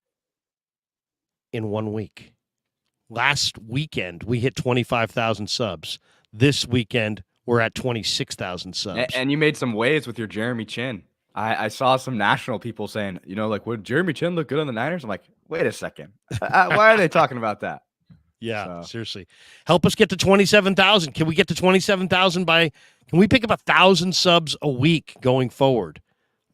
in 1 week. Last weekend, we hit 25,000 subs. This weekend, we're at 26,000 subs. And you made some waves with your Jeremy Chin. I saw some national people saying, would Jeremy Chin look good on the Niners? I'm like, wait a second. Why are they talking about that? Yeah, seriously. Help us get to 27,000. Can we get to 27,000 can we pick up 1,000 subs a week going forward?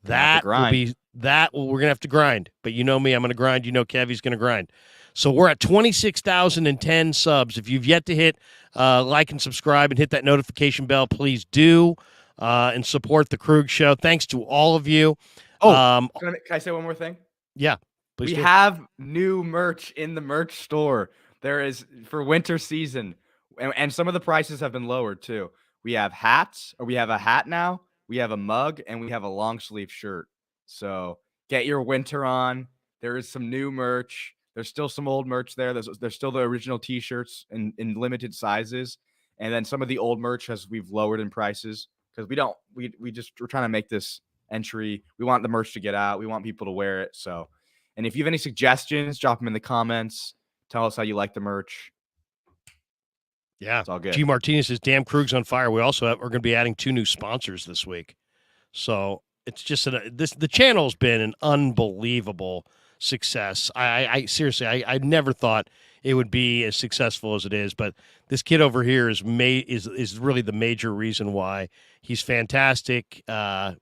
We're going to have to grind. But you know me, I'm going to grind. You know Kevy's going to grind. So we're at 26,010 subs. If you've yet to hit like and subscribe and hit that notification bell, please do and support the Krueg Show. Thanks to all of you. Can I say one more thing? Yeah, please. We have new merch in the merch store. There is for winter season, and some of the prices have been lowered too. We have hats, or we have a hat now. We have a mug, and we have a long sleeve shirt. So get your winter on. There is some new merch. There's still some old merch there. There's still the original T-shirts in limited sizes, and then some of the old merch we've lowered in prices because we're trying to make this entry. We want the merch to get out. We want people to wear it. So, and if you have any suggestions, drop them in the comments. Tell us how you like the merch. Yeah, it's all good. G. Martinez says, "Damn, Krug's on fire." We also are going to be adding 2 new sponsors this week, so it's just the channel's been an unbelievable success. I seriously, I never thought it would be as successful as it is, but this kid over here is really the major reason why. He's fantastic. Kev,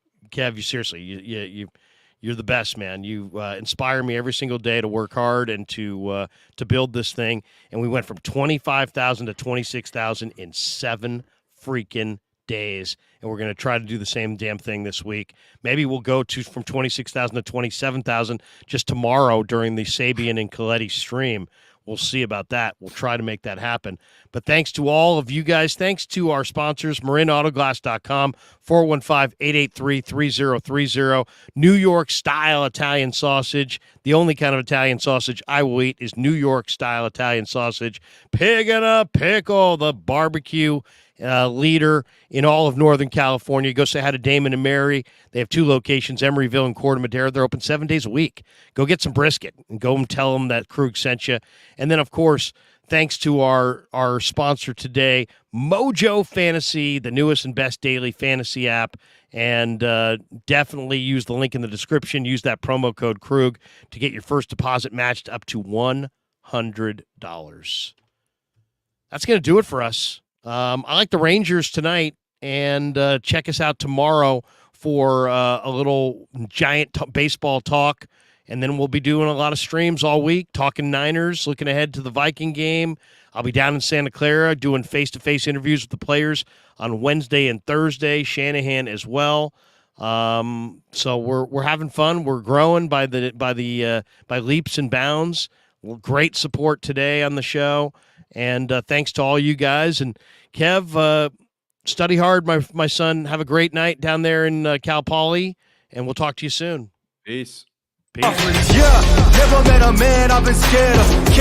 you're the best, man. You inspire me every single day to work hard and to build this thing. And we went from 25,000 to 26,000 in 7 freaking days. And we're going to try to do the same damn thing this week. Maybe we'll go from 26,000 to 27,000 just tomorrow during the Sabian and Coletti stream. We'll see about that. We'll try to make that happen. But thanks to all of you guys. Thanks to our sponsors, MarinAutoglass.com, 415-883-3030. New York-style Italian sausage. The only kind of Italian sausage I will eat is New York-style Italian sausage. Pig in a pickle, the barbecue leader in all of Northern California. Go say hi to Damon and Mary. They have 2 locations, Emeryville and Corte Madera. They're open 7 days a week. Go get some brisket and go and tell them that Krueg sent you. And then, of course, thanks to our sponsor today, Mojo Fantasy, the newest and best daily fantasy app. And definitely use the link in the description. Use that promo code Krueg to get your first deposit matched up to $100. That's going to do it for us. I like the Rangers tonight, and check us out tomorrow for a little giant baseball talk, and then we'll be doing a lot of streams all week, talking Niners, looking ahead to the Viking game. I'll be down in Santa Clara doing face-to-face interviews with the players on Wednesday and Thursday, Shanahan as well. So we're having fun. We're growing by leaps and bounds. Great support today on the show. And thanks to all you guys. And Kev, study hard, my son. Have a great night down there in Cal Poly, and we'll talk to you soon. Peace. Yeah, never met a man I've been scared of.